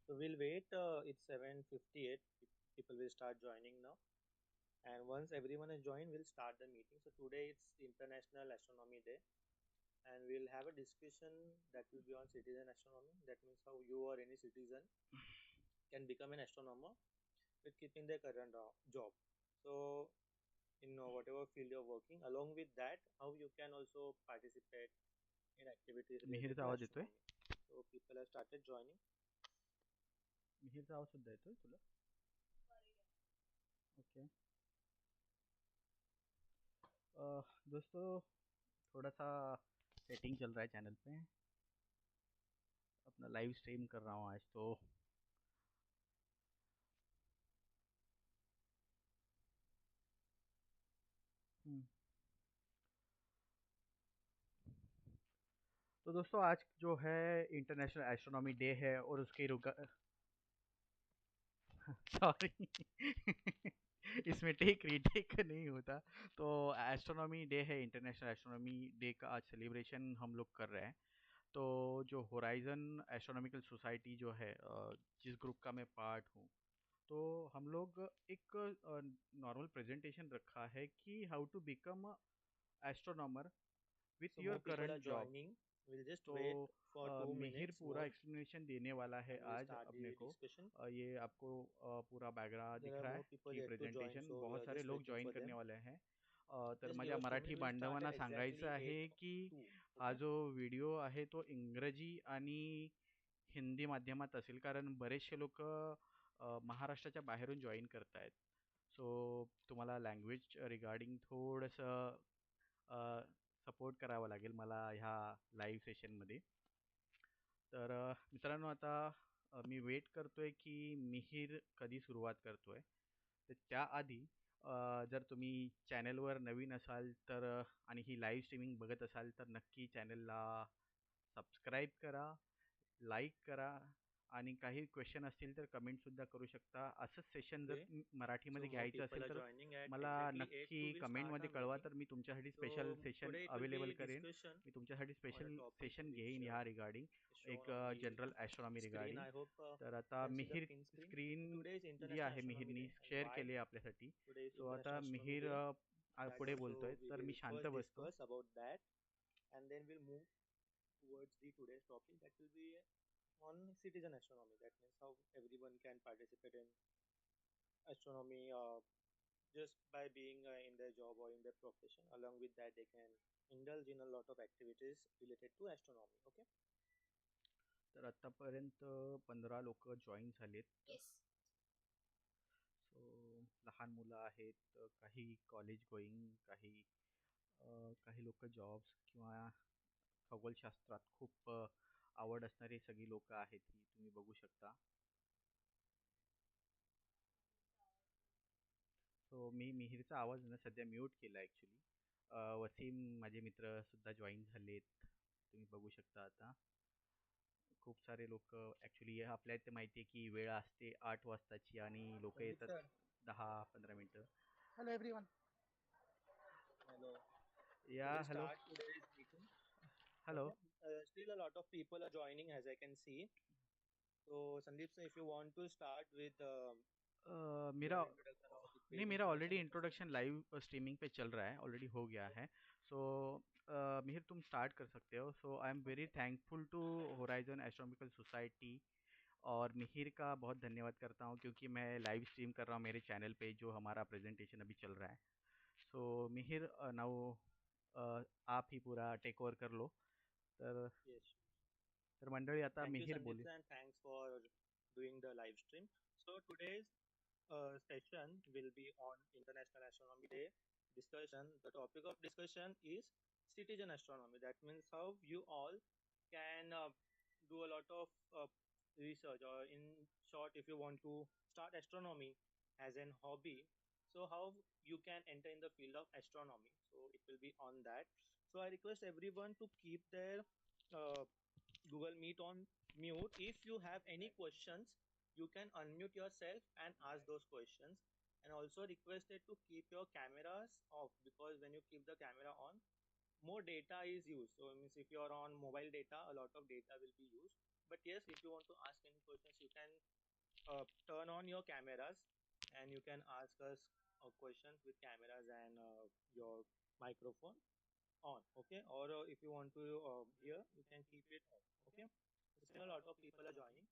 So we'll wait. It's 7:58. People will start joining now. And once everyone has joined, we'll start the meeting. So today it's International Astronomy Day, and we'll have a discussion that will be on citizen astronomy. That means how you or any citizen can become an astronomer with keeping their current job. So in whatever field you're working, along with that, how you can also participate in activities related मिहिरचा to आवाज येतोय? astronomy. So people have started joining. मिहिरचा आवाज सुद्धा येतोय तुला? Okay. दोस्तों, थोड़ा सा setting चल रहा है चैनल पे. अपना लाइव स्ट्रीम कर रहा हूँ आज तो. हम्म. तो दोस्तों, आज जो है इंटरनेशनल एस्ट्रोनॉमी डे है और उसके रुका सॉरी. इसमें टेक रीटेक नहीं होता. तो एस्ट्रोनॉमी डे है, इंटरनेशनल एस्ट्रोनॉमी डे का आज सेलिब्रेशन हम लोग कर रहे हैं. तो जो होराइजन एस्ट्रोनॉमिकल सोसाइटी जो है, जिस ग्रुप का मैं पार्ट हूँ, तो हम लोग एक नॉर्मल प्रेजेंटेशन रखा है कि how to become astronomer with So your more people are current job. joining. We'll just तो wait for two Mihir minutes पूरा more, एक्सप्लेनेशन देने वाला है and we'll आज start अपने the को. discussion. ये आपको पूरा बैकग्राउंड There दिख are रहा more है people की yet to join, presentation. so we बहुत are सारे just लोक waiting जॉईन for them. करनेवाले हैं. तर Just give माझ्या us 2 Marathi minutes. We'll start बांधवांना at सांगायचं exactly आहे की 8:02. हा Okay. जो व्हिडिओ आहे तो इंग्रजी आणि हिंदी माध्यमात असेल, कारण बरेचसे लोक महाराष्ट्राच्या बाहेरून जॉईन करतायत. सो तुम्हाला लँग्वेज रिगार्डिंग थोडंसं सपोर्ट करावा लागेल मला ह्या लाईव्ह सेशनमध्ये. तर मित्रांनो, आता मी वेट करतोय की मिहिर कधी सुरुवात करतोय. तर त्याआधी जर तुम्ही चॅनलवर नवीन असाल तर आणि ही लाईव्ह स्ट्रीमिंग बघत असाल तर नक्की चॅनलला सबस्क्राईब करा, लाईक करा आणि काही क्वेश्चन असतील तर कमेंटसुद्धा करू शकता. असंच सेशन जर Okay. मराठीमध्ये So more घ्यायचं people असेल are तर joining at मला exactly 8:02. नक्की We'll start कमेंटमध्ये our कळवा, meeting. तर मी तुमच्यासाठी special So session today it will available be करेन. discussion मी तुमच्यासाठी on a special topic session which घेईन ह्या रिगार्डिंग, is shown एक on the general astronomy screen. Regarding. I hope तर you आता can see the Mihir pin screen. So screen today is ji International आहे Astronomy मिहिरनी Day, and शेअर why केली आहे आपल्यासाठी. today is सो आता International Astronomy Mihir Day? That पुढे बोलतोय, also we तर मी will शांत first बसतो. discuss about that, and then we'll move towards the today's topic that will be on citizen astronomy. That means how everyone can participate in astronomy just by being in their job or in their profession. Along with that, they can indulge in a lot of activities related to astronomy. Okay. तर आतापर्यंत 15 लोक join झालेत. सो लहान मुलं आहेत, काही college going, काही लोक जॉब्स किंवा खगोलशास्त्रात खूप आवड असणारी सगळी लोक आहेत, ही तुम्ही बघू शकता. सो मी मिहिरचा आवाज ना सध्या म्यूट केला ॲक्च्युली. वसीम माझे मित्र सुद्धा जॉईन झालेत, तुम्ही बघू शकता. आता खूप सारे लोक ॲक्च्युली आपल्या इथे माहिती आहे की वेळ असते 8 वाजताची आणि लोक Sandeep येतात sir. 10-15 मिनटं. Hello everyone. Hello. So या we'll hello. start today's meeting. Hello. Okay. Still a lot of people are joining as I can see. So Sandeep sir, if you want to start with मेरा your introduction or the नहीं, paid मेरा introduction, already you can start. Introduction live streaming पे चल रहा है, already हो गया Okay. है. सो मिहिर तुम स्टार्ट कर सकते हो. So I am very Okay. Thankful to Horizon astronomical society, और मिहिर का बहुत धन्यवाद करता हूँ क्योंकि मैं लाइव स्ट्रीम कर रहा हूँ मेरे चैनल पे जो हमारा प्रेजेंटेशन अभी चल रहा है. सो मिहिर, नाउ आप ही पूरा टेक ओवर कर लो. तर Yes. तर मंडळी, आता Thank you, मिहिर Sandeep बोले. sir, and thanks for doing the live stream. So today's session will be on International Astronomy Day discussion. The topic of discussion is citizen astronomy. That means how you all can do a lot of research, or in short, if you want to start astronomy as an hobby, so how you can enter in the field of astronomy. So it will be on that. So I request everyone to keep their uh, Google Meet on mute. If you have any questions, you can unmute yourself and ask those questions. And also requested to keep your cameras off, because when you keep the camera on, more data is used. So means if you are on mobile data, a lot of data will be used. But yes, if you want to ask any questions, you can turn on your cameras and you can ask us questions with cameras and your microphone on. Okay, or if you want to hear, you can keep it off. Okay, so still a lot of people are joining.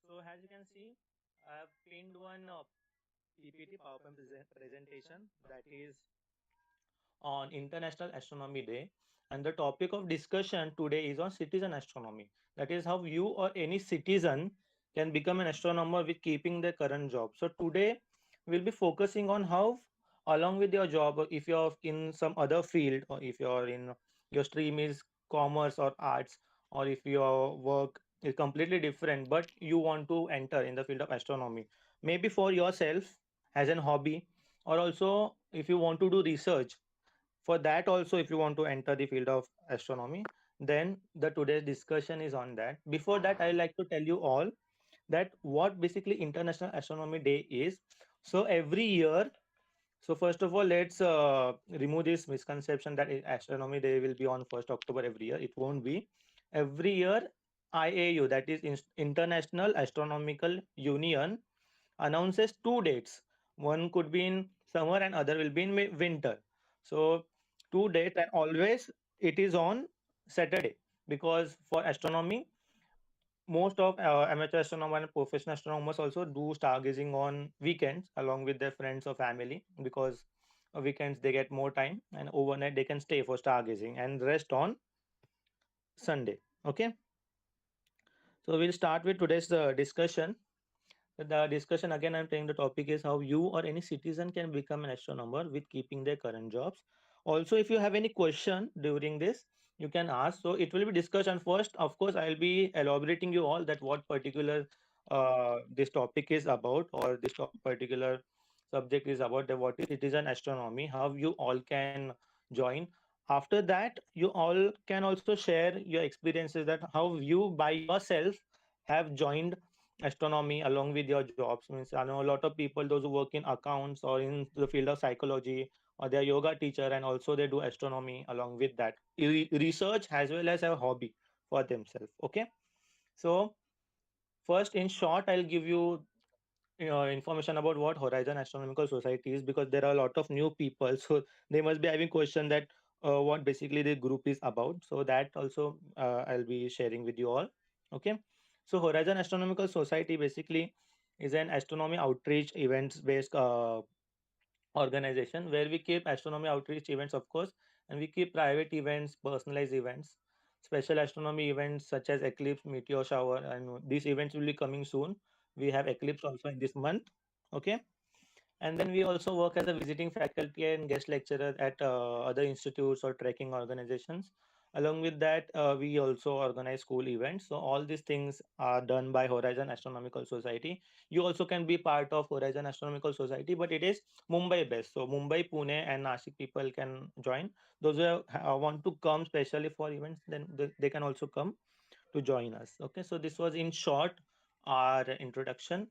So as you can see, I have pinned one PPT PowerPoint presentation that is on International Astronomy Day. And the topic of discussion today is on citizen astronomy. That is how you or any citizen can become an astronomer with keeping their current job. So today we'll be focusing on how, along with your job, or if you're in some other field, or if you're in your stream is commerce or arts, or if your work is completely different, but you want to enter in the field of astronomy, maybe for yourself as an hobby, or also if you want to do research for that also, if you want to enter the field of astronomy, then the today's discussion is on that. Before that, I like to tell you all that what basically International Astronomy Day is. So every year, so first of all, let's remove this misconception that Astronomy Day will be on 1st October every year. It won't be. Every year, IAU, that is International Astronomical Union, announces two dates. One could be in summer and other will be in winter. So two dates, and always it is on Saturday, because for astronomy, most of amateur astronomers and professional astronomers also do stargazing on weekends along with their friends or family, because weekends they get more time and overnight they can stay for stargazing and rest on Sunday. Okay, so we'll start with today's discussion. The discussion again, I'm saying the topic is how you or any citizen can become an astronomer with keeping their current jobs. Also, if you have any question during this, you can ask. So it will be discussion first. Of course, I'll be elaborating you all that what particular this topic is about, or this particular subject is about. The what is citizen astronomy, how you all can join. After that, you all can also share your experiences that how you by yourself have joined astronomy along with your jobs. Means I know a lot of people, those who work in accounts or in the field of psychology, or they're yoga teacher and also they do astronomy along with that research as well as a hobby for themselves. Okay, so first in short I'll give you information about what Horizon Astronomical Society is, because there are a lot of new people, so they must be having question that what basically the group is about. So that also I'll be sharing with you all. Okay, so Horizon Astronomical Society basically is an astronomy outreach events based organization where we keep astronomy outreach events, of course, and we keep private events, personalized events, special astronomy events such as eclipse, meteor shower, and these events will be coming soon. We have eclipse also in this month. Okay, and then we also work as a visiting faculty and guest lecturer at other institutes or trekking organizations. Along with that, we also organize school events. So all these things are done by Horizon Astronomical Society. You also can be part of Horizon Astronomical Society, but it is Mumbai based. So Mumbai, Pune, and Nashik people can join. Those who want to come specially for events, then they can also come to join us. Okay, so this was in short our introduction.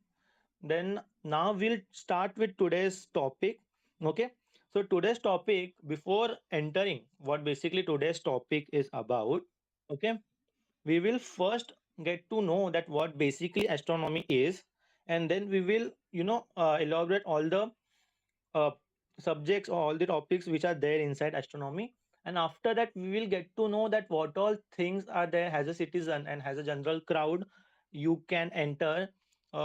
Then now we'll start with today's topic. Okay, so today's topic, before entering what basically today's topic is about, okay, we will first get to know that what basically astronomy is, and then we will elaborate all the uh, subjects or all the topics which are there inside astronomy. And after that we will get to know that what all things are there as a citizen and as a general crowd you can enter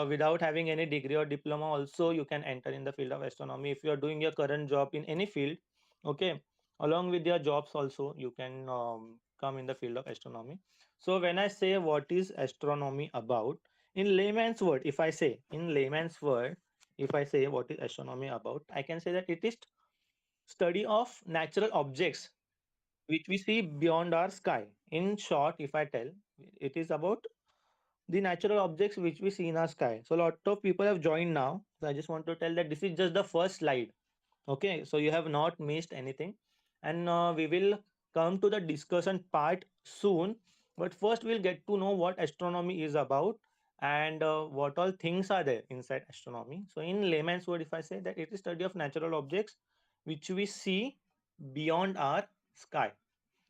without having any degree or diploma. Also you can enter in the field of astronomy if you are doing your current job in any field. Okay, along with your jobs also you can come in the field of astronomy. So when I say what is astronomy about, in layman's word, if I say in layman's word, if I say what is astronomy about, I can say that it is study of natural objects which we see beyond our sky. In short, if I tell, it is about the natural objects which we see in our sky. So a lot of people have joined now. So I just want to tell that this is just the first slide. Okay, so you have not missed anything, and we will come to the discussion part soon. But first, we'll get to know what astronomy is about and what all things are there inside astronomy. So, in layman's word, if I say that it is study of natural objects which we see beyond our sky.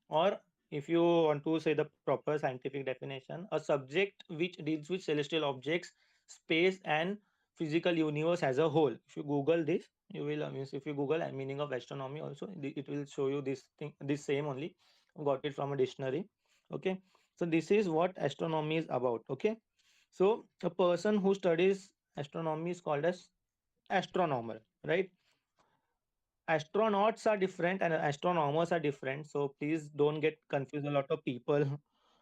Or if you want to say the proper scientific definition, a subject which deals with celestial objects, space, and physical universe as a whole. If you Google this, you will means if you Google a meaning of astronomy, also it will show you this thing, this same only. Got it from a dictionary. Okay, so this is what astronomy is about. Okay, so a person who studies astronomy is called as astronomer, right? Astronauts are different and astronomers are different, so please don't get confused. A lot of people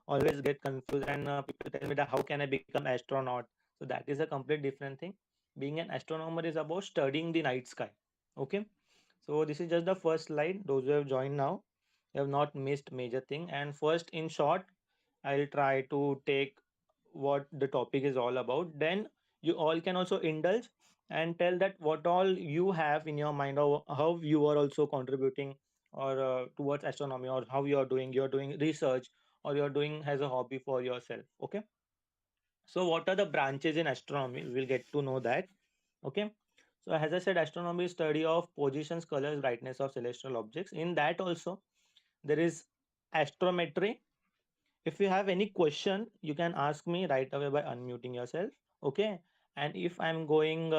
always get confused, and people tell me that how can I become astronaut? So that is a complete different thing. Being an astronomer is about studying the night sky. Okay, so this is just the first slide. Those who have joined now, you have not missed major thing. And first, in short, I'll try to take what the topic is all about. Then you all can also indulge and tell that what all you have in your mind, or how you are also contributing or towards astronomy, or how you're doing research, or you're doing as a hobby for yourself. Okay, so what are the branches in astronomy? We'll get to know that. Okay, so as I said, astronomy is study of positions, colors, brightness of celestial objects. In that also there is astrometry. If you have any question, you can ask me right away by unmuting yourself. Okay. And if I'm going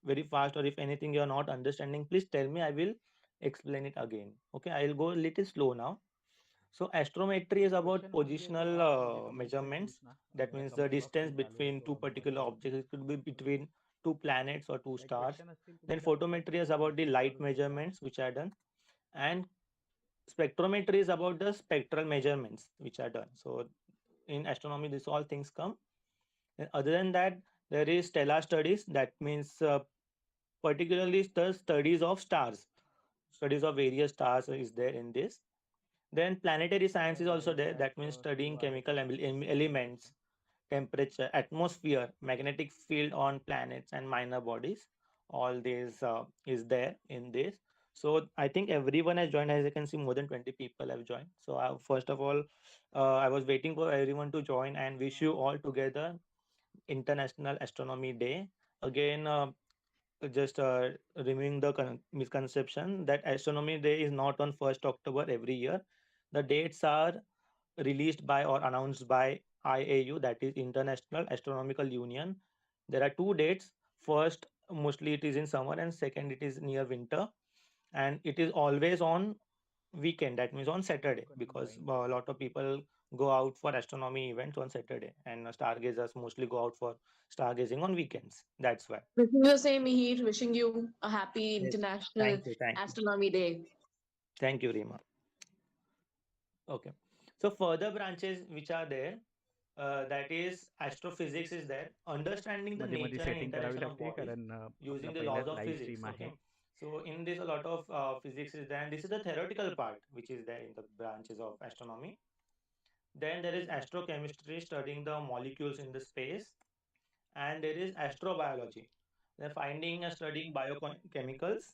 very fast, or if anything you're not understanding, please tell me. I will explain it again. Okay. I'll go a little slow now. So astrometry is about question म्हणजे positional आप ये complete measurements. Continuous ना That जरा means the कम करा distance phone चालू आहे between two तो बंद particular करायला लागेल objects. It could be between two planets or two काही stars. क्वेश्चन असतील तुम्ही Then जरा कट photometry is करून about the light चालू शकता measurements which are done. And spectrometry is about the spectral measurements which are done. So in astronomy, this all things come. And other than that, there is stellar studies. That means particularly the studies of stars. Studies of various stars is there in this. Then planetary science is also live there. That chat means सुरू studying आहे chemical check करू शकता elements, temperature, atmosphere, magnetic field on planets and minor bodies. All these is there in this. So I think everyone has joined. As you can see, more than 20 people have joined. So first of all, I was waiting for everyone to join and wish you all together International Astronomy Day. Again, just removing the misconception that Astronomy Day is not on 1st October every year. The dates are released by or announced by IAU, that is International Astronomical Union. There are two dates. First, mostly it is in summer, and second, it is near winter. And it is always on weekend, that means on Saturday, open because line a lot of people go out for astronomy events on Saturday, and stargazers mostly go out for stargazing on weekends. That's why. Wishing you the same, Mihir. Wishing you a happy Yes. International Thank you. Thank you. Astronomy Day. Thank you, Rima. Okay. So further branches which are there, that is astrophysics is there, understanding the मध्ये मध्ये nature and setting करावी interaction of लागते bodies कारण आपला using the पहिला laws of live physics. Stream आहे Okay. So in this, a lot of physics is there, and this is the theoretical part which is there in the branches of astronomy. Then there is astrochemistry, studying the molecules in the space, and there is astrobiology. They're finding and studying biochemicals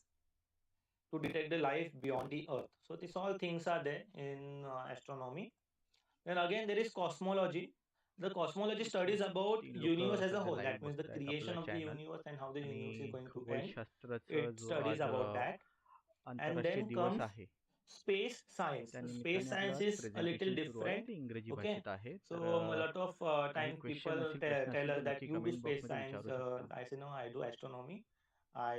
to detect the life beyond the Earth. So these all things are there in astronomy. Then again, there is cosmology. The cosmology studies about 3 लोक universe as a सध्या whole. Live That means the बघतायत आपल्याला creation of the channel universe and how the universe is आणि going to end. खगोलशास्त्राचा It जो studies आज about that. And आंतरराष्ट्रीय then दिवस comes आहे space science. त्या Space निमित्ताने आपलं science आज is a little प्रेझेंटेशन सुरू आहे different. ते इंग्रजी Okay. भाषेत आहे तर So a lot of काही time क्वेश्चन people असतील प्रश्न tell असतील तर us that नक्की you do कमेंट space बॉक्समध्ये science. विचारू शकता I say no, I do astronomy. I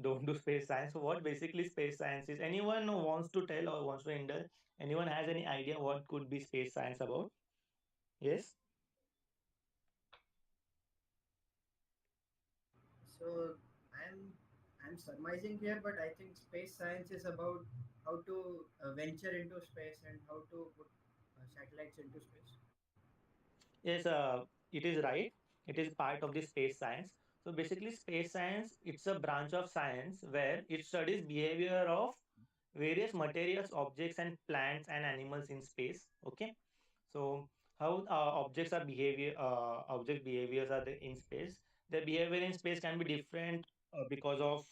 don't do space science. So what basically space science is? Anyone who wants to tell or wants to indulge? Anyone has any idea what could be space science about? Yes. So I'm I'm surmising here, but I think space science is about how to venture into space and how to put satellites into space. Yes, it is right. It is part of the space science. So basically, space science, it's a branch of science where it studies behavior of various materials, objects, and plants and animals in space. Okay, so how object behaviors are there in space. Their behavior in space can be different because of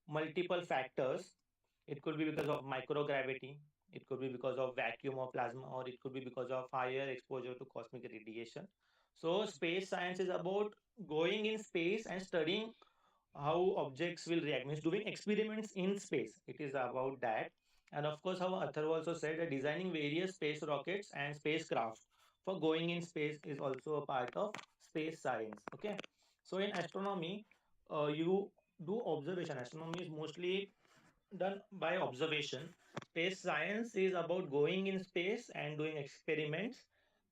multiple factors. It could be because of microgravity, it could be because of vacuum or plasma, or it could be because of higher exposure to cosmic radiation. So, space science is about going in space and studying how objects will react, means doing experiments in space. It is about that. And of course, how Atharva also said that designing various space rockets and spacecraft for going in space is also a part of space science. Okay. So in astronomy, you do observation. Astronomy is mostly done by observation. Space science is about going in space and doing experiments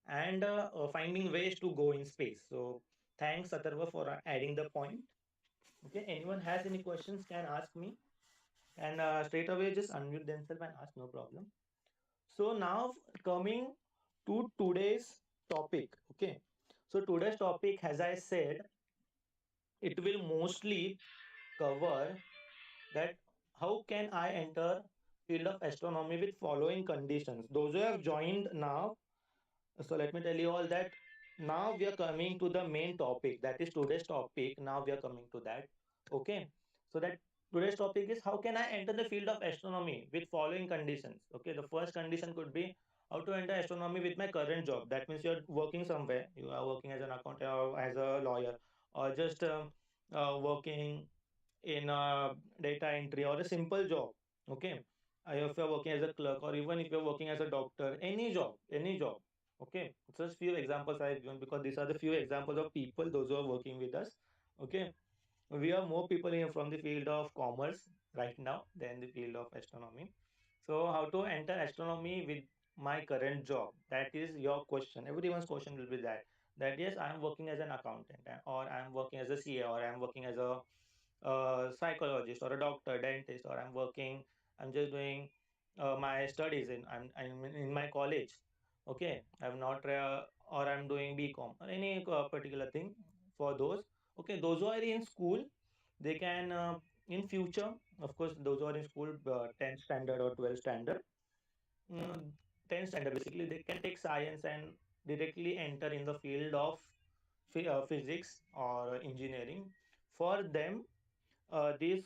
and finding ways to go in space. So thanks Atharva for adding the point. Okay, anyone has any questions can ask me, and straight away just unmute themselves and ask, no problem. So now coming to today's topic. Okay, so today's topic, as I said, it will mostly cover that how can I enter field of astronomy with following conditions. Those who have joined now, so let me tell you all that now we are coming to the main topic, that is today's topic. Now we are coming to that. Okay. So that today's topic is how can I enter the field of astronomy with following conditions. Okay. The first condition could be how to enter astronomy with my current job. That means you're working somewhere. You are working as an accountant or as a lawyer, or just working in data entry or a simple job. Okay. If you're working as a clerk, or even if you're working as a doctor, any job, any job. Okay. Just few examples I've given because these are the few examples of people, those who are working with us. Okay. We are more people here from the field of commerce right now than the field of astronomy. So how to enter astronomy with my current job? That is your question. Everyone's question will be that. That yes, I am working as an accountant, or I am working as a CA, or I am working as a psychologist or a doctor, dentist, or I'm just doing my studies I'm in my college. Okay, I'm not, or I'm doing BCom or any particular thing for those. Okay, those who are in school, they can, in future, of course, those who are in school, 10th standard or 12th standard, mm, 10th standard, basically, they can take science and directly enter in the field of physics or engineering. For them, this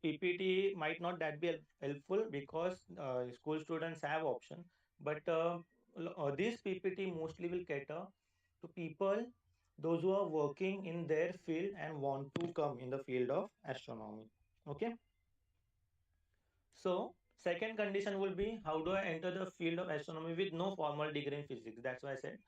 PPT might not that be helpful because school students have option, but this PPT mostly will cater to people those who are working in their field and want to come in the field of astronomy. Okay. So second condition will be how do I enter the field of astronomy with no formal degree in physics. That's why I said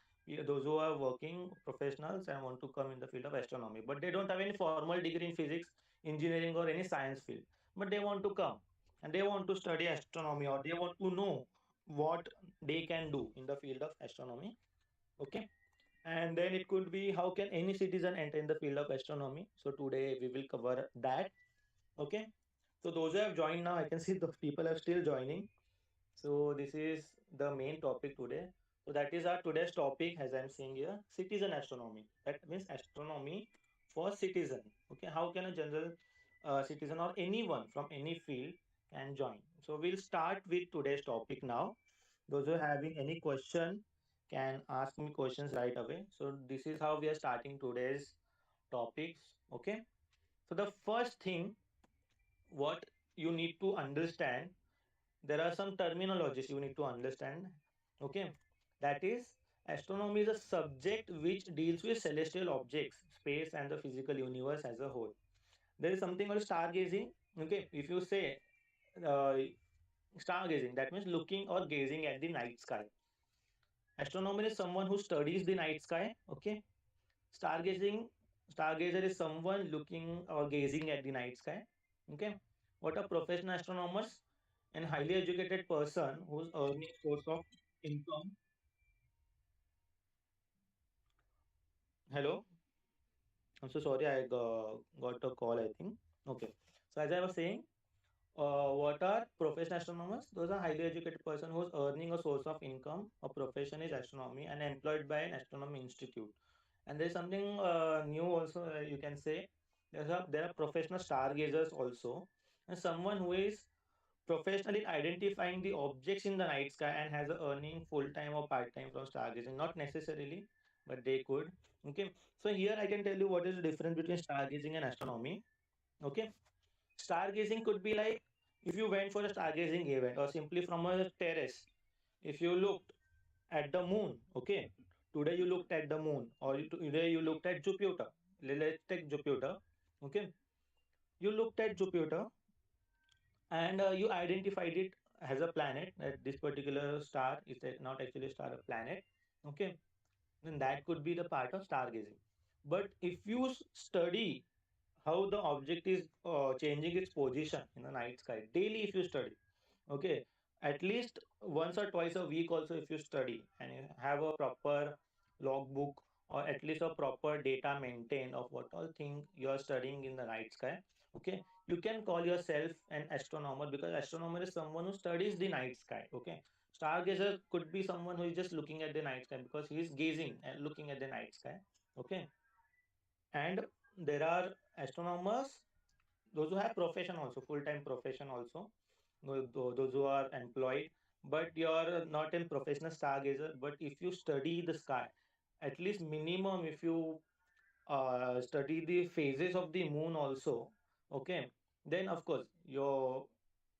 those who are working professionals and want to come in the field of astronomy, but they don't have any formal degree in physics, engineering, or any science field, but they want to come and they want to study astronomy, or they want to know what they can do in the field of astronomy. Okay. And then it could be how can any citizen enter in the field of astronomy. So today we will cover that. Okay. So those who have joined now, I can see those people are still joining. So this is the main topic today. So that is our today's topic, as I'm saying here, citizen astronomy. That means astronomy for citizen. Okay, how can a general citizen or anyone from any field can join? So we'll start with today's topic now. Those who are having any question can ask me questions right away. So this is how we are starting today's topics. Okay. So the first thing what you need to understand, there are some terminologies you need to understand. Okay, that is, astronomy is a subject which deals with celestial objects, space, and the physical universe as a whole. There is something called stargazing. Okay, if you say uh, stargazing, that means looking or gazing at the night sky. Astronomer is someone who studies the night sky. Okay, stargazing, stargazer is someone looking or gazing at the night sky. Okay, what are professional astronomers? And highly educated person whose earning source of income. Hello, I'm so sorry, I got a call, I think. Okay, so as I was saying, what are professional astronomers? Those are highly educated person who's earning a source of income. A profession is astronomy and employed by an astronomy institute. And there's something new also, you can say. There are professional stargazers also, and someone who is professionally identifying the objects in the night sky and has a earning full time or part time from stargazing. Not necessarily, but they could. Okay, so here I can tell you what is the difference between stargazing and astronomy. Okay, stargazing could be like if you went for a stargazing event or simply from a terrace. If you looked at the moon, okay, today you looked at the moon, or today you looked at Jupiter. Let's take Jupiter. Okay, you looked at Jupiter and you identified it has a planet, that this particular star is not actually a star, a planet, okay, then that could be the part of stargazing. But if you study how the object is changing its position in the night sky daily, if you study, okay, at least once or twice a week also, if you study and you have a proper logbook, or at least a proper data maintained of what all thing you are studying in the night sky, okay, you can call yourself an astronomer, because astronomer is someone who studies the night sky, okay. Stargazer could be someone who is just looking at the night sky because he is gazing and looking at the night sky, okay. And there are astronomers, those who have profession also, full-time profession also, those who are employed, but you're not a professional stargazer. But if you study the sky, at least minimum, if you study the phases of the moon also, okay, then of course you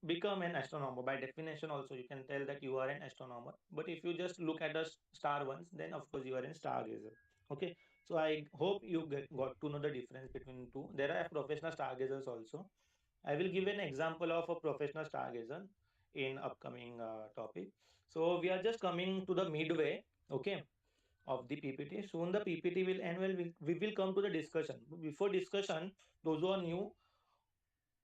become an astronomer. By definition also, you can tell that you are an astronomer. But if you just look at the star once, then of course you are a stargazer, okay. So I hope you got to know the difference between two. There are professional stargazers also. I will give an example of a professional stargazer in upcoming topic. So we are just coming to the midway, okay, of the PPT. Soon the PPT will end. Well, we will come to the discussion. Before discussion, those who are new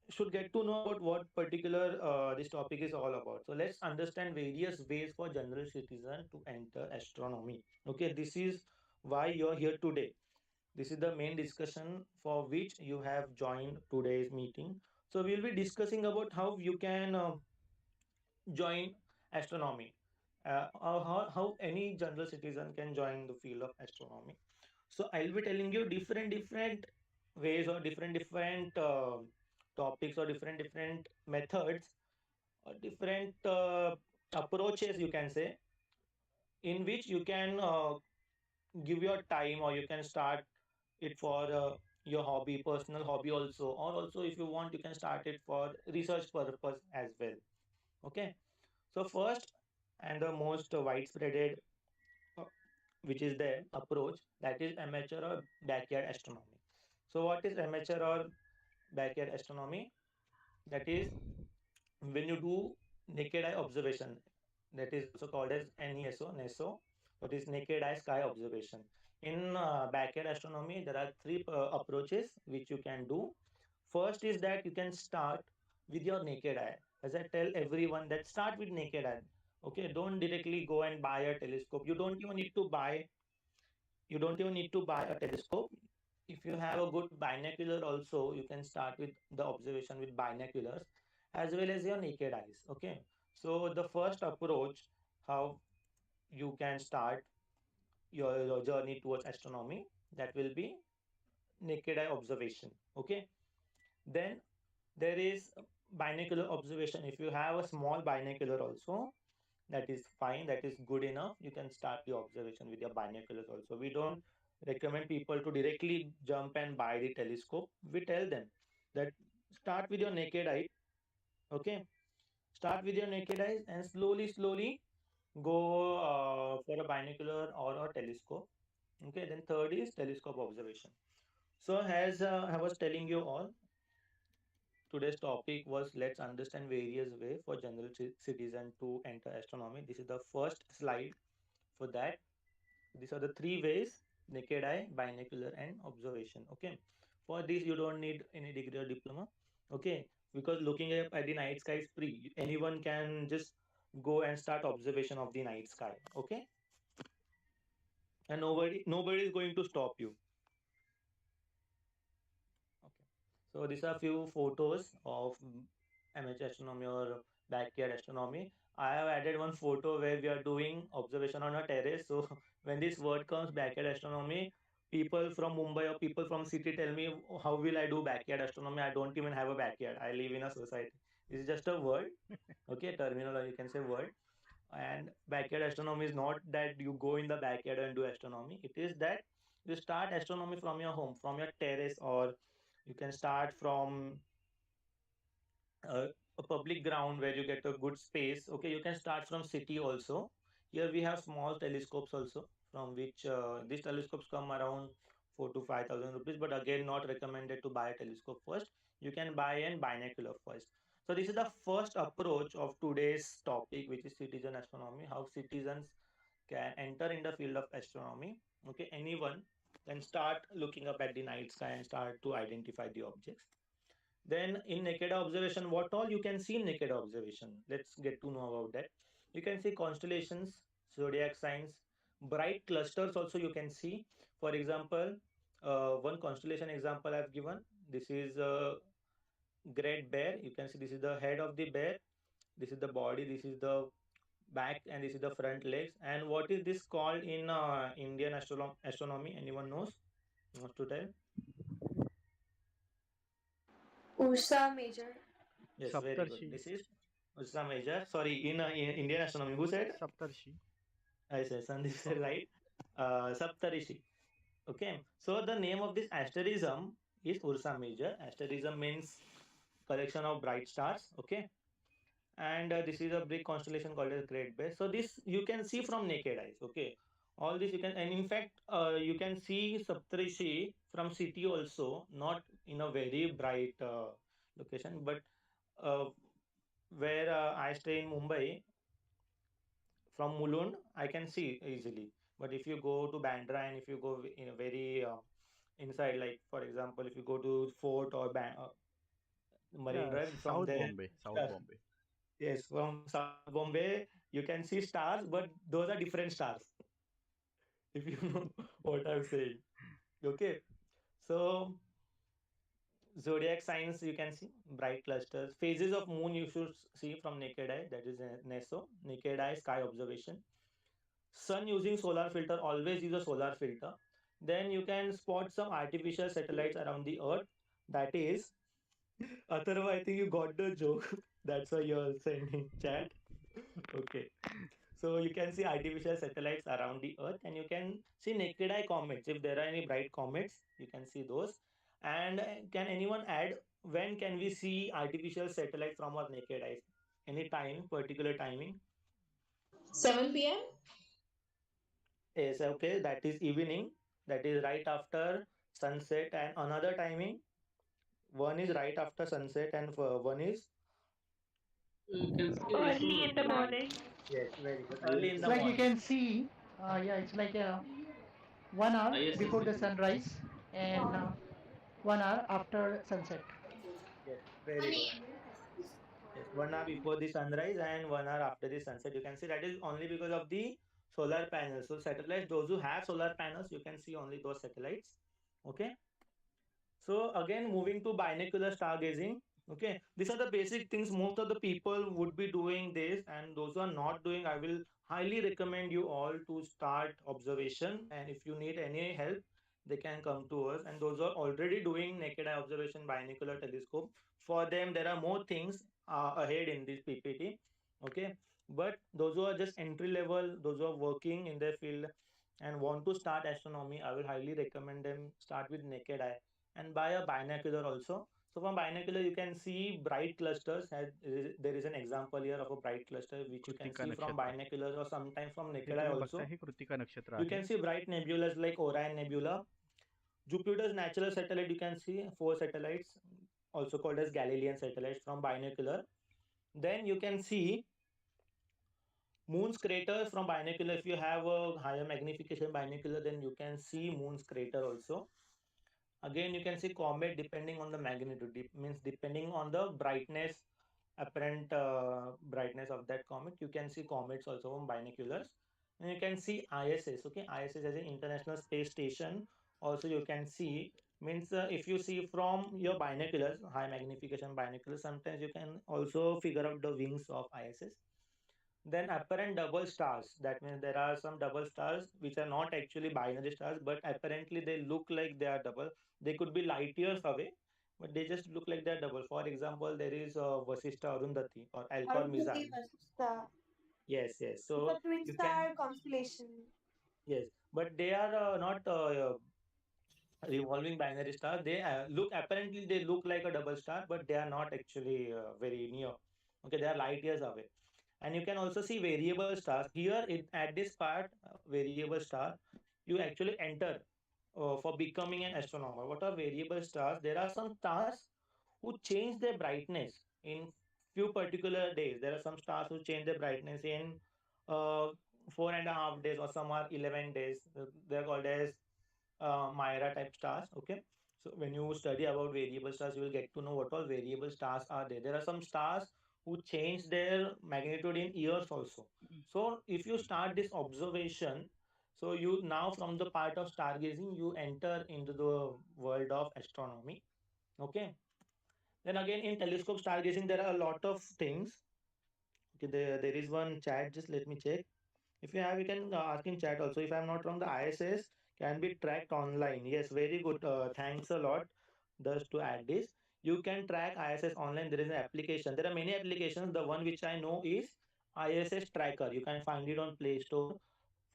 should get to know about what particular this topic is all about. So let's understand various ways for general citizen to enter astronomy. Okay, this is why you're here today. This is the main discussion for which you have joined today's meeting. So we'll be discussing about how you can join astronomy, how any general citizen can join the field of astronomy. So I'll be telling you different ways, or different topics, or different methods, or different approaches, you can say, in which you can give your time, or you can start it for your hobby, personal hobby also, or also if you want, you can start it for research purpose as well. Okay. So first, and the most widespread, uh, which is the approach, that is amateur or backyard astronomy. So what is amateur or backyard astronomy? That is when you do naked eye observation, that is also called as NESO, that is naked eye sky observation. In backyard astronomy, there are three approaches which you can do. First is that you can start with your naked eye. As I tell everyone, that start with naked eye. Okay, don't directly go and buy a telescope. You don't even need to buy a telescope. If you have a good binocular also, you can start with the observation with binoculars as well as your naked eyes. Okay. So the first approach, how you can start your journey towards astronomy, that will be naked eye observation. Okay. Then there is binocular observation. If you have a small binocular also, that is fine, that is good enough. You can start the observation with your binoculars also. We don't recommend people to directly jump and buy the telescope. We tell them that start with your naked eye. Okay, start with your naked eyes and slowly go for a binocular or a telescope. Okay, then third is telescope observation. So as I was telling you all, today's topic was, let's understand various way for general citizen to enter astronomy. This is the first slide for that. These are the three ways: naked eye, binocular, and observation. Okay. For this, you don't need any degree or diploma. Okay. Because looking at the night sky is free. Anyone can just go and start observation of the night sky. Okay. And nobody is going to stop you. Okay. So these are few photos of amateur astronomy or backyard astronomy. I have added one photo where we are doing observation on a terrace. So when this word comes, backyard astronomy, people from Mumbai or people from city tell me, "Oh, how will I do backyard astronomy? I don't even have a backyard. I live in a society." It's just a word, okay, terminology, you can say word. And backyard astronomy is not that you go in the backyard and do astronomy. It is that you start astronomy from your home, from your terrace, or you can start from uh, a public ground where you get a good space. Okay, you can start from city also. Here we have small telescopes also, from which these telescopes come around 4 to 5,000 rupees. But again, not recommended to buy a telescope first. You can buy an binocular first. So this is the first approach of today's topic, which is citizen astronomy, how citizens can enter in the field of astronomy. Okay, anyone can start looking up at the night sky and start to identify the objects. Then in naked observation, what all you can see in naked observation? Let's get to know about that. You can see constellations, zodiac signs, bright clusters also you can see. For example, one constellation example I've given. This is great bear. You can see this is the head of the bear. This is the body. This is the back, and this is the front legs. And what is this called in Indian astronomy? Anyone knows to tell? Ursa Major. Yes, very good. Saptarshi. This is Ursa Major. Sorry, in Indian astronomy, who said? Saptarshi. I said Sandeep said right. Saptarishi. Okay. So the name of this asterism is Ursa Major. Asterism means collection of bright stars. Okay. And this is a big constellation called as Great Bear. So this you can see from naked eyes. Okay. All this you can, and in fact, you can see Saptarishi from city also, not in a very bright location, but uh, where I stay in Mumbai, from Mulund, I can see easily. But if you go to Bandra and if you go in a very inside, like for example, if you go to Fort or Marine Yeah, Drive, from South there, Bombay. South stars. Bombay. Yes, from South Bombay, you can see stars, but those are different stars. If you know what I'm saying, okay. So zodiac signs you can see bright clusters, phases of moon you should see from naked eye. That is NESO, naked eye sky observation. Sun using solar filter, always use a solar filter. Then you can spot some artificial satellites around the earth. That is Atharva, I think you got the joke. That's why you're saying in chat. Okay. So you can see artificial satellites around the earth, and you can see naked eye comets. If there are any bright comets, you can see those. And can anyone add when can we see artificial satellite from our naked eyes? Any time, particular timing? 7 p.m. Yes, okay, that is evening. That is right after sunset, and another timing. One is right after sunset, and one is You can see Early also in the night. morning. yes, very good. Early in Yes. It's the like you morning. can see, yeah, it's like 1 hour ISS before the signal. sunrise and 1 hour after sunset. Yes, very good. Yes, 1 hour before the sunrise and 1 hour after the sunset. You can see that is only because of the solar panels. So satellites, those who have solar panels, you can see only those satellites. Okay. So again, moving to binocular stargazing. Okay, these are the basic things most of the people would be doing this, and those who are not doing, I will highly recommend you all to start observation. And if you need any help, they can come to us. And those who are already doing naked eye observation, binocular telescope, for them there are more things ahead in this PPT. Okay, but those who are just entry level, those who are working in their field and want to start astronomy, I will highly recommend them start with naked eye and buy a binocular also. So from binocular, you can see bright clusters. There is an example here of a bright cluster which you can Kritika see from नक्षत्र. binoculars or sometimes from hey naked eye तुम्ही बघताय also. हे कृतिका नक्षत्र You आहे. can see bright nebulas like Orion Nebula. Jupiter's natural satellite, you can see four satellites, also called as Galilean satellites from binocular. Then you can see Moon's crater from binocular. If you have a higher magnification binocular, then you can see Moon's crater also. Again, you can see comet depending on the magnitude, means depending on the brightness, apparent brightness of that comet. You can see comets also from binoculars. And you can see ISS. Okay, ISS as an International Space Station. Also, you can see means if you see from your binoculars, high magnification binoculars, sometimes you can also figure out the wings of ISS. Then apparent double stars. That means there are some double stars which are not actually binary stars, but apparently they look like they are double. They could be light years away, but they just look like they're double. For example, there is Vasishta Arundhati or Alcor Mizar. Arundhati Vasista. Yes, yes. It's a So twin you can, star constellation. yes, but they are not revolving binary star. They look apparently they look like a double star, but they are not actually very near. Okay, they are light years away. And you can also see variable stars here at this part. Variable star, you actually enter for becoming an astronomer. What are variable stars? There are some stars who change their brightness in few particular days. There are some stars who change their brightness in 4.5 days, or some are 11 days. They're called as Myra type stars. Okay. So when you study about variable stars, you will get to know what all variable stars are there. There are some stars who change their magnitude in years also. So if you start this observation, so you now from the part of stargazing, you enter into the world of astronomy. Okay. Then again in telescope stargazing, there are a lot of things. Okay, there is one chat. Just let me check. If you have, you can ask in chat also. If I'm not wrong, the ISS can be tracked online. Yes, very good. Thanks a lot. Just to add this, you can track ISS online. There is an application. There are many applications. The one which I know is ISS Tracker. You can find it on Play Store.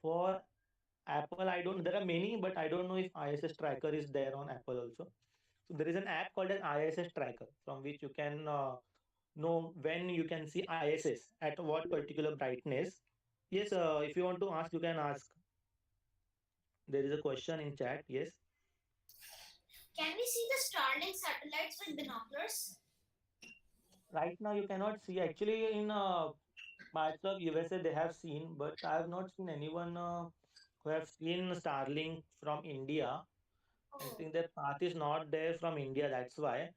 For Apple, I don't. There are many, but I don't know if ISS Tracker is there on Apple also. So there is an app called an ISS Tracker from which you can know when you can see ISS at what particular brightness. Yes, if you want to ask, you can ask. There is a question in chat. Yes. Can we see the Starlink satellites with binoculars? Right now, you cannot see. Actually, in parts of USA, they have seen, but I have not seen anyone who have seen Starlink from India. I Oh, think that path is not there from India. That's why,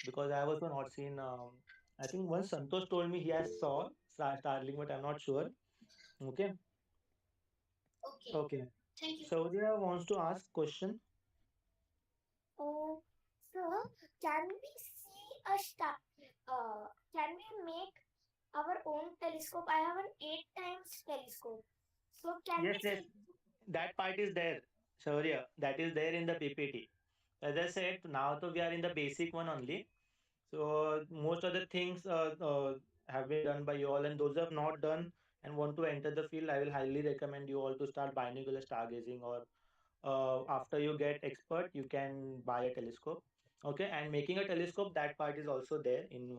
because I have also not seen. I think once Santosh told me he has saw Starlink, but I'm not sure. Okay. okay. Okay. Thank you. Shaurya wants to ask question. Oh, so can we see a star? Can we make our own telescope? I have an 8 times telescope. So can Yes, we yes. see? That part is there, Shaurya. That is there in the PPT. As I said, now so we are in the basic one only. So most of the things have been done by you all, and those who have not done and want to enter the field, I will highly recommend you all to start binocular stargazing, or after you get expert, you can buy a telescope. Okay, and making a telescope, that part is also there in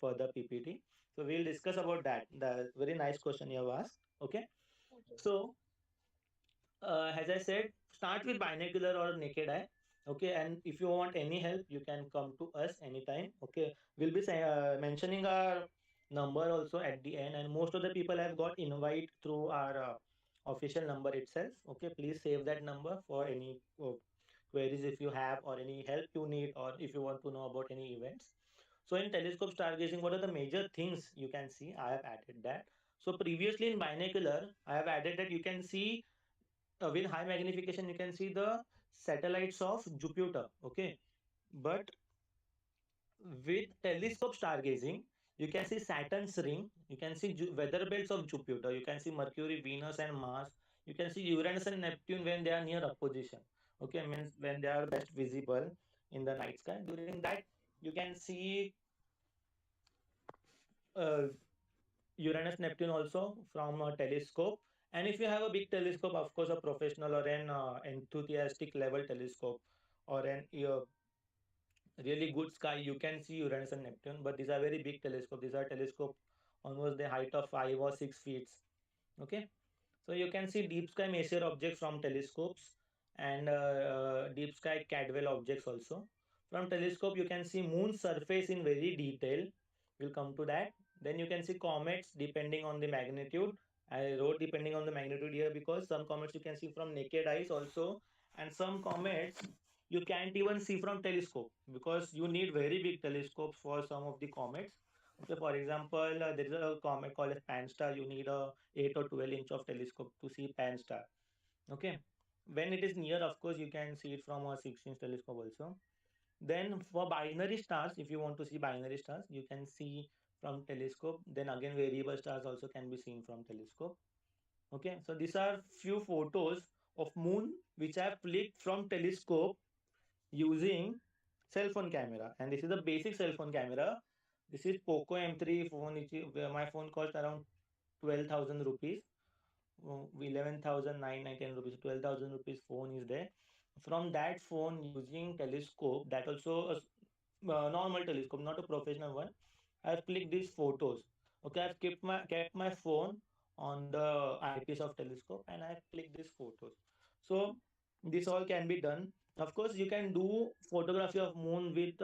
further PPT. So we'll discuss about that. The very nice question you have asked. Okay, Thank you. so as I said, start with binocular or naked eye. Okay, and if you want any help, you can come to us anytime. Okay, we'll be mentioning our number also at the end, and most of the people have got invite through our official number itself. Okay, please save that number for any queries if you have, or any help you need, or if you want to know about any events. So in telescope stargazing, what are the major things you can see? I have added that. So previously in binocular, I have added that you can see with high magnification you can see the satellites of Jupiter. Okay, but with telescope stargazing you can see Saturn's ring, you can see weather belts of Jupiter, you can see Mercury, Venus and Mars, you can see Uranus and Neptune when they are near opposition. Okay, means when they are best visible in the night sky. During that you can see uh, Uranus, Neptune also from a telescope. And if you have a big telescope, of course, a professional or an enthusiastic level telescope, or an really good sky, you can see Uranus and Neptune. But these are very big telescope. These are telescope almost the height of 5 or 6 feet. Okay, so you can see deep sky Messier objects from telescopes, and deep sky Cadwell objects also. From telescope, you can see moon surface in very detail. We'll come to that. Then you can see comets depending on the magnitude. I wrote depending on the magnitude here because some comets you can see from naked eyes also, and some comets you can't even see from telescope because you need very big telescopes for some of the comets. Okay, for example, there is a comet called as Pan star. You need a 8 or 12 inch of telescope to see Pan star. Okay, when it is near, of course, you can see it from a 6-inch telescope also. Then for binary stars, if you want to see binary stars, you can see from telescope. Then again, variable stars also can be seen from telescope. Okay, so these are few photos of moon which I have clicked from telescope using cell phone camera, and this is the basic cell phone camera. This is Poco M3 phone, which where my phone cost around 12,000 rupees. 11,910 rupees, 12,000 rupees phone is there. From that phone using telescope, that also a normal telescope, not a professional one, I've clicked these photos. Okay, I've kept my phone on the eyepiece of telescope, and I've clicked these photos. So this all can be done. Of course, you can do photography of moon with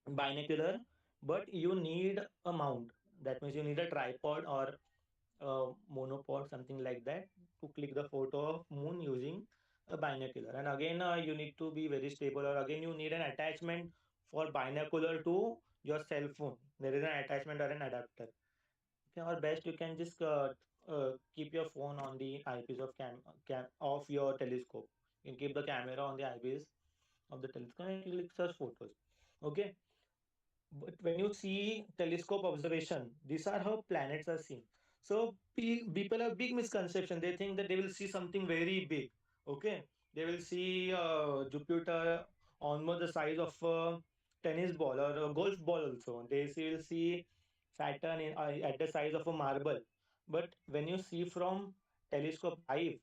binocular, but you need a mount. That means you need a tripod or monopod, something like that, to click the photo of moon using a binocular. And again, you need to be very stable, or again, you need an attachment for binocular to your cell phone. There is an attachment or an adapter. Okay, or best you can just keep your phone on the eyepiece of cam of your telescope. You can keep the camera on the eyepiece of the telescope and click such photos. Okay, but when you see telescope observation, these are how planets are seen. So people have big misconception. They think that they will see something very big. Okay, they will see Jupiter almost the size of a tennis ball or a golf ball. Also, will see Saturn at the size of a marble. But when you see from telescope live,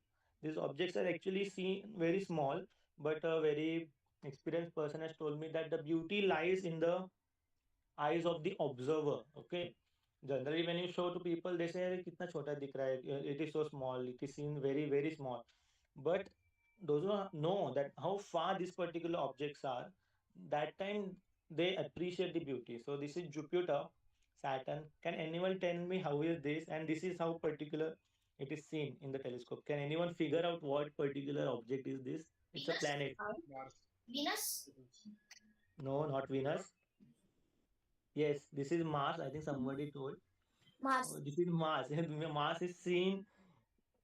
these objects are actually seen very small. But a very experienced person has told me that the beauty lies in the eyes of the observer. Okay, generally when you show to people, they say, "अरे, कितना छोटा दिख रहा है, it is so small, it is seen very very small." But those who know that how far these particular objects are, that time they appreciate the beauty. So this is Jupiter, Saturn. Can anyone tell me how is this? And this is how particular it is seen in the telescope. Can anyone figure out what particular object is this? It's a Venus? planet. Venus? No, not Venus. Yes, this is Mars. I think somebody told. Mars. Oh, this is Mars. Mars is seen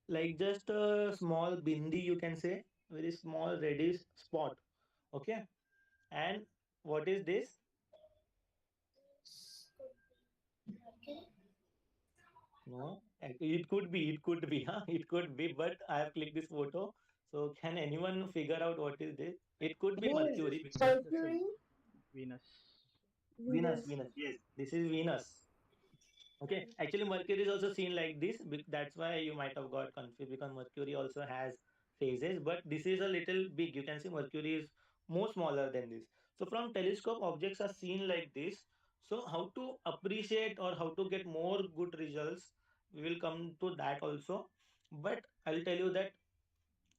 like just a small bindi, you can say, very small reddish spot. Okay. And what is this? Mercury? No, it could be, huh? It could be, but I have clicked this photo. So can anyone figure out what is this? It could be Moon. Mercury. That's a Mercury? Venus. Venus, Venus. Venus. Yes, this is Venus. Okay, actually, Mercury is also seen like this. That's why you might have got confused, because Mercury also has phases, but this is a little big. You can see Mercury is more smaller than this. So, from telescope, objects are seen like this. So, how to appreciate or how to get more good results, we will come to that also. But I'll tell you that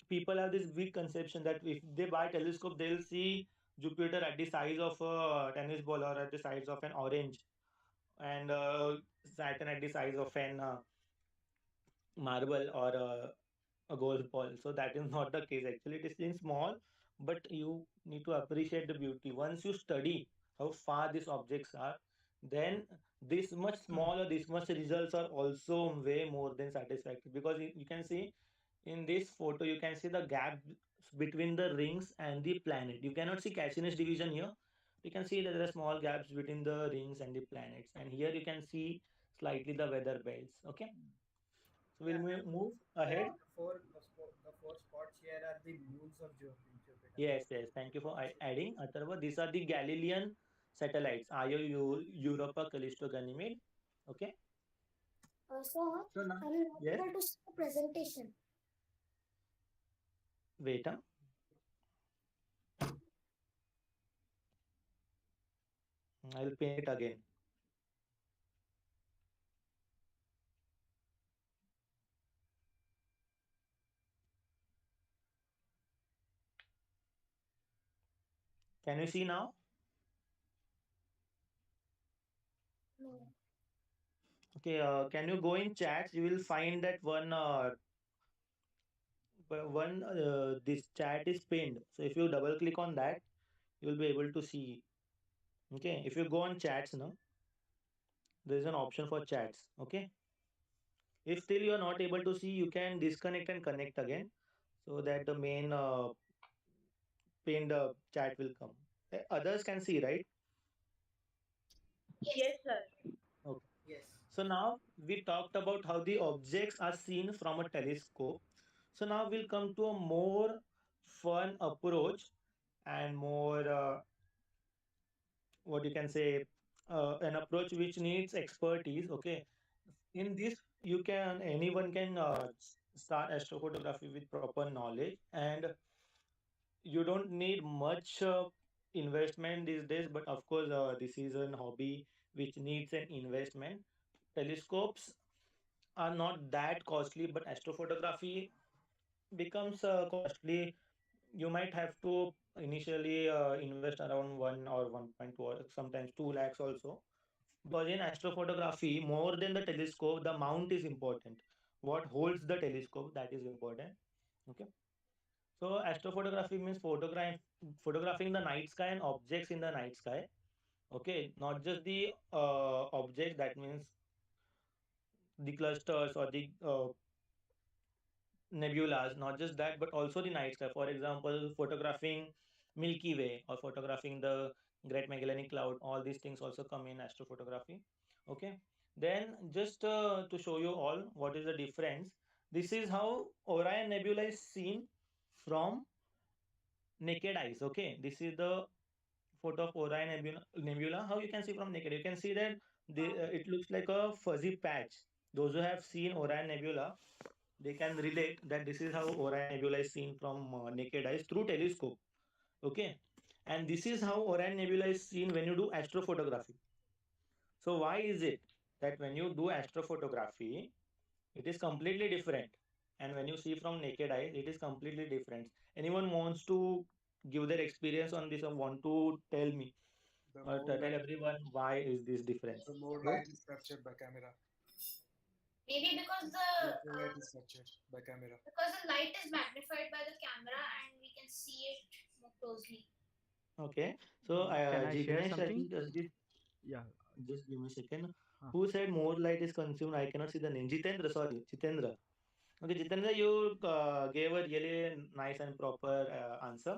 people have this big conception that if they buy telescope, they'll see Jupiter at the size of a tennis ball or at the size of an orange, and Saturn at the size of an marble or a golf ball. So that is not the case. Actually, it is in small, but you need to appreciate the beauty. Once you study how far these objects are, then this much smaller, this much results are also way more than satisfactory, because you can see in this photo, you can see the gap between the rings and the planet. You cannot see Cassini's division here. You can see that there are small gaps between the rings and the planets, and here you can see slightly the weather belts. Okay, so we'll Yeah, move the, ahead. the four spots here are the moons of Jupiter. Yes, yes. Thank you for adding, Atharva. These are the Galilean satellites, Io, Europa, Callisto, Ganymede. Okay. So, So now, I'm not yes. able to see the presentation. Wait, I'll pin it again. Can you see now? No. Okay. Can you go in chats? You will find that one this chat is pinned. So if you double click on that, you will be able to see. Okay. If you go on chats now, there is an option for chats. Okay. If still you are not able to see, you can disconnect and connect again, so that the main pinned chat will come. Others can see, right? Yes. Okay. Yes. So now we talked about how the objects are seen from a telescope. So now we'll come to a more fun approach and more what you can say, an approach which needs expertise. Okay. In this, you can anyone can start astrophotography with proper knowledge, and you don't need much investment these days. But of course, this is an hobby which needs an investment. Telescopes are not that costly, but astrophotography becomes costly. You might have to initially invest around 1 or 1.2 or sometimes 2 lakhs also. because in astrophotography, more than the telescope, the mount is important. What holds the telescope, that is important. Okay. So astrophotography means photographing the night sky and objects in the night sky. Okay, not just the objects. That means the clusters or the nebulas. Not just that, but also the night sky. For example, photographing Milky Way or photographing the Great Magellanic Cloud. All these things also come in astrophotography. Okay. Then just to show you all what is the difference. This is how Orion Nebula is seen from naked eyes. Okay, this is the photo of Orion Nebula. How you can see from naked? You can see that it looks like a fuzzy patch. Those who have seen Orion Nebula, they can relate that this is how Orion Nebula is seen from naked eyes through telescope. Okay, and this is how Orion Nebula is seen when you do astrophotography. So why is it that when you do astrophotography, it is completely different, and when you see from naked eye, it is completely different? Anyone wants to give their experience on this or want to tell me The or more tell light, everyone why is this difference? the more Yes. light is captured by camera. Maybe because Lesser light is captured by camera. the light is magnified by the camera and we can see it more closely. Okay. So Can I share Jignesh, I something? think Yeah. just give me a second. Uh, Who said more light is consumed? I cannot see the name. Jitendra, sorry, Jitendra. Okay, Jitendra, you gave a really nice and proper answer.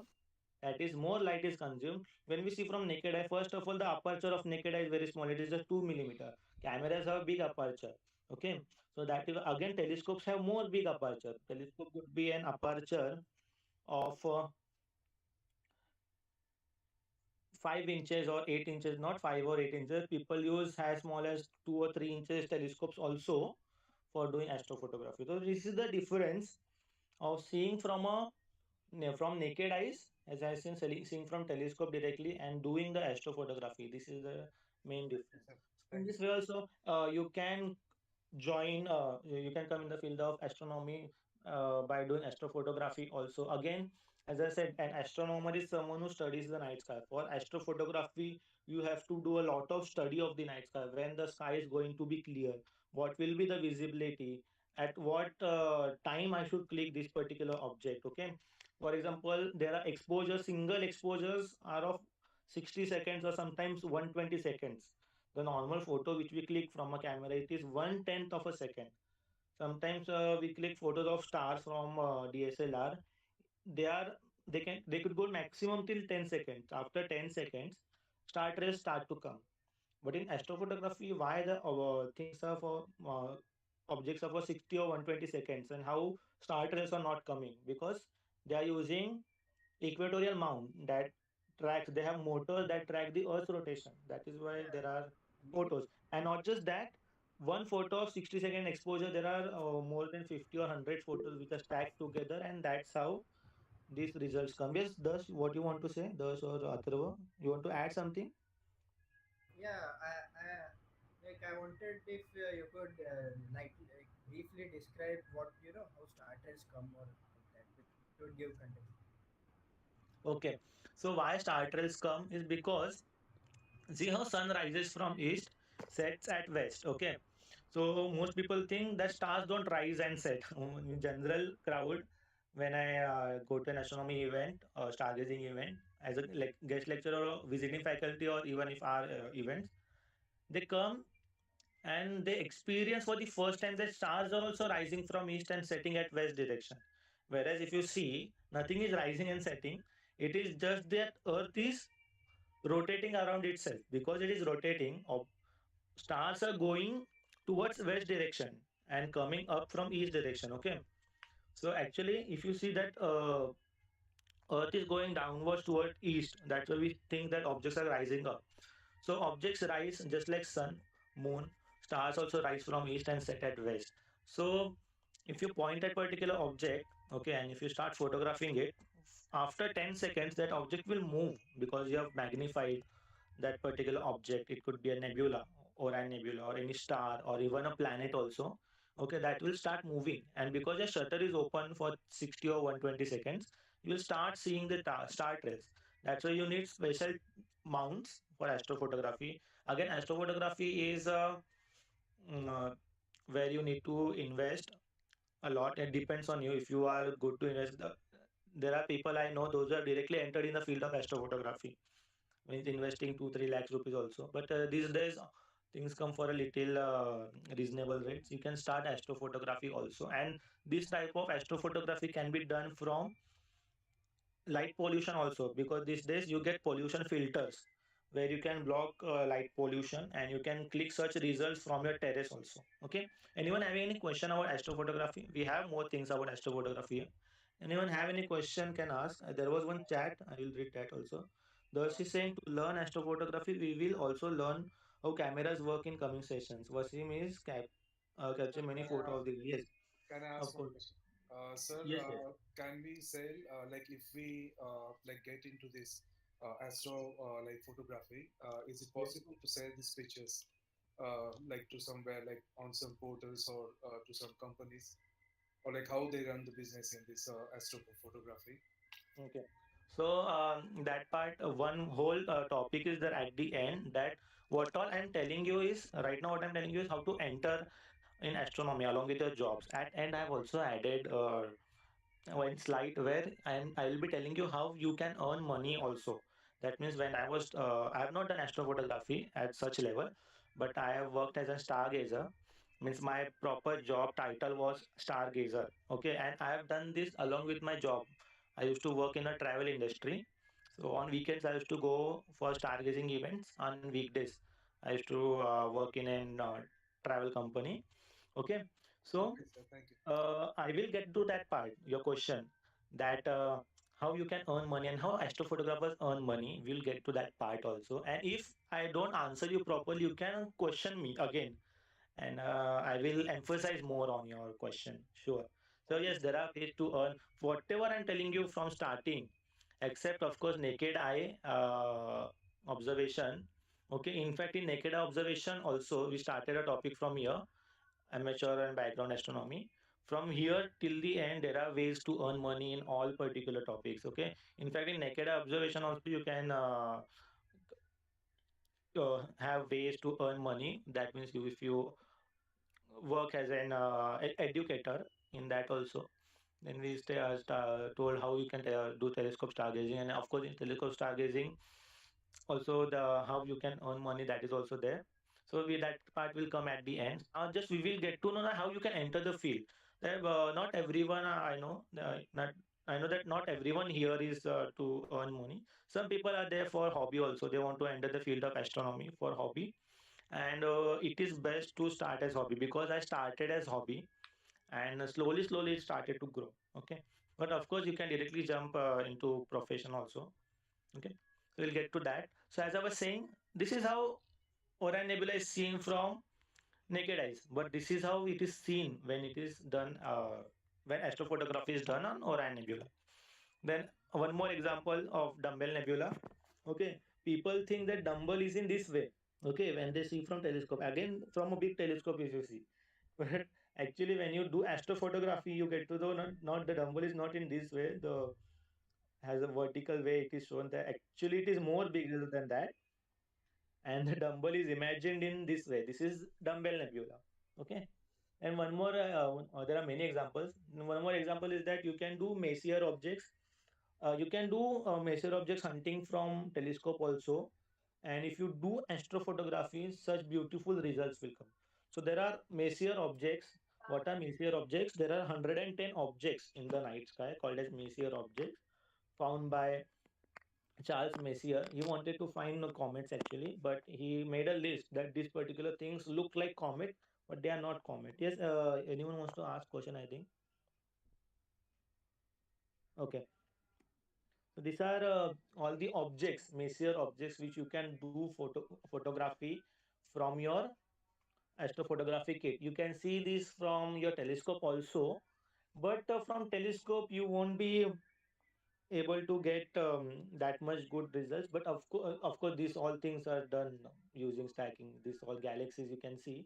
That is, more light is consumed when we see from naked eye. First of all, the aperture of naked eye is very small. It is just 2 millimeter. Cameras have big aperture. Okay, so that is again telescopes have more big aperture. Telescope would be an aperture of 5 inches or 8 inches, not 5 or 8 inches. People use as small as 2 or 3 inches telescopes also for doing astrophotography. So this is the difference of seeing from from naked eyes, as I seen seeing from telescope directly, and doing the astrophotography. This is the main Yes, difference. sir. So in Thank you, this sir. way also, you can join you can come in the field of astronomy by doing astrophotography also. Again, as I said, an astronomer is someone who studies the night sky. For astrophotography, you have to do a lot of study of the night sky, when the sky is going to be clear, what will be the visibility, at what time I should click this particular object. Okay, for example, there are exposures, single exposures are of 60 seconds or sometimes 120 seconds. The normal photo which we click from a camera, it is 1/10 of a second. Sometimes we click photos of stars from DSLR. They are they could go maximum till 10 seconds. After 10 seconds, star trails start to come. But in astrophotography, why the things are for objects are for 60 or 120 seconds, and how star trails are not coming? Because they are using equatorial mount that tracks, they have motors that track the earth's rotation. That is why Yeah, there are maybe. photos. And not just that, one photo of 60-second exposure, there are more than 50 or 100 photos which are stacked together, and that's how these results come. Yes, thus what you want to say, thus or Atharva, you want to add something? Yeah, I wanted if you could like briefly describe what how starters come or like that. It would give context. Okay, so why star trails come is because see how sun rises from east, sets at west. Okay, so most people think that stars don't rise and set. In general crowd, when I go to an astronomy event or stargazing event as a like guest lecturer or visiting faculty, or even if our events, they come and they experience for the first time that stars are also rising from east and setting at west direction. Whereas if you see, nothing is rising and setting. It is just that earth is rotating around itself. Because it is rotating, stars are going towards west direction and coming up from east direction. Okay, so actually if you see that earth is going downwards toward east, that's why we think that objects are rising up. So objects rise just like sun, moon, stars also rise from east and set at west. So if you point at particular object, okay, and if you start photographing it, after 10 seconds that object will move because you have magnified that particular object. It could be a nebula or a nebula or any star or even a planet also. Okay, that will start moving. And because your shutter is open for 60 or 120 seconds, you will start seeing the star trails. That's why you need special mounts for astrophotography. Again, astrophotography is mm, uh, where you need to invest a lot. It depends on you if you are good to invest. There are people I know those who are directly entered in the field of astrophotography, means investing 2-3 lakhs rupees also. But these days things come for a little reasonable rates. You can start astrophotography also, and this type of astrophotography can be done from light pollution also, because these days you get pollution filters where you can block light pollution and you can click search results from your terrace also. Okay, anyone having any question about astrophotography? We have more things about astrophotography here. Anyone have any question can ask. There was one chat, I will read that also. Darcy is saying to learn astrophotography we will also learn how cameras work in coming sessions. Wasim is capture Sir, many photo of the, yes, can I of ask one course, question? Sir, yes, yes. can we sell like if we like get into this astro like photography? Is it Yes. possible to sell these pictures like to somewhere like on some portals or to some companies or like how they run the business in this astro photography? Okay. So that part, one whole topic is there at the end, that what all I'm telling you is right now. What I'm telling you is how to enter in astronomy along with your jobs. At end, I have also added one slide where I will be telling you how you can earn money also. That means when I have not done astrophotography at such level, but I have worked as a stargazer. Means my proper job title was stargazer. Okay, and I have done this along with my job. I used to work in a travel industry. So on weekends I used to go for stargazing events. On weekdays I used to work in an travel company. Okay, so Okay, sir. Thank you. I will get to that part, your question, that how you can earn money and how astrophotographers earn money. We'll get to that part also. And if I don't answer you properly, you can question me again, and I will emphasize more on your question. Sure. So Okay, yes, sir. there are ways to earn. Whatever I'm telling you from starting, except of course naked eye observation. Okay. In fact, in naked eye observation also, we started a topic from here, amateur and background astronomy. From here till the end, there are ways to earn money in all particular topics. Okay. In fact, in naked observation also, you can have ways to earn money. That means you, if you work as an educator in that also. Then we told how you can do telescope stargazing, and of course in telescope stargazing also the how you can earn money, that is also there. So we, that part will come at the end. Just we will get to know how you can enter the field. Not everyone, I know, not I know that not everyone here is to earn money. Some people are there for hobby also. They want to enter the field of astronomy for hobby, and it is best to start as hobby, because I started as hobby and slowly it started to grow. Okay, but of course you can directly jump into profession also. Okay, so we'll get to that. So as I was saying, this is how Orion Nebula is seen from naked eyes, but this is how it is seen when it is done, when astrophotography is done on Orion Nebula. Then one more example of dumbbell nebula. Okay, people think that dumbbell is in this way. Okay, when they see from telescope, again from a big telescope, if you see, but actually when you do astrophotography, you get to know not the dumbbell is not in this way. The has a vertical way it is shown that actually it is more bigger than that, and the dumbbell is imagined in this way. This is dumbbell nebula. Okay, and one more, there are many examples. One more example is that you can do Messier objects. You can do Messier objects hunting from telescope also, and if you do astrophotography, such beautiful results will come. So there are Messier objects. What are Messier objects? There are 110 objects in the night sky called as Messier objects, found by Charles Messier. He wanted to find the comets actually, but he made a list that these particular things look like comet, but they are not comet. Yes, anyone wants to ask question? I think. Okay, so these are all the objects, Messier objects, which you can do photography from your astrophotography kit. You can see this from your telescope also, but from telescope you won't be able to get that much good results. But of course these all things are done using stacking. These all galaxies you can see,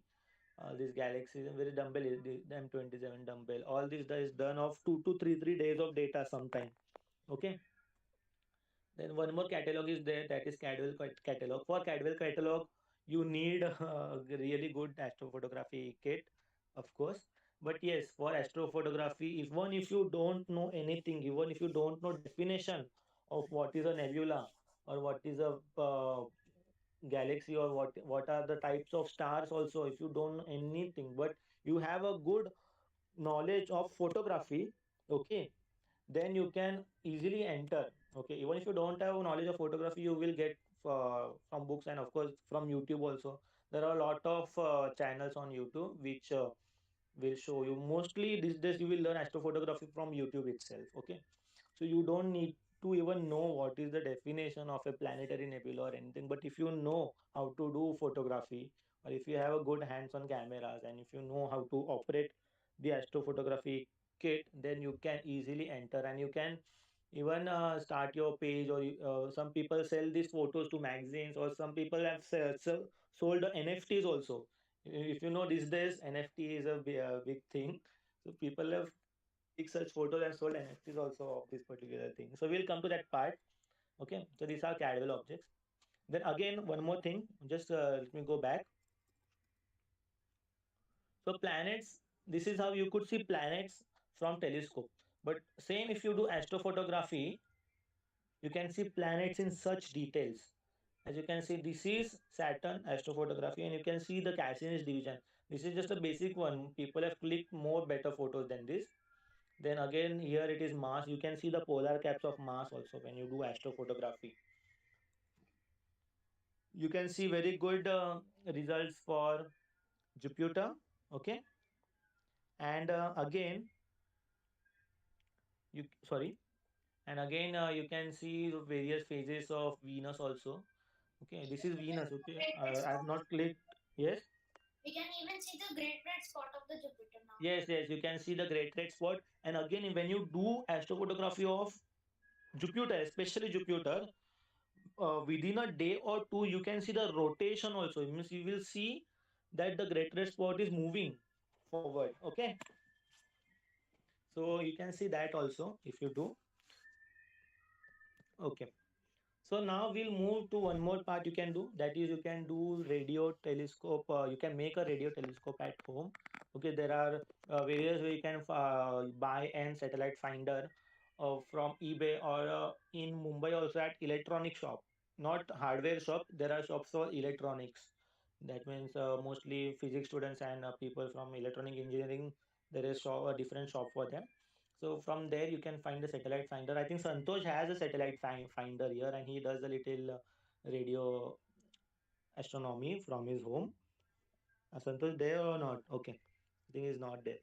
these galaxies and very dumbbell the M27 dumbbell, all this is done of 2 to 3 days of data sometime. Okay, then one more catalog is there, that is Cadwell catalog. For Cadwell catalog you need a really good astrophotography kit, of course. But yes, for astrophotography, even if you don't know anything, even if you don't know definition of what is a nebula or what is a galaxy, or what are the types of stars also, if you don't know anything but you have a good knowledge of photography, okay, then you can easily enter. Okay, even if you don't have knowledge of photography, you will get from books, and of course from YouTube also. There are a lot of channels on YouTube which will show you. Mostly these days you will learn astrophotography from YouTube itself. Okay, so you don't need to even know what is the definition of a planetary nebula or anything. But if you know how to do photography, or if you have a good hands on cameras, and if you know how to operate the astrophotography kit, then you can easily enter, and you can even start your page, or some people sell these photos to magazines, or some people have sold NFTs also. If you know, these days NFT is a big thing. So people have click such photos and sold NFTs also of this particular thing. So we'll come to that part. Okay, so these are carryable objects. Then again, one more thing, just let me go back. So planets, this is how you could see planets from telescope. But same if you do astrophotography, you can see planets in such details. As you can see, this is Saturn astrophotography, and you can see the Cassini's division. This is just a basic one. People have clicked more better photos than this. Then again, here it is Mars. You can see the polar caps of Mars also when you do astrophotography. You can see very good results for Jupiter. Okay, and again, you sorry, and again you can see the various phases of Venus also. Okay, this is Venus. Okay, Great red I have spot. not clicked. Yes, We can even see the great red spot of the Jupiter now. yes. You can see the great red spot. And again, when you do astrophotography of Jupiter, especially Jupiter, within a day or two, you can see the rotation also. It means you will see that the great red spot is moving forward. Okay, so you can see that also if you do. Okay. So now we'll move to one more part you can do. That is, you can do radio telescope. You can make a radio telescope at home. Okay, there are various way you can buy an satellite finder from eBay, or in Mumbai also at electronic shop. Not hardware shop. There are shops for electronics. That means mostly physics students and people from electronic engineering. There is a different shop for them. So from there you can find the satellite finder. I think Santosh has a satellite finder here, and he does a little radio astronomy from his home. Santosh there or not? Okay, I think he's not there.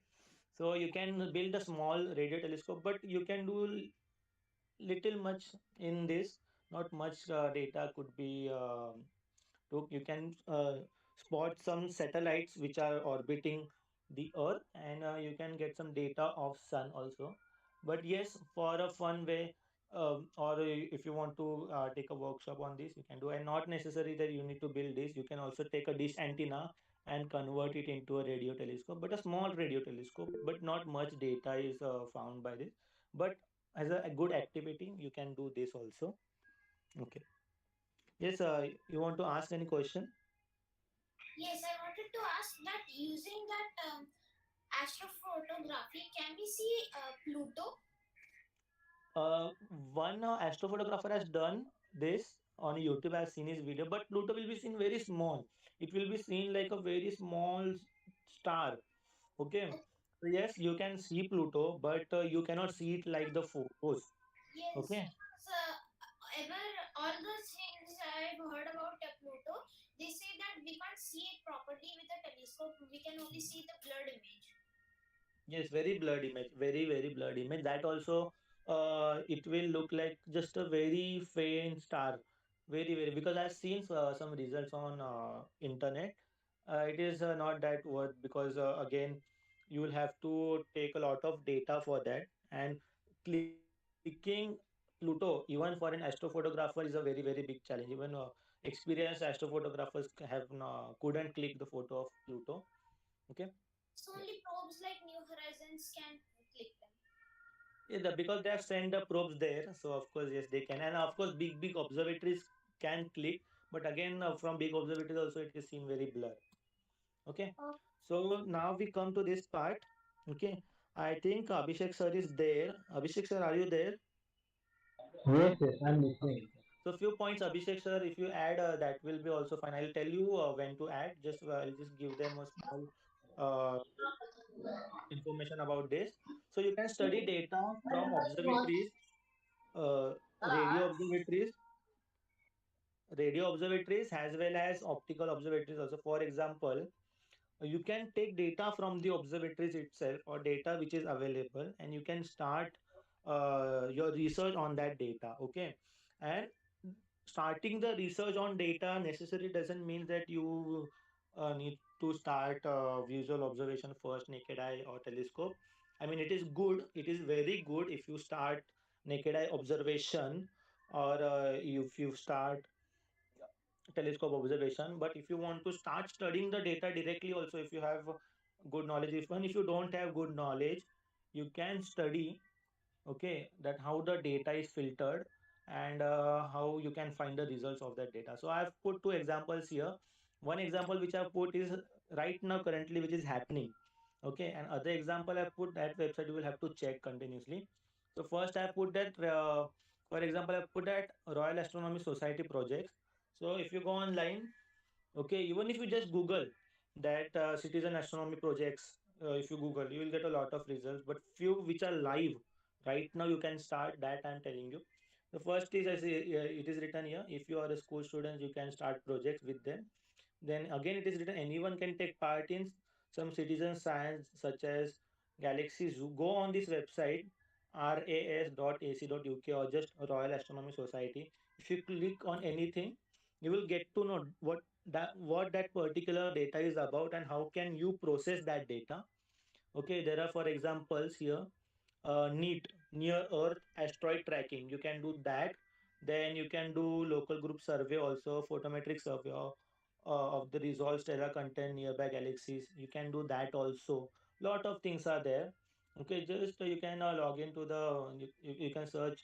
So you can build a small radio telescope, but you can do little much in this. Not much data could be took. You can spot some satellites which are orbiting the Earth, and you can get some data of Sun also. But yes, for a fun way, or if you want to take a workshop on this, you can do. And not necessary that you need to build this. You can also take a dish antenna and convert it into a radio telescope, but a small radio telescope. But not much data is found by this. But as a good activity, you can do this also. Okay. Yes, you want to ask any question? Yes, I wanted to ask that using that astrophotography, can we see Pluto? Uh, one astrophotographer has done this on YouTube. I've seen his video, but Pluto will be seen very small. It will be seen like a very small star. Okay. So yes, you can see Pluto, but you cannot see it like the photos. Yes. Okay. So, ever all the things I've heard about Pluto, they say that we can't see it properly with a telescope. We can only see the blurred image. Yes, very blurred image, very blurred image. That also, it will look like just a very faint star, very because I've seen some results on internet. It is not that worth, because again, you will have to take a lot of data for that, and clicking Pluto even for an astrophotographer is a very big challenge. Even experienced astrophotographers couldn't click the photo of Pluto. Okay. So only probes like New Horizons can click them. Yeah, because they have sent the probes there, so of course yes they can, and of course big observatories can click, but again from big observatories also it is seen very blur. Okay, Oh, so now we come to this part. Okay, I think Abhishek sir is there. Abhishek sir, are you there? Yes, yes, I'm Okay. listening. So few points, Abhishek sir, if you add, that will be also fine. I'll tell you when to add. Just I'll just give them a small uh, information about this. So you can study data from observatories, uh, radio observatories, as well as optical observatories also. For example, you can take data from the observatories itself or data which is available, and you can start your research on that data. Okay, and starting the research on data necessarily doesn't mean that you need to start visual observation first, naked eye or telescope. I mean, it is good, it is very good if you start naked eye observation, or if you start telescope observation. But if you want to start studying the data directly also, if you have good knowledge, even if you don't have good knowledge, you can study, okay, that how the data is filtered, and how you can find the results of that data. So I've put two examples here. One example which I've put is right now currently which is happening. Okay, and other example I've put that website you will have to check continuously. So first I put that for example I put that Royal Astronomy Society projects. So if you go online, okay, even if you just Google that citizen astronomy projects, if you Google, you will get a lot of results, but few which are live right now, you can start that. I'm telling you. The first is, I say, it is written here. If you are a school student, you can start projects with them. Then again, it is written anyone can take part in some citizen science such as Galaxy Zoo. Go on this website ras.ac.uk or just Royal Astronomy Society. If you click on anything, you will get to know what that particular data is about and how can you process that data. Okay, there are for examples here, NEAT, near Earth asteroid tracking. You can do that. Then you can do local group survey also, photometric survey of the resolved stellar content nearby galaxies. You can do that also. Lot of things are there. Okay, just you can log into you can search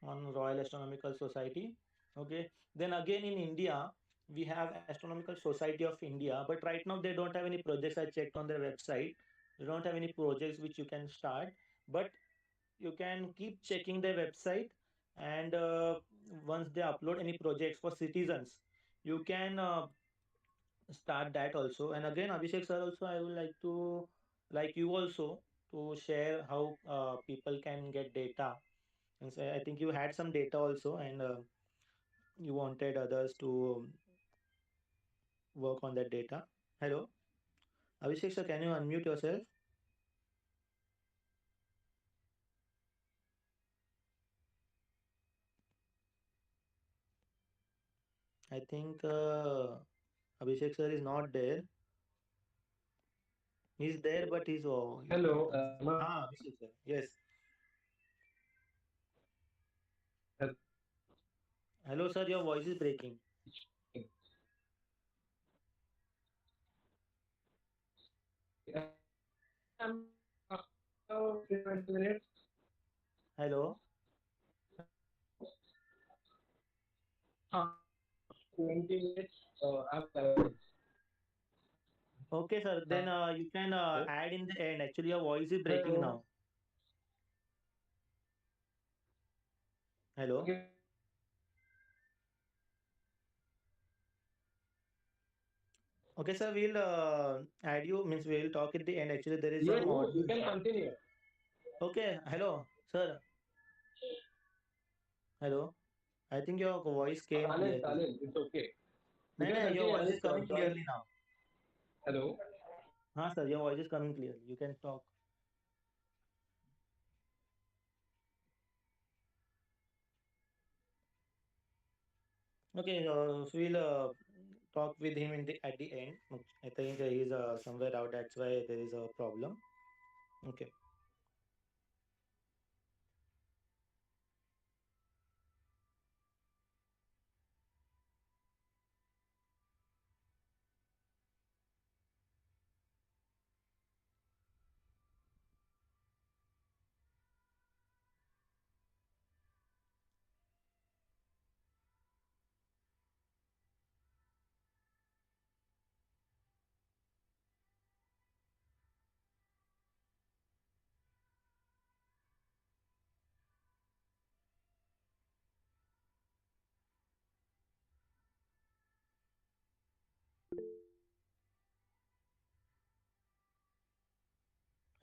on Royal Astronomical Society. Okay, then again in India we have Astronomical Society of India, but right now they don't have any projects. I checked on their website, they don't have any projects which you can start, but you can keep checking their website, and once they upload any projects for citizens, you can start that also. And again, Abhishek sir, also I would like to, like you also, to share how people can get data. And so I think you had some data also, and you wanted others to work on that data. Hello, Abhishek sir, can you unmute yourself? I think Abhishek sir is not there. He's there, but he's he's not Hello, answering. Ah, Abhishek sir. Yes. Hello, sir. Your voice is breaking. after 20 minutes. Hello. Uh, 20 minutes. I'm available. Okay, sir. Then you can add in the end. Actually, your voice is breaking Hello. now. Hello. Okay. Okay, sir. We'll add you. Means we'll talk at the end. Actually, there is Yes, some audio you can issue. continue. Okay. Hello, sir. Hello. I think your voice came Talent, clearly. talent. It's okay. You No, can no. Your continue, voice is Anish. coming Join. clearly now. Hello. Huh, sir. Your voice is coming clearly. You can talk. Okay. So we'll talk with him in the at the end. I think he's somewhere out. That's why there is a problem. Okay.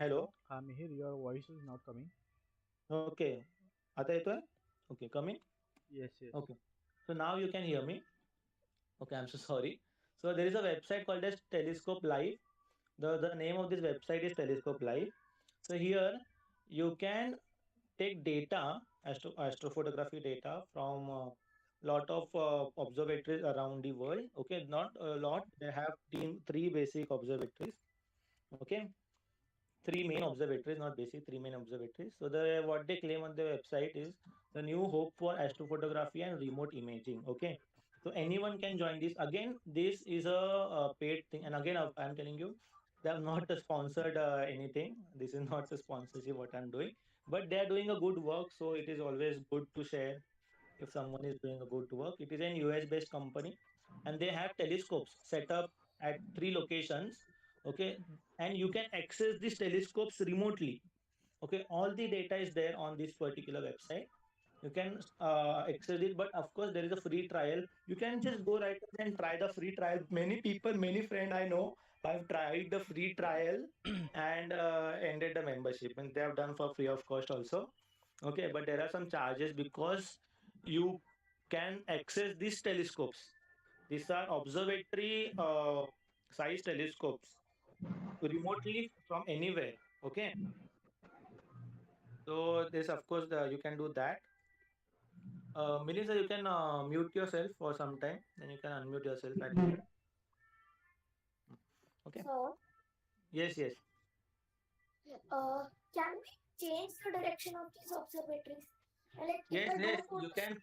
Hello. Mihir, your voice is not coming. Okay. आता येतोय? Okay, कमी. Yes, yes. Okay. So now you can hear me. Okay, I'm so sorry. So there is a website called as Telescope Live. The name of this website is Telescope Live. So here you can take data, astrophotography data from lot of observatories around the world. Okay, not a lot. They have three basic observatories. Okay, three main observatories, not basic, three main observatories. So the what they claim on the website is the new hope for astrophotography and remote imaging. Okay, so anyone can join this. Again, this is a paid thing, and again, I'm telling you, they have not sponsored anything. This is not a sponsorship what I'm doing, but they are doing a good work. So it is always good to share if someone is doing a good work. It is an US based company, and they have telescopes set up at three locations. Okay, and you can access these telescopes remotely. Okay, all the data is there on this particular website. You can access it, but of course there is a free trial. You can just go right ahead and try the free trial. Many people, many friend I know have tried the free trial and ended the membership, and they have done for free of cost also. Okay, but there are some charges because you can access these telescopes. These are observatory size telescopes remotely from anywhere. Okay, so this of course you can do that. Melissa, you can mute yourself for some time, then you can unmute yourself at the end. Okay. So, Yes, yes, can we change the direction of these observatories? Like, if yes, I yes. don't want to,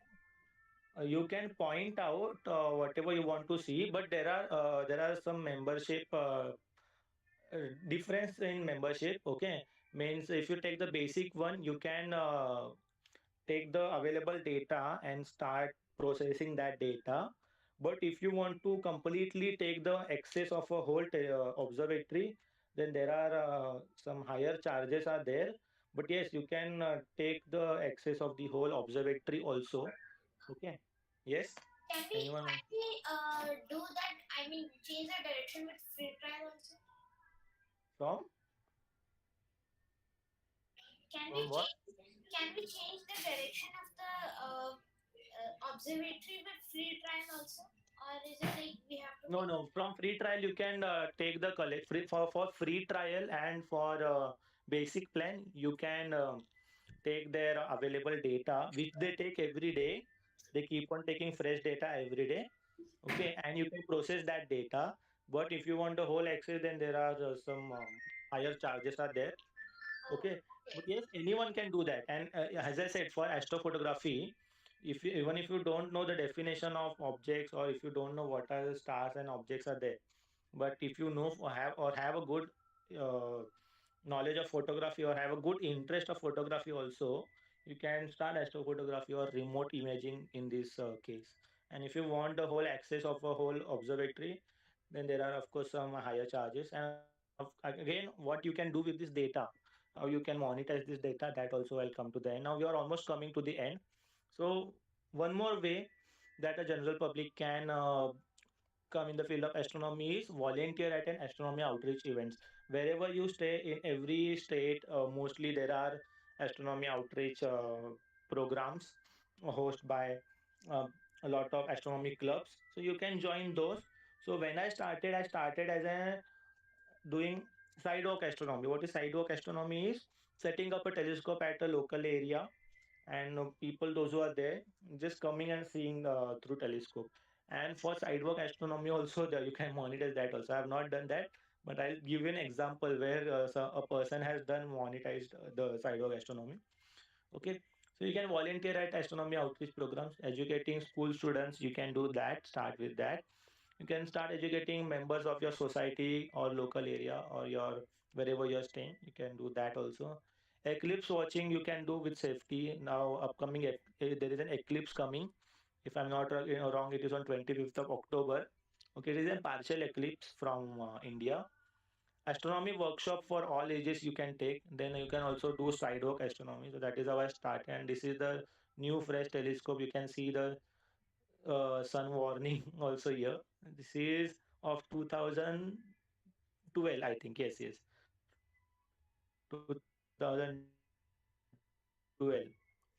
You can point out whatever you want to see, but there are some membership difference in membership. Okay, means if you take the basic one, you can take the available data and start processing that data. But if you want to completely take the access of a whole observatory, then there are some higher charges are there. But yes, you can take the access of the whole observatory also. Okay. Yes. Anyone can we do that? I mean, change the direction with free trial also. from Can we from what? change? Can we change the direction of the observatory with free trial also, or is it like we have to No, take? no. From free trial, you can take the collect free for free trial and for basic plan. You can take their available data, which they take every day. They keep on taking fresh data every day. Okay, and you can process that data. But if you want the whole access, then there are some higher charges are there. Okay, but yes, anyone can do that. And as I said, for astrophotography, if you, even if you don't know the definition of objects, or if you don't know what are the stars and objects are there, but if you know or have a good uh, knowledge of photography, or have a good interest of photography also, you can start astrophotography or remote imaging in this case. And if you want the whole access of a whole observatory, then there are of course some higher charges. And again, what you can do with this data, how you can monetize this data, that also I'll come to the end. Now we are almost coming to the end. So one more way that a general public can come in the field of astronomy is volunteer at an astronomy outreach events. Wherever you stay in every state, mostly there are astronomy outreach programs hosted by uh, a lot of astronomy clubs. So you can join those. So when I started as a doing sidewalk astronomy. What is sidewalk astronomy is setting up a telescope at a local area, and people those who are there just coming and seeing through telescope. And for sidewalk astronomy also, there you can monitor that also. I have not done that, but I'll give you an example where a person has done monetized the sidewalk astronomy. Okay, so you can volunteer at astronomy outreach programs educating school students. You can do that, start with that. You can start educating members of your society or local area, or your wherever you're staying. You can do that also. Eclipse watching you can do with safety. Now upcoming there is an eclipse coming. If I'm not wrong, it is on 25th of October. Okay, it is a partial eclipse from India. Astronomy workshop for all ages you can take. Then you can also do sidewalk astronomy. So that is how I started. And this is the new fresh telescope. You can see the sun warning also here. This is of 2012, I think. Yes, yes. 2012,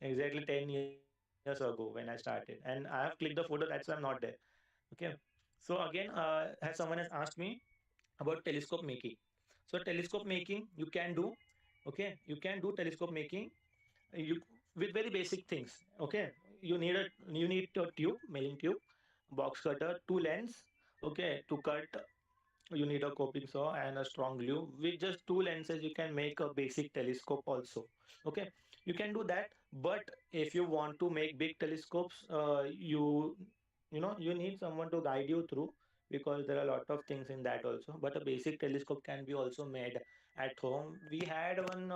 exactly 10 years ago when I started. And I have clicked the photo, that's why I'm not there. Okay. So again, as someone has asked me about telescope making. So telescope making you can do. Okay, you can do telescope making you with very basic things. Okay, you need a tube, milling tube, box cutter, two lens. Okay, to cut you need a coping saw and a strong glue. With just two lenses you can make a basic telescope also. Okay, you can do that, but if you want to make big telescopes, you need someone to guide you through, because there are a lot of things in that also. But a basic telescope can be also made at home. We had one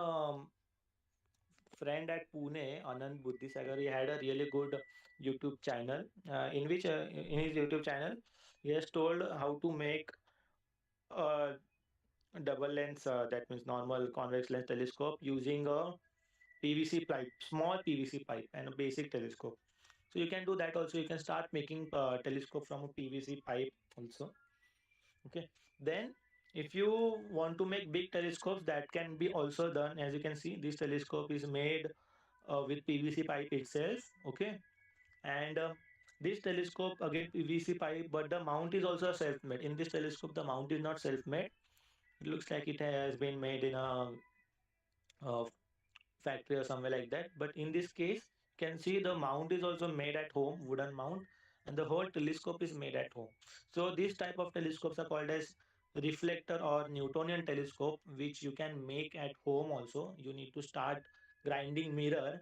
friend at Pune, Anand Buddhisagar. He had a really good YouTube channel, in which in his YouTube channel he has told how to make a double lens, that means normal convex lens telescope, using a PVC pipe, small PVC pipe, and a basic telescope. So you can do that also. You can start making telescope from a PVC pipe also. Okay. Then if you want to make big telescopes, that can be also done. As you can see, this telescope is made with PVC pipe itself. Okay. And this telescope again PVC pipe, but the mount is also self-made. In this telescope, the mount is not self-made. It looks like it has been made in a factory or somewhere like that. But in this case, you can see the mount is also made at home, wooden mount, and the whole telescope is made at home. So these type of telescopes are called as reflector or Newtonian telescope, which you can make at home also. You need to start grinding mirror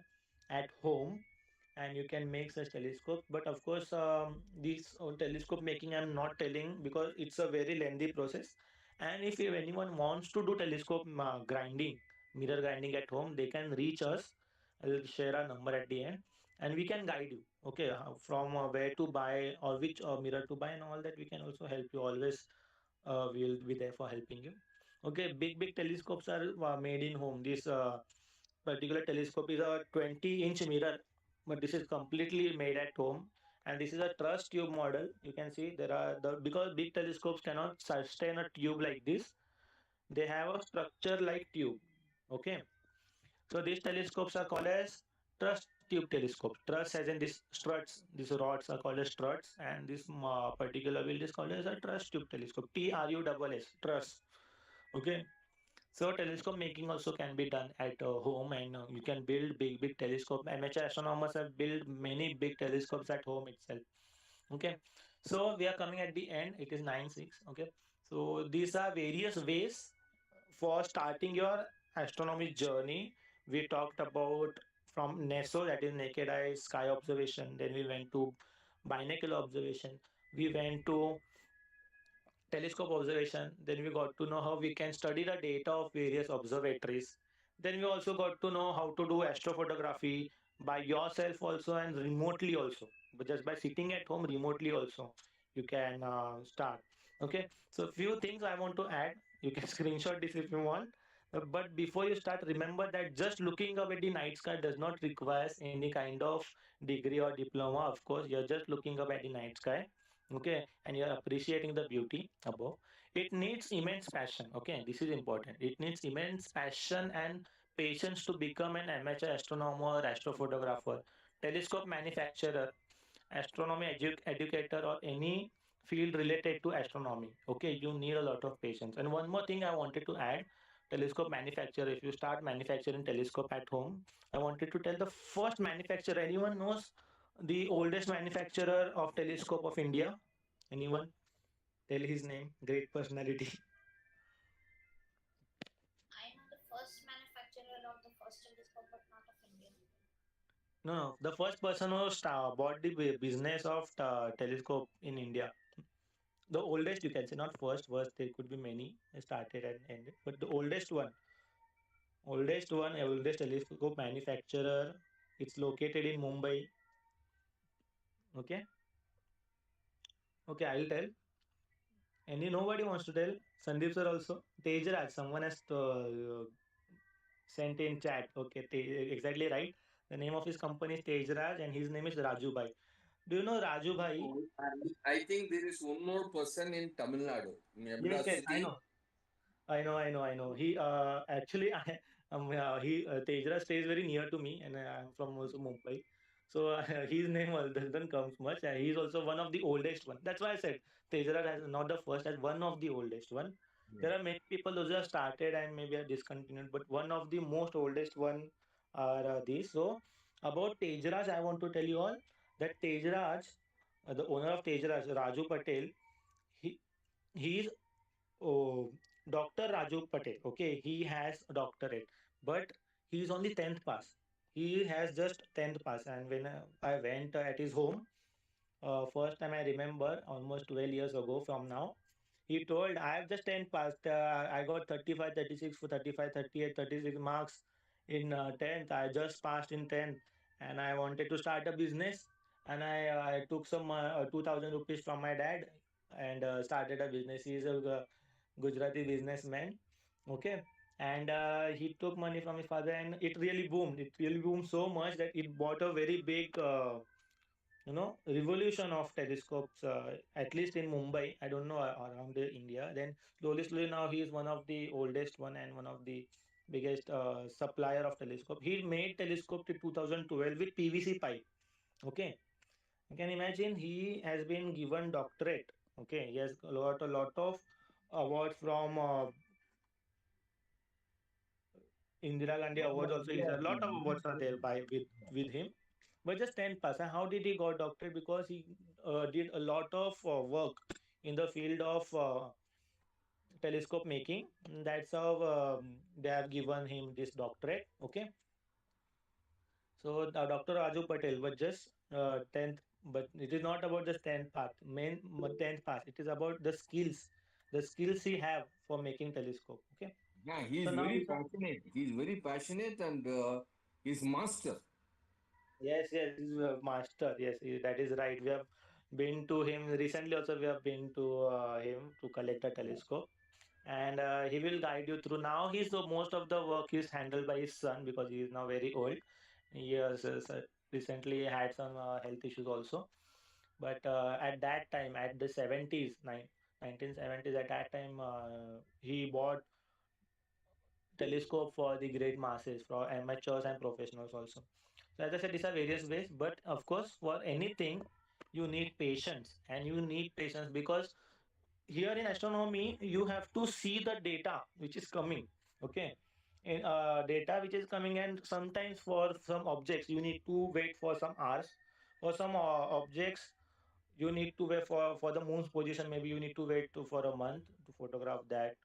at home, and you can make such telescope. But of course, this telescope making I'm not telling, because it's a very lengthy process. And if anyone wants to do telescope grinding, mirror grinding at home, they can reach us. I'll share our number at the end, and we can guide you. Okay, from where to buy or which mirror to buy and all that. We can also help you always. We'll be there for helping you. Okay, big telescopes are made in home. This particular telescope is a 20-inch mirror, but this is completely made at home. And this is a truss tube model. You can see there are the because big telescopes cannot sustain a tube like this. They have a structure like tube. Okay, so these telescopes are called as truss tube telescopes. Truss as in this struts, these rods are called as struts, and this particular wheel is called as a truss tube telescope. TRUSS, truss. Okay, so telescope making also can be done at home, and you can build big telescope. Amateur astronomers have built many big telescopes at home itself. Okay, so we are coming at the end. It is 9:06. Okay, so these are various ways for starting your astronomy journey. We talked about from NESO, that is naked eye sky observation. Then we went to binocular observation. We went to telescope observation. Then we got to know how we can study the data of various observatories. Then we also got to know how to do astrophotography by yourself also and remotely also. But just by sitting at home remotely also, you can start. Okay. So few things I want to add. You can screenshot this if you want. But before you start, remember that just looking up at the night sky does not require any kind of degree or diploma. Of course, you're just looking up at the night sky. Okay, and you're appreciating the beauty above. It needs immense passion. Okay, this is important. It needs immense passion and patience to become an amateur astronomer, astrophotographer, telescope manufacturer, astronomy educator, or any field related to astronomy. Okay, you need a lot of patience. And one more thing I wanted to add, telescope manufacturer, if you start manufacturing telescope at home, I wanted to tell the first manufacturer. Anyone knows the oldest manufacturer of telescope of India? Anyone? Tell his name. Great personality. I know the first manufacturer of the first telescope, but not of India. No, the first person who bought the business of telescope in India. The oldest, you can say, not first. First, there could be many started and ended, but the oldest telescope manufacturer. It's located in Mumbai. Okay, okay, I'll tell. Any nobody wants to tell. Sandeep sir also. Tejraj. Someone has sent in chat. Okay, exactly right. The name of his company is Tejraj, and his name is Raju Bhai. Do you know Raju Bhai? And I think there is one more person in Tamil Nadu, Yes, Madras yes, I city. know. I know. He actually, he Tejra stays very near to me, and I'm from also Mumbai, so his name doesn't comes much. He's also one of the oldest one. That's why I said Tejra has not the first, as one of the oldest one. Yeah. There are many people those who have started and maybe are discontinued, but one of the most oldest one are these. So about Tejraj, I want to tell you all that Tejraj, the owner of Tejraj, Raju Patel, he he is oh, Dr. Raju Patel. Okay, he has a doctorate, but he is only 10th pass. He has just 10th pass, and when I went at his home, first time I remember almost 12 years ago from now, he told, I have just 10 passed. I got 35, 36 for 35, 38, 36 marks in 10th. I just passed in 10th and I wanted to start a business. And I took some 2000 rupees from my dad and started a business. He is a Gujarati businessman. Okay. And he took money from his father and it really boomed. It really boomed so much that it bought a very big revolution of telescopes, at least in Mumbai. I don't know around India. Then slowly now he is one of the oldest one and one of the biggest supplier of telescope. He made telescope to 2012 with PVC pipe. Okay, you can imagine he has been given doctorate. Okay, he has got a lot of awards from Indira Gandhi awards also. Is a lot of awards are there by with him. But just 10%. How did he got doctorate? Because he did a lot of work in the field of telescope making. That's how they have given him this doctorate. Okay. So Dr. Raju Patel was just 10th, but it is not about just 10th path, 10th pass. It is about the skills he have for making telescope. Okay. Yeah, he So is now very he's a passionate. He is very passionate and he's master. yes, he's a master. Yes, that is right. We have been to him recently. Also, we have been to him to collect a telescope, and he will guide you through. Now, he's so most of the work is handled by his son because he is now very old. He has recently had some health issues also. But at that time, at the 70s, 1970s, at that time, he bought telescope for the great masses, for amateurs and professionals also. So as I said, these are various ways, but of course, for anything, you need patience and you need patience because here in astronomy, you have to see the data which is coming. Okay. In data which is coming, and sometimes for some objects, you need to wait for some hours. For some objects, you need to wait for the moon's position. Maybe you need to wait for a month to photograph that,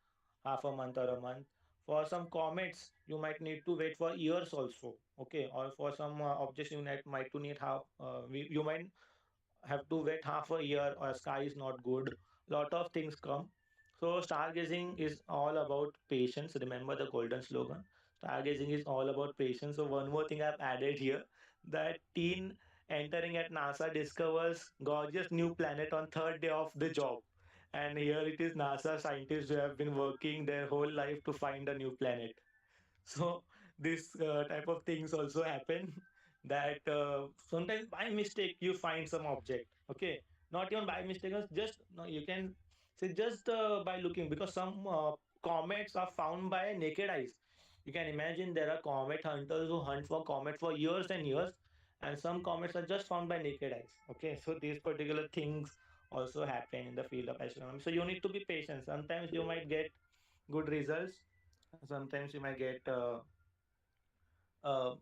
half a month or a month. For some comets, you might need to wait for years also. Okay, or for some objects, you might to need half. You might have to wait half a year, or sky is not good. Lot of things come. So stargazing is all about patience. Remember the golden slogan. Stargazing is all about patience. So one more thing I've added here, that teen entering at NASA discovers gorgeous new planet on third day of the job. And here it is NASA scientists who have been working their whole life to find a new planet. So this type of things also happen that sometimes by mistake you find some object. Okay, not even by mistake, just no, you can say just by looking, because some comets are found by naked eyes. You can imagine there are comet hunters who hunt for comet for years and years, and some comets are just found by naked eyes. Okay, so these particular things also happen in the field of astronomy. So you need to be patient. Sometimes you might get good results, sometimes you might get uh,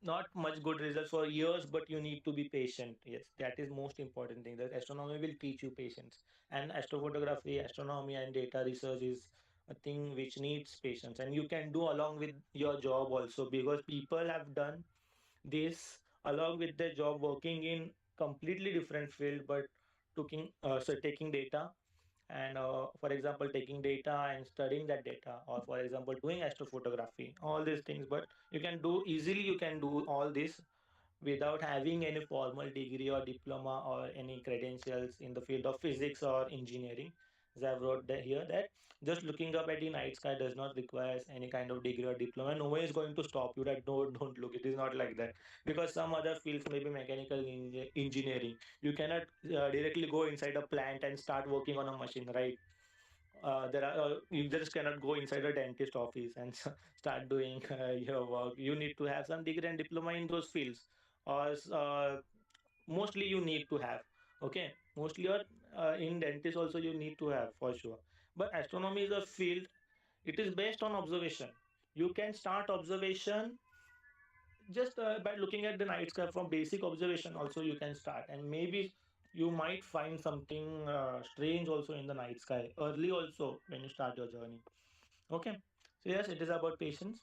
not much good results for years, but you need to be patient. Yes, that is most important thing, that astronomy will teach you patience. And astrophotography, astronomy and data research is a thing which needs patience, and you can do along with your job also, because people have done this along with their job, working in completely different field, but taking data and for example taking data and studying that data, or for example doing astrophotography, all these things. But you can do easily, you can do all this without having any formal degree or diploma or any credentials in the field of physics or engineering. As I've wrote that here, that just looking up at the night sky does not require any kind of degree or diploma. No one is going to stop you that don't look. It is not like that, because some other fields, maybe mechanical engineering, you cannot directly go inside a plant and start working on a machine, right? There are you just cannot go inside a dentist office and start doing your work. You need to have some degree and diploma in those fields, or mostly you need to have. Okay, mostly or in dentist also you need to have for sure. But astronomy is a field. It is based on observation. You can start observation just by looking at the night sky. From basic observation also you can start, and maybe you might find something strange also in the night sky early also when you start your journey. Okay, so yes, it is about patience.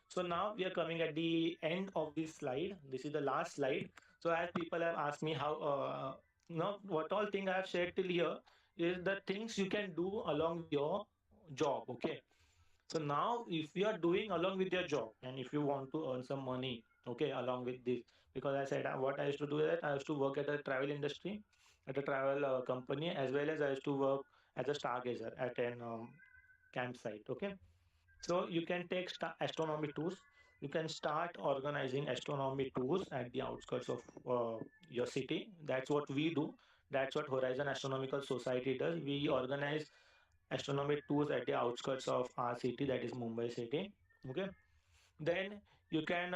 So now we are coming at the end of this slide. This is the last slide. So as people have asked me how now what all thing I have shared till here is the things you can do along with your job. Okay, so now, if you are doing along with your job, and if you want to earn some money, okay, along with this, because I said what I used to do is that I used to work at a travel industry, at a travel company, as well as I used to work as a stargazer at an campsite. Okay, so you can take astronomy tours. You can start organizing astronomy tours at the outskirts of your city. That's what we do. That's what Horizon Astronomical Society does. We organize astronomy tours at the outskirts of our city, that is Mumbai city. Okay, then you can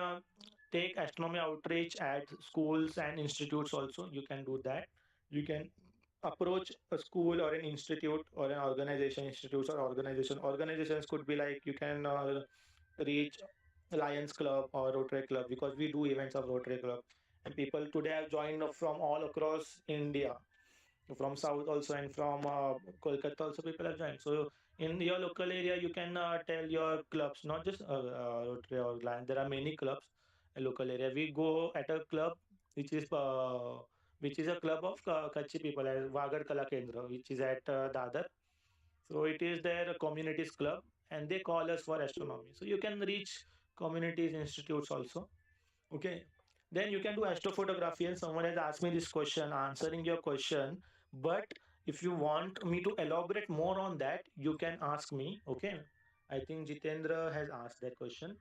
take astronomy outreach at schools and institutes also. You can do that. You can approach a school or an institute or an organization. Institutes or organizations could be like, you can reach Lions Club or Rotary Club, because we do events of Rotary Club, and people today have joined from all across India, from south also, and from Kolkata also people have joined. So in your local area you can tell your clubs, not just Rotary or Lions. There are many clubs in local area. We go at a club which is a club of Kutchi people, Vagar Kala Kendra, which is at Dadar. So it is their communities club, and they call us for astronomy. So you can reach communities, institutes also. Okay. Then you can do astrophotography, and someone has asked me this question, answering your question. But if you want me to elaborate more on that, you can ask me. Okay. I think Jitendra has asked that question.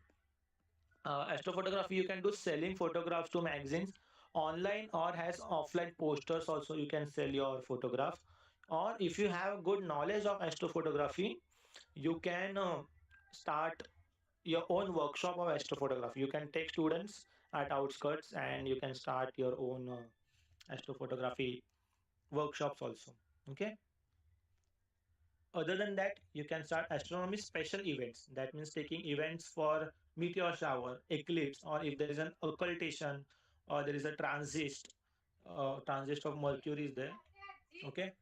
Astrophotography, you can do selling photographs to magazines online, or has offline posters also. You can sell your photograph. Or if you have good knowledge of astrophotography, you can start your own workshop of astrophotography. You can take students at outskirts, and you can start your own astrophotography workshops also. Okay. Other than that, you can start astronomy special events. That means taking events for meteor shower, eclipse, or if there is an occultation, or there is a transit of Mercury is there. Okay.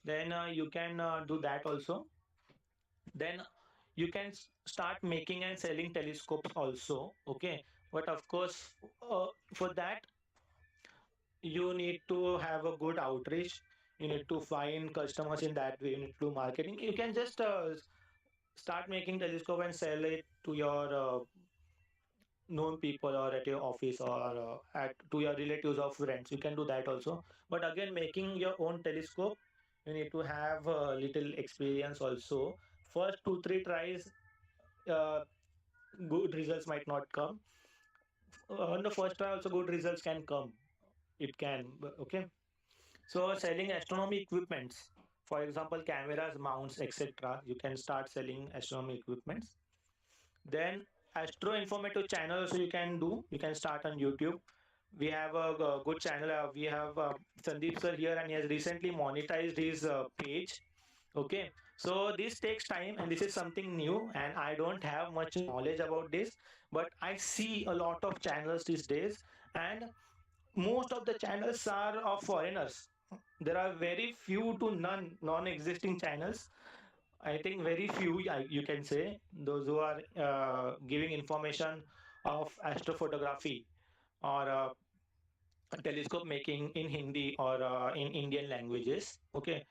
Then you can do that also. Then you can start making and selling telescopes also. Okay, but of course, for that you need to have a good outreach. You need to find customers in that way. You need to do marketing. You can just start making telescope and sell it to your known people, or at your office, or at to your relatives or friends. You can do that also. But again, making your own telescope, you need to have a little experience also. First 2 3 tries, uh, good results might not come. On the first try also good results can come. It can, okay. So selling astronomy equipments, for example cameras, mounts, etc. You can start selling astronomy equipments. Then astro informative channel also you can do. You can start on YouTube. We have a good channel. We have Sandeep sir here, and he has recently monetized his page. Okay, so this takes time, and this is something new, and I don't have much knowledge about this, but I see a lot of channels these days, and most of the channels are of foreigners. There are very few to none non-existing channels. I think very few, you can say, those who are giving information of astrophotography, or telescope making in Hindi, or in Indian languages. Okay,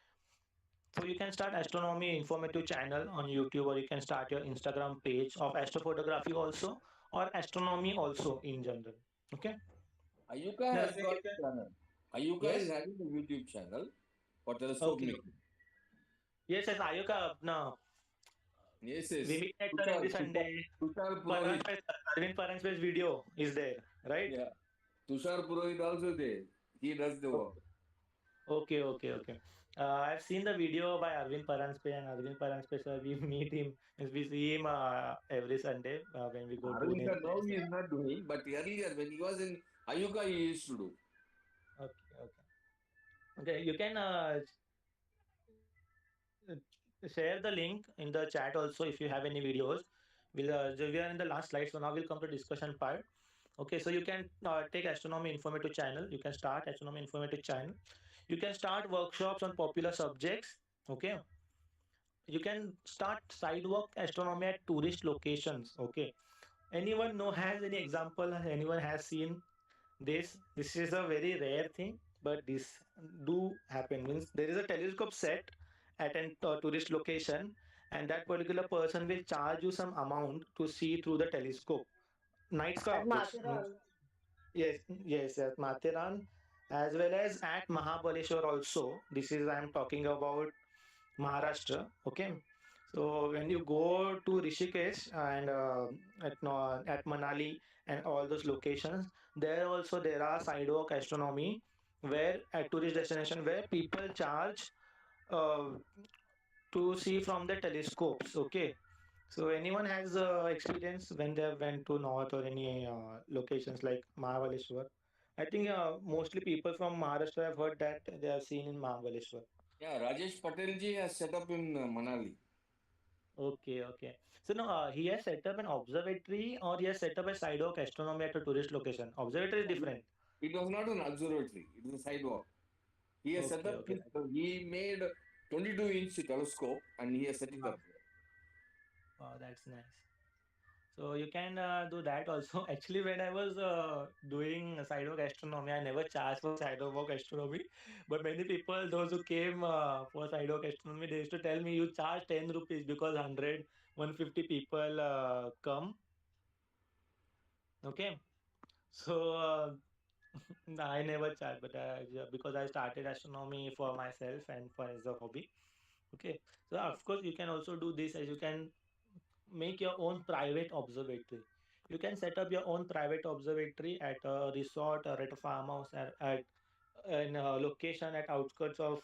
so you can start astronomy informative channel on YouTube, or you can start your Instagram page of astrophotography also, or astronomy also in general. Okay. Ayuka Then has again got you can. a channel. Ayuka is Yes. having a YouTube channel for telescope Okay. making. Yes, yes. Ayuka, no. Yes, We yes. meet at Tushar, every Tushar, Sunday. Tushar Purohit. Paran's Arvind Paran's video is there, right? Yeah. Tushar Purohit also there. He does the work. Okay, okay, okay. I've seen the video by Arvind Paranspe and Arvind Paranspe sir. We meet him, means we see him every Sunday when we go to Arvind sir, the now he lesson. is not doing, but earlier when he was in Ayuka, he used to do. Okay, okay, okay. You can share the link in the chat also if you have any videos. We are in the last slide, so now we'll come to discussion part. Okay, so you can take astronomy informative channel. You can start astronomy informative channel. You can start workshops on popular subjects. Okay, you can start sidewalk astronomy at tourist locations. Okay, anyone know has any example? Anyone has seen this? This is a very rare thing, but this do happen. Means there is a telescope set at an tourist location, and that particular person will charge you some amount to see through the telescope. Night sky At objects means Mathiran. yes, yes, at Mathiran as well as at Mahabaleshwar also. This is I am talking about Maharashtra. Okay, so when you go to Rishikesh and at at Manali and all those locations, there also there are sidewalk astronomy where at tourist destination where people charge uh, to see from the telescopes. Okay, so anyone has experience when they went to north or any locations like Mahabaleshwar? I think mostly people from Maharashtra have heard that they have seen in Mahabaleshwar. Yeah, Rajesh Patel ji has set up in Manali. Okay, okay. So now he has set up an observatory or he has set up a sidewalk astronomy at a tourist location. Observatory is different. It was not an observatory, it is a sidewalk. He has set Okay, up okay. his, he made 22-inch telescope and he has set it Wow, up there. wow, that's nice. So you can do that also. Actually, when I was doing sidewalk astronomy, I never charged for sidewalk astronomy. But many people, those who came for sidewalk astronomy, they used to tell me you charge 10 rupees because 150 people come. Okay. So I never charge, but yeah, because I started astronomy for myself and for as a hobby. Okay. So of course you can also do this as you can make your own private observatory. You can set up your own private observatory at a resort or at a farmhouse at in a location at outskirts of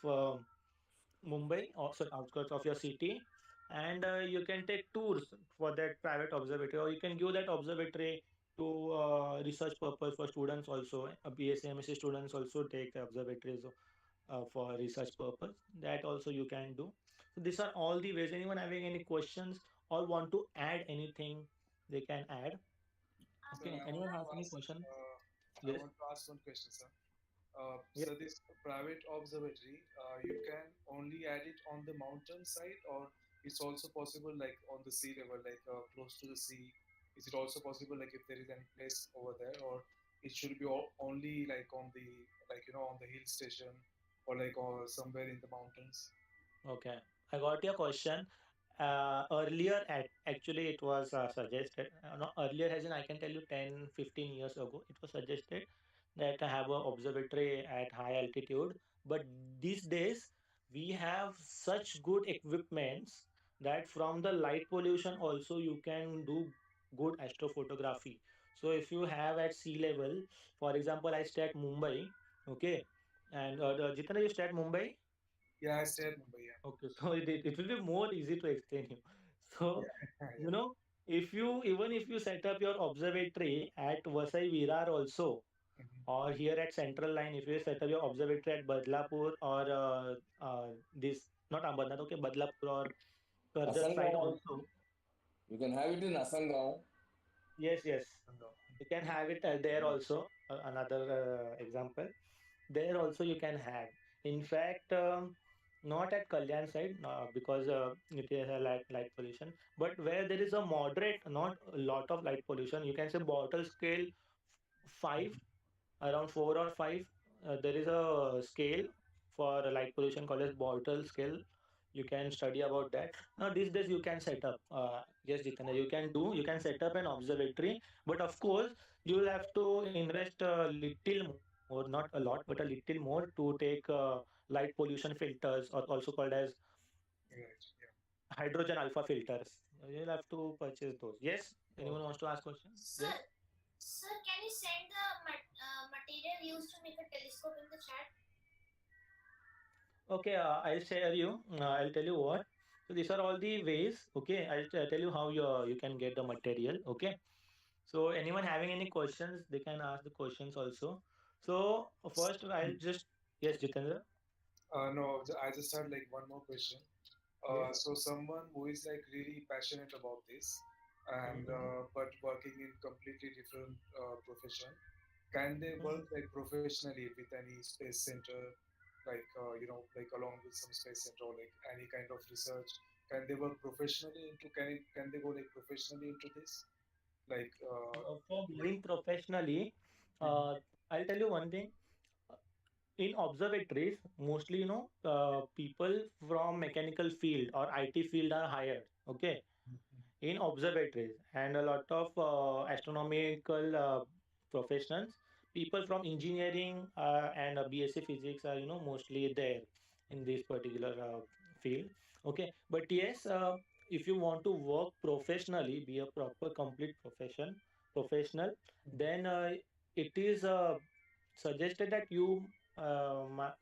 Mumbai, also outskirts of your city, and you can take tours for that private observatory, or you can give that observatory to research purpose for students also. BSc, MSc students also take observatories for research purpose. That also you can do. So these are all the ways. Anyone having any questions or want to add anything, they can add. So Okay. Anyone has any question? I Yes. want to ask one question, sir. Yeah. So this private observatory, you can only add it on the mountain side, or it's also possible like on the sea level, like close to the sea. Is it also possible like if there is any place over there, or it should be only like on the like on the hill station or like or somewhere in the mountains? Okay, I got your question. Earlier, actually, it was suggested. No, earlier, as in I can tell you 10, 15 years ago, it was suggested that I have a observatory at high altitude. But these days, we have such good equipments that from the light pollution also you can do good astrophotography. So if you have at sea level, for example, I stay at Mumbai, okay, and Jitendra, you stay at Mumbai. Yeah, I stay at Mumbai. Yeah. Okay, so it will be more easy to explain you. So, you Yeah. know, if you even if you set up your observatory at Vasai Virar also, Mhm. or here at Central Line, if you set up your observatory at Badlapur or this not Ambadnath, okay, Badlapur or Karjat side Asangaon, also. you can have it in Asangaon. Yes, yes, And, you can have it there also. Another example. There also you can have. In fact, not at Kalyan side because it is a light pollution, but where there is a moderate, not a lot of light pollution, you can say bottle scale five, around four or five. There is a scale for light pollution called as bottle scale. You can study about that. Now these days you can set up. Yes, Jitendra, you can set up an observatory, but of course you will have to invest a little more, not a lot, but a little more to take light pollution filters, or also called as right. Yeah. hydrogen alpha filters. You'll have to purchase those. Yes. Anyone Okay. wants to ask question? Sir, Yes. sir, can you send the material used to make a telescope in the chat? Okay, I'll share you. I'll tell you what. So these are all the ways. Okay, I'll tell you how you can get the material. Okay. So anyone having any questions, they can ask the questions also. So first, I'll just yes, Jitendra. No, I just had like one more question. Yes. So someone who is like really passionate about this and Mm-hmm. but working in completely different profession, can they Mm-hmm. work like professionally with any space center, like like along with some space center or like any kind of research? Can they work professionally into can they go like professionally into this? Like For going professionally, mhm, uh, I'll tell you one thing. In observatories, mostly people from mechanical field or IT field are hired. Okay, in observatories and a lot of astronomical professions, people from engineering and BSc physics are mostly there in this particular field. Okay, but yes, if you want to work professionally, be a proper complete professional, then it is suggested that you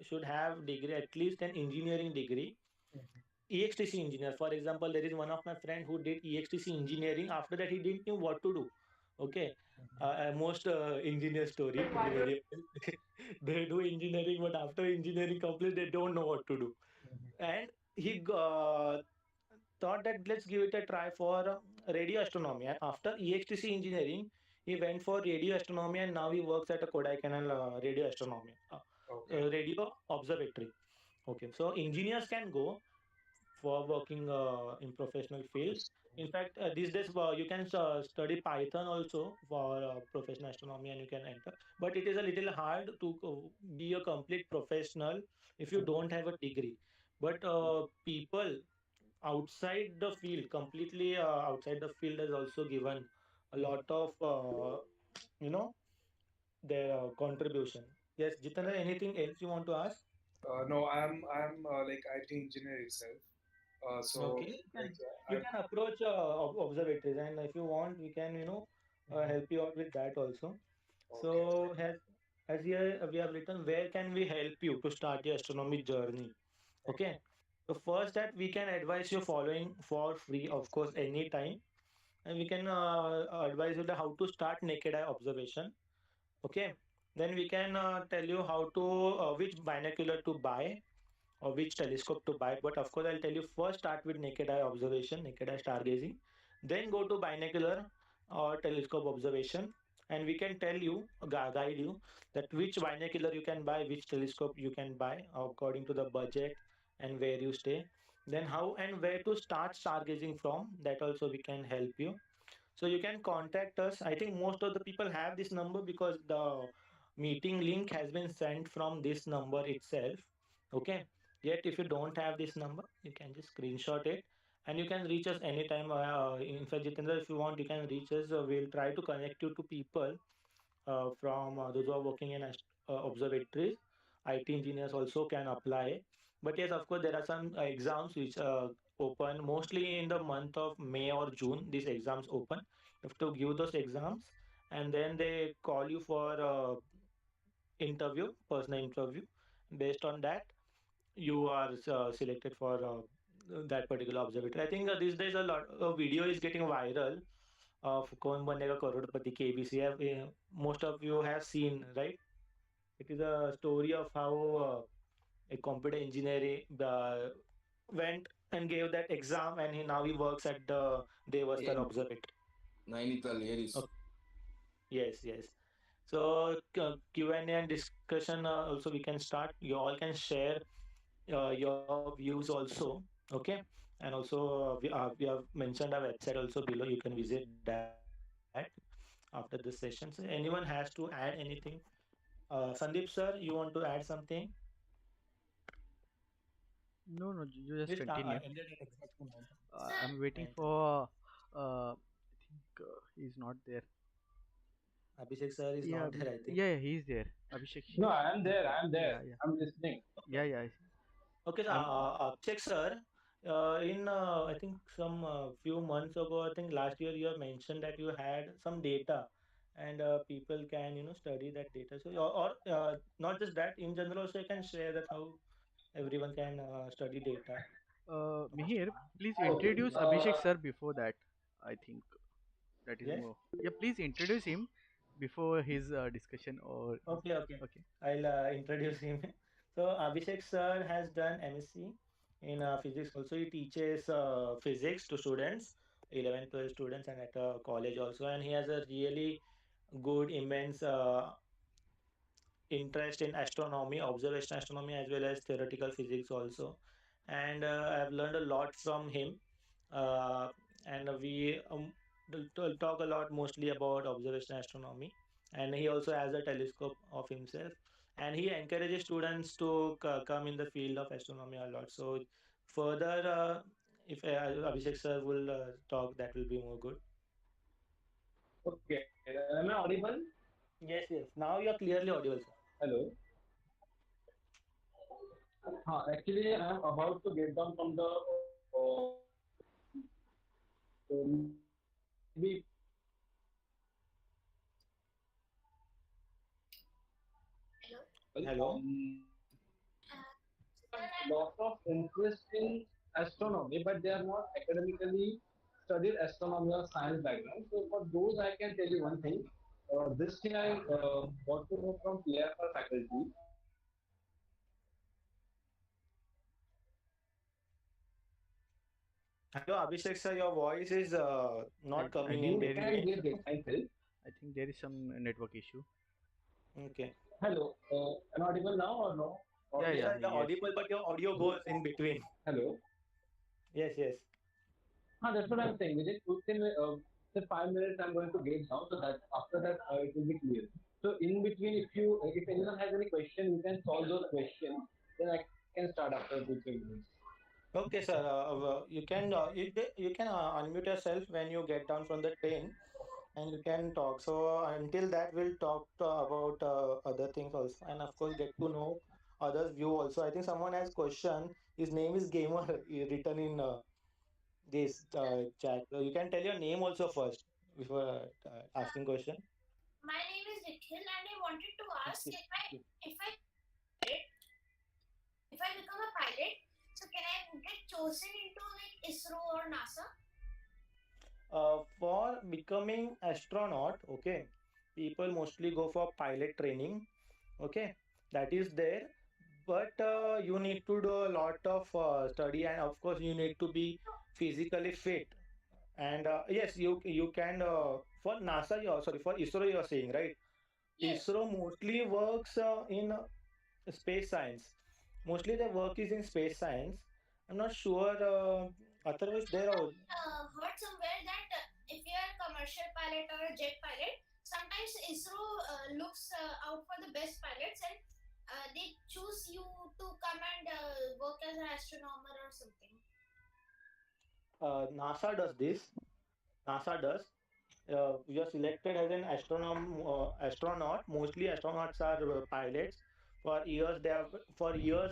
should have degree, at least an engineering degree. EXTC engineer. For example, there is one of my friend who did EXTC engineering. After that, he didn't know what to do. Okay, most engineer story to be very honest. They do engineering, but after engineering complete, they don't know what to do. And he thought that let's give it a try for radio astronomy. And after EXTC engineering, he went for radio astronomy, and now he works at a Kodaikanal radio astronomy, okay, radio observatory. Okay, so engineers can go for working in professional field. In fact, these days you can study Python also for professional astronomy, and you can enter. But it is a little hard to be a complete professional if you don't have a degree. But people outside the field, completely outside the field, has also given a lot of you know their contribution. Yes, Jitendra, anything else you want to ask? no, I'm like IT engineer itself. So Okay, like you I'm can approach observatories, and if you want, we can help you out with that also. okay. So as here we have written, where can we help you to start your astronomy journey? Okay, so first that we can advise you following for free, of course, anytime, and we can advise you the how to start naked eye observation. Okay, then we can tell you how to which binocular to buy or which telescope to buy. But of course, I'll tell you first start with naked eye observation, naked eye stargazing, then go to binocular or telescope observation, and we can tell you, guide you that which binocular you can buy, which telescope you can buy according to the budget and where you stay. Then how and where to start stargazing from, that also we can help you. So you can contact us. I think most of the people have this number because the meeting link has been sent from this number itself. Okay. Yet if you don't have this number, you can just screenshot it and you can reach us anytime. In fact, Jitendra, if you want, you can reach us. We'll try to connect you to people from those who are working in observatories. IT engineers also can apply. But yes, of course, there are some exams which open mostly in the month of May or June. These exams open. You have to give those exams, and then they call you for interview, personal interview. Based on that, you are selected for that particular observatory. I think these days a lot of video is getting viral of कौन बनेगा करोड़पति KBC. Most of you have seen, right? It is a story of how a computer engineer went and gave that exam, and now he works at the Devastal In Observatory. Nainital Aries. Okay. Yes, yes. So Q&A and discussion also we can start. You all can share your views also. Okay, and also we have mentioned our website also below. You can visit that after the session. So anyone has to add anything? Sandeep sir, you want to add something? No, no, you We'll just continue. end it in exactly 9. I'm waiting 9:30. for. I think he's not there. Abhishek sir is Yeah, not there, I think. yeah, he's there. Abhishek. No, I'm He's there. there. I'm there. Yeah, yeah, I'm listening. yeah, yeah. Okay, so I'm. Abhishek sir, in I think some few months ago, I think last year you have mentioned that you had some data, and people can study that data. So or not just that, in general also you can share that how everyone can study data. Mihir, please Okay. introduce Abhishek sir before that. I think that is Yes. more. Yeah, please introduce him before his discussion or Okay, okay. okay. I'll introduce him. So Abhishek sir has done MSc in physics. Also, he teaches physics to students, 11, 12 students, and at a college also. And he has a really good, immense interest in astronomy, observational astronomy, as well as theoretical physics also. And I've learned a lot from him. Uh, and we talk a lot mostly about observational astronomy. And he also has a telescope of himself. And he encourages students to come in the field of astronomy a lot. So further, if Abhishek sir will talk, that will be more good. Okay. Am I audible? Yes, yes. Now you are clearly audible, sir. Hello. Actually, I am about to get down from the maybe Hello. Hello. lot of interest in astronomy, but they are not academically studied astronomy or science background. So for those, I can tell you one thing. This thing I got to know from PFR faculty. Hello, Abhishek sir, your voice is not I coming in think You there is between. can get it myself. I think there is some network issue. Okay. Hello, am I audible now or no? Yeah, Yes, Audio? yeah, sir, you're yes. audible, but your audio goes in between. Hello. Yes, yes. That's what I'm saying. Within 5 minutes, I'm going to get down so that after that it will be clear. So in between, if anyone has any question, you can solve those questions. Then I can start after 2 3 minutes. Okay, sir. You can unmute yourself when you get down from the train, and you can talk. So until that, we'll talk about other things also, and of course, get to know others' view also. I think someone has question. His name is Gamer written in this chat. So you can tell your name also first before asking question. My name is Nikhil, and I wanted to ask Okay. if I if I become a pilot, so can I get chosen into like ISRO or NASA? For becoming astronaut, okay, people mostly go for pilot training, okay, that is there, but you need to do a lot of study, and of course you need to be physically fit. And yes, you can for NASA, you are sorry, for ISRO you are saying, right? Yes. ISRO mostly works in space science. Mostly the work is in space science. I'm not sure. Otherwise, there are. Heard somewhere that if you are a commercial pilot or a jet pilot, sometimes ISRO looks out for the best pilots and they choose you to come and work as an astronomer or something. NASA does this. NASA does. You are selected as an astronaut. Mostly astronauts are pilots. For years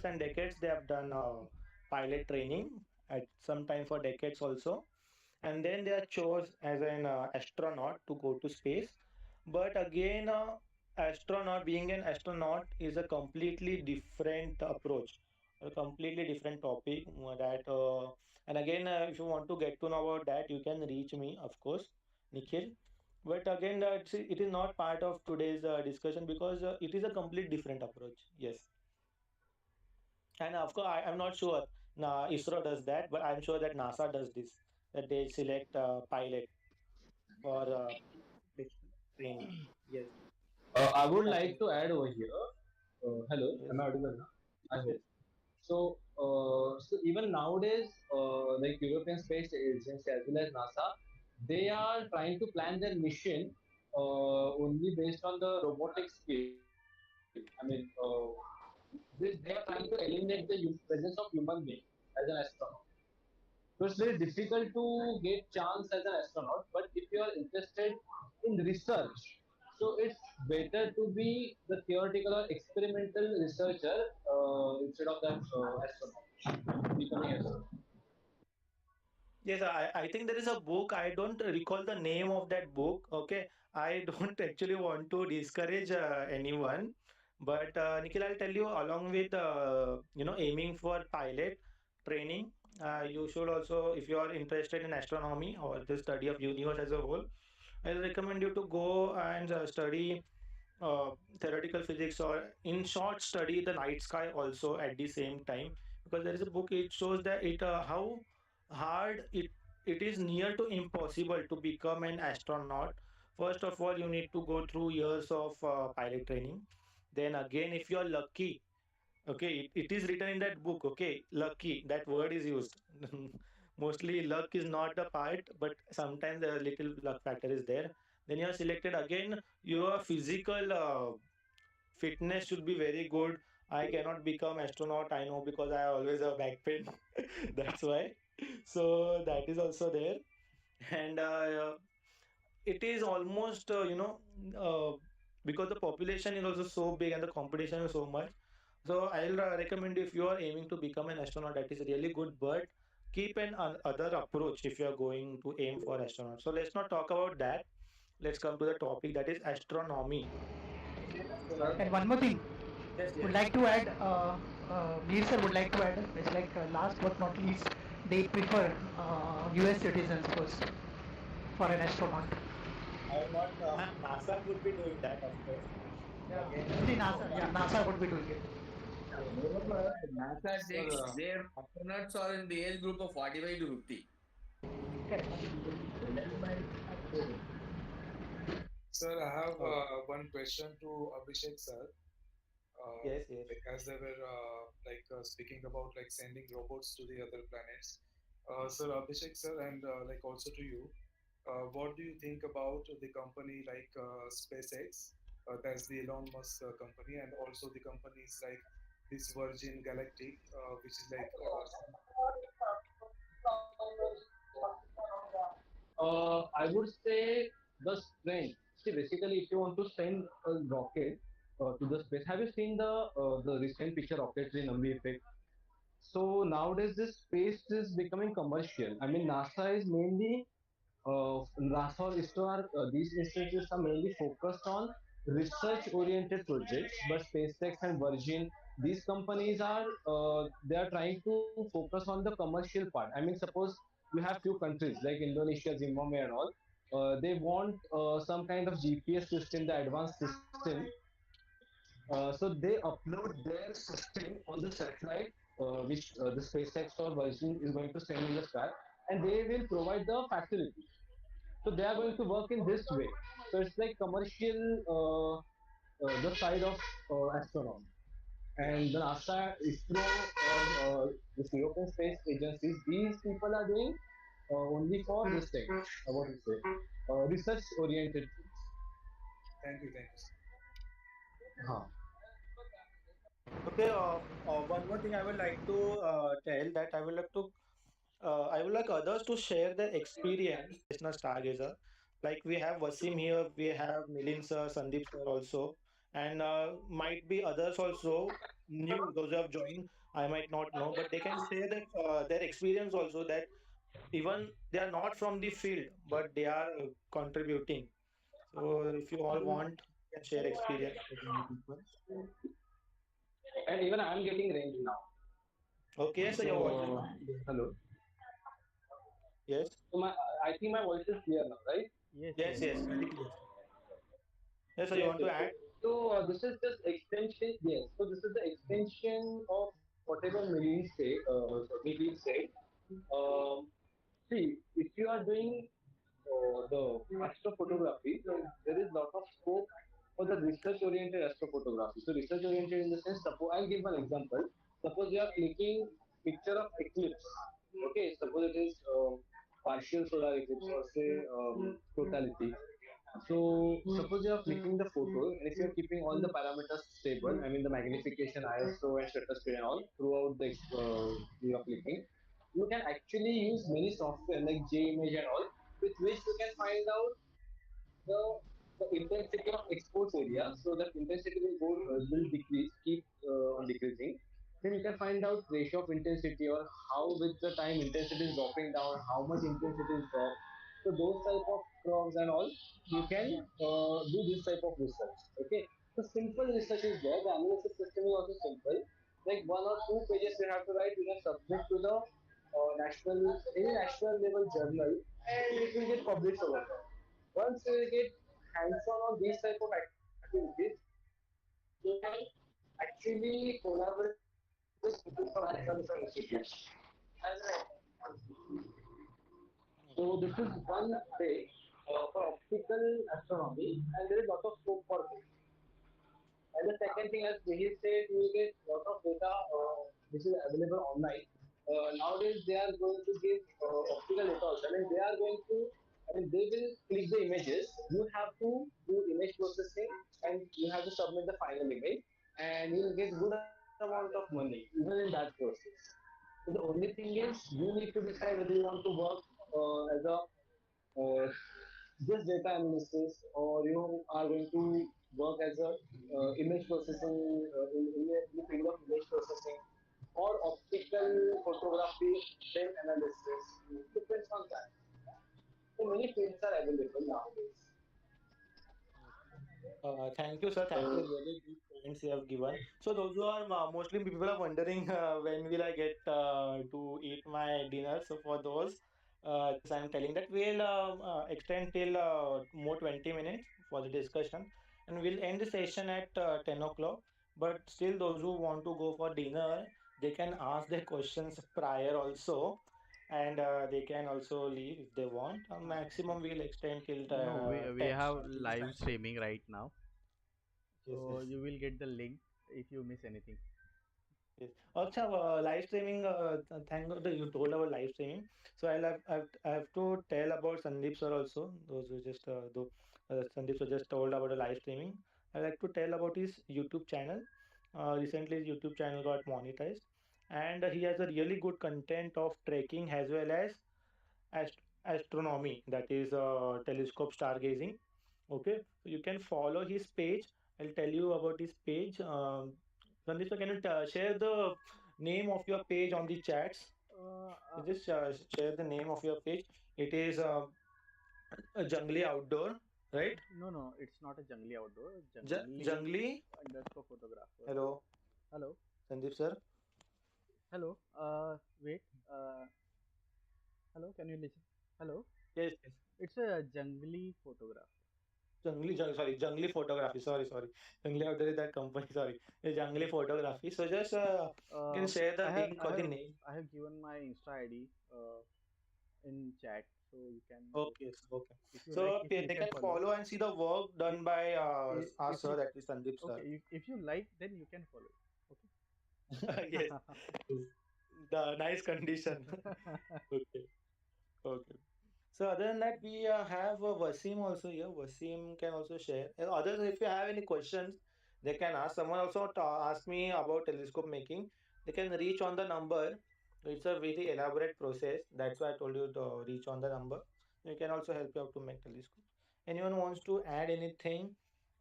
and decades they have done pilot training. At some time for decades also, and then they are chose as an astronaut to go to space. But again, astronaut being an astronaut is a completely different approach, a completely different topic. That and again, if you want to get to know about that, you can reach me, of course, Nikhil. But again, it is not part of today's discussion because it is a complete different approach. Yes, and of course, I'm not sure. ISRO does that, but I'm sure that NASA does this. That they select pilot for this training. Yes, I would I like think. to add over here. Hello, Yes, am I audible now? I yes, hope. yes. So even nowadays, like European Space Agency as well as NASA, they are trying to plan their mission only based on the robotic skill. I mean, they are trying to eliminate the presence of human being as an astronaut. So it's very difficult to get chance as an astronaut. But if you are interested in research, so it's better to be the theoretical or experimental researcher instead of that astronaut, becoming astronaut. Yes, I think there is a book. I don't recall the name of that book. Okay, I don't actually want to discourage anyone, But Nikhil, I'll tell you, along with aiming for pilot training, you should also, if you are interested in astronomy or the study of universe as a whole, I'll recommend you to go and study uh, theoretical physics, or in short study the night sky also at the same time, because there is a book, it shows that it how hard it is near to impossible to become an astronaut. First of all, you need to go through years of pilot training. Then again, if you are lucky, okay, it is written in that book, okay, lucky, that word is used. Mostly luck is not the part, but sometimes a little luck factor is there. Then you are selected again, your physical fitness should be very good. I cannot become astronaut, I know, because I always have back pain. That's why. So that is also there. And it is almost because the population is also so big and the competition is so much. So I'll recommend, if you are aiming to become an astronaut, that is really good, but keep an other approach if you are going to aim for astronaut. So let's not talk about that. Let's come to the topic, that is astronomy. Sir, Astronomy. And one more thing, Yes, would yes. like to add, Mir sir would like to add, it's like last but not least, they prefer US citizens first for an astronaut. I am not. NASA would be doing that, of course. Yeah, Again, mostly NASA. Yeah, NASA would be doing it. moreover, NASA Sir, takes their astronauts are in the age group of 45 to 50. Correct. sir, I have oh, one question to Abhishek sir. uh, yes, yes. like as they were speaking about like sending robots to the other planets. Sir Abhishek sir, and like also to you, what do you think about the company like SpaceX? That's the Elon Musk company, and also the companies like this Virgin Galactic, which is like I would say the strength. See, basically, if you want to send a rocket to the space, have you seen the recent picture rocketry Nambi effect? So nowadays, this space is becoming commercial. I mean, NASA is mainly NASA or ISRO are these institutes are mainly focused on research-oriented projects, but SpaceX and Virgin, these companies are they are trying to focus on the commercial part. I mean, suppose you have few countries like Indonesia, Zimbabwe, and all. They want some kind of GPS system, the advanced system. So they upload their system on the satellite, which the SpaceX or Virgin is going to send in the sky, and they will provide the facility. So they are going to work in this way. So it's like commercial, the side of astronomy. Yeah. And the NASA, ISRO, or the European Space Agencies, these people are doing only for this thing. What is it? Research oriented things. thank you sir. Huh. Okay. One more thing I would like to tell, that I would like others to share their experience national stargazer. Like we have Wasim here, we have Milin sir, Sandeep sir also, and might be others also new. Those who have joined, I might not know, but they can share that their experience also. That even they are not from the field, but they are contributing. So if you all want, you can share experience with the new people. And even I'm getting range now. Okay, so your voice is So very clear. hello. Yes, So I think my voice is clear now, right? Yes, yes, yes. yes, very clear. Yes, so you Yes, want to yes, add? yes. So this is just extension. Yes. So this is the extension of whatever Millie said. Um, See, if you are doing the astrophotography, so there is lot of scope for the research-oriented astrophotography. So research-oriented in the sense, suppose I'll give one example. Suppose you are clicking picture of eclipse. Okay, suppose it is partial solar eclipse or say totality. So suppose you are clicking the photo and if you are keeping all the parameters stable, I mean the magnification, ISO and shutter speed and all throughout the you are clicking, you can actually use many software like JImage and all, with which you can find out the intensity of exposed area. So that intensity will decrease, keep on decreasing. Then you can find out ratio of intensity or how with the time intensity is dropping down, how much intensity is dropped. So those type of curves and all, you can do this type of research. Okay. The simple research is there. The analysis system is also simple. Like one or two pages you have to write, you can submit to the any national level journal, and it will get published over there. Once you will get hands-on on these type of activities, you can actually collaborate with people from different institutions. So this is one way for optical astronomy, and there is lot of scope for this. And the second thing, as Mihir said, you will get a lot of data which is available online. Nowadays, they are going to give optical data also. I mean, they are going to, I mean, they will click the images. You have to do image processing and you have to submit the final image, and you will get good amount of money even in that process. So the only thing is you need to decide whether you want to work as a uh, just data analysis, or you are going to work as a image processing in the field of image processing, or optical photography then analysis. It depends on that. So many fields are available nowadays. Thank you, sir. Thank you. Really good points you have given. So those who are mostly people are wondering when will I get to eat my dinner. So for those, just I'm telling that we'll extend till more 20 minutes for the discussion, and we'll end the session at 10 o'clock. But still, those who want to go for dinner, they can ask their questions prior also, and they can also leave if they want. Maximum we'll extend till No, we 10. have Till this live time. streaming right now, Yes, so yes. you will get the link if you miss anything. Yes. Also, live streaming. Thank God that you told about live streaming. So I have to tell about Sandeep sir also. Those who just Sandeep sir just told about the live streaming. I like to tell about his YouTube channel. Recently, his YouTube channel got monetized, and he has a really good content of trekking as well as astronomy. That is telescope stargazing. Okay, so you can follow his page. I'll tell you about his page. Sandeep sir, can you share the name of your page on the chats? Uh, You uh, just share the name of your page. It is a Jungly Outdoor, right? no, no, it's not a jungly outdoor. Jungly Jungly. underscore photographer. Hello, Hello, Sandeep sir. hello. Wait. Uh, Hello. Can you listen? Hello. Yes, yes. It's a jungly photographer. Sorry, Jungly Photography. Sorry. Jungly Outdoor is that company. Sorry, it's Jungly Photography. So just you can share the I have link I or the have name. I have given my Insta ID in chat, so you can go. Okay, so okay. If you like, So if you they can can follow. follow and see the work I- done by our If sir, you that is Sandeep okay, sir. if you like, then you can follow. Yes, yes. The nice condition. Okay. Okay, okay. So other than that, we have Wasim also here. Wasim can also share. And others, if you have any questions, they can ask. Someone also asked me about telescope making. They can reach on the number. It's a very elaborate process. That's why I told you to reach on the number. We can also help you out to make telescopes. Anyone wants to add anything,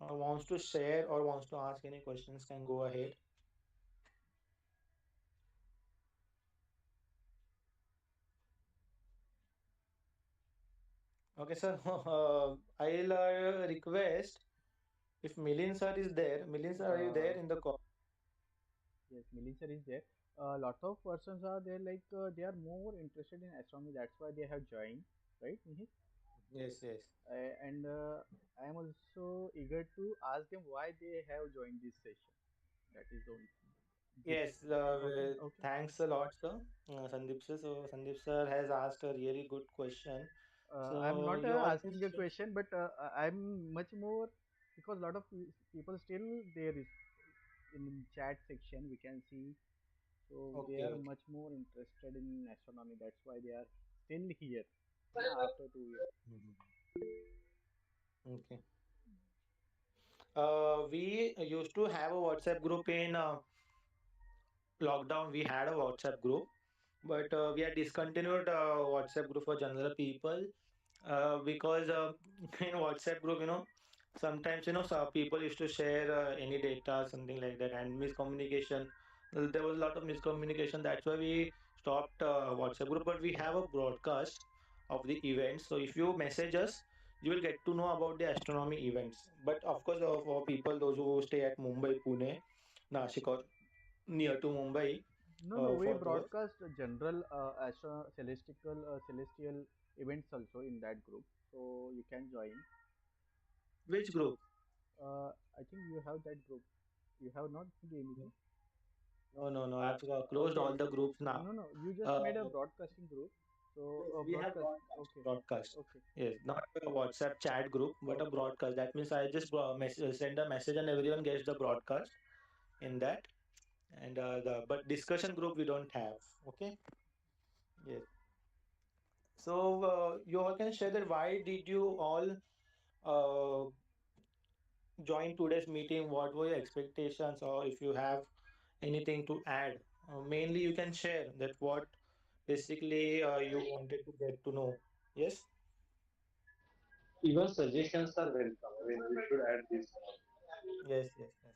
or wants to share, or wants to ask any questions, can go ahead. Okay, sir. I'll request if Milin sir is there. Milin sir, are you there uh, in the call? yes, Milinsar is there. A lot of persons are there, like they are more interested in astronomy. That's why they have joined, right, Mihir? Yes, yes. And I am also eager to ask them why they have joined this session. That is the only thing. Yes, Okay, okay. thanks a lot, sir. Sandeep sir. So, Sandeep sir has asked a really good question. I'm So, not you want to asking a question, but I'm much more because a lot of people still there is in chat section we can see, so they Okay, are okay. much more interested in astronomy. That's why they are still here after 2 years. Mhm. Okay. We used to have a WhatsApp group in lockdown. We had a WhatsApp group, but we had discontinued WhatsApp group for general people because in WhatsApp group, sometimes some people used to share any data, something like that, and miscommunication. There was a lot of miscommunication. That's why we stopped WhatsApp group. But we have a broadcast of the event. So if you message us, you will get to know about the astronomy events. But of course, for people those who stay at Mumbai, Pune, Nashik, or near to Mumbai, No, no, we for those, broadcast general celestial events also in that group, so you can join. which group? I think you have that group. You have not made anything. No, no, no. I've closed Okay, all the groups now. no, no, you just Uh, made a broadcasting group. So yes, we have broadcast. broadcast. Okay, Broadcast. okay, Yes, not a WhatsApp chat group, but a okay. broadcast. That means I just send a message and everyone gets the broadcast in that. And the but discussion group we don't have. Okay. Yes. So you all can share that why did you all uh, join today's meeting? What were your expectations, or if you have anything to add? Mainly, you can share that what basically you wanted to get to know. Yes. Even suggestions are welcome. I mean, we should add this. Yes. Yes. Yes.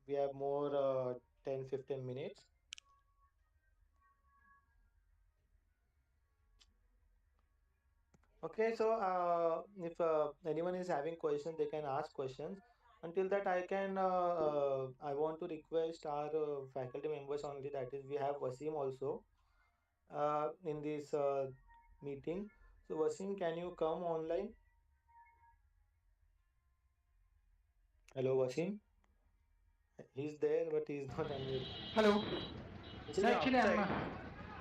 We have more 10-15 minutes. Okay, so if anyone is having questions, they can ask questions. Until that, I want to request our faculty members only. That is, we have Wasim also in this meeting. So Wasim, can you come online? Hello, Wasim. He's there, but he's not unmuted. Hello. Wasim, No, you're actually, outside.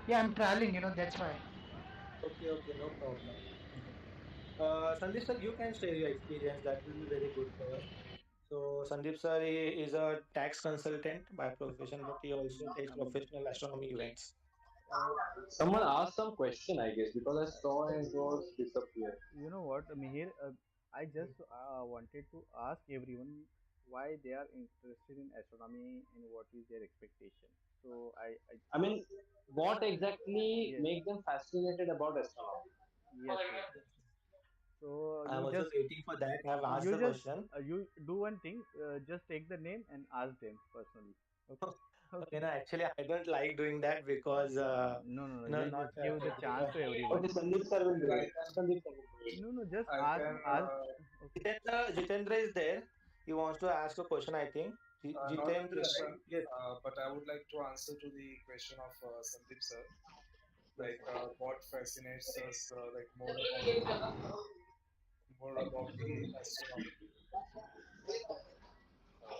yeah, I'm traveling. That's why. Okay, okay, no problem. Sandeep sir, you can share your experience. That will be very good for us. So Sandeep sir is a tax consultant by profession, but he also takes Um, professional astronomy events. uh, Someone asked some question, I guess, because I saw and it was disappeared. you know what, Mihir? I just wanted to ask everyone why they are interested in astronomy and what is their expectation. So I mean, what exactly yes, makes them fascinated about astronomy? yes, yes. So I'm also waiting for that. I have asked the question. you do one thing. Just take the name and ask them personally. Okay, Okay, okay. no, actually, I don't like doing that because No, no, no. no, You not just give the chance to everyone. Okay, Sandeep sir will do I it. can Sandeep sir will do it. No, no. Just I ask, can ask. Okay. Jitendra is there. He wants to ask a question. I think not a Jitendra, right? question, Yes. but I would like to answer to the question of Sandeep sir. Yes. Like, Sir. what fascinates us, like more about the astronomy. Uh,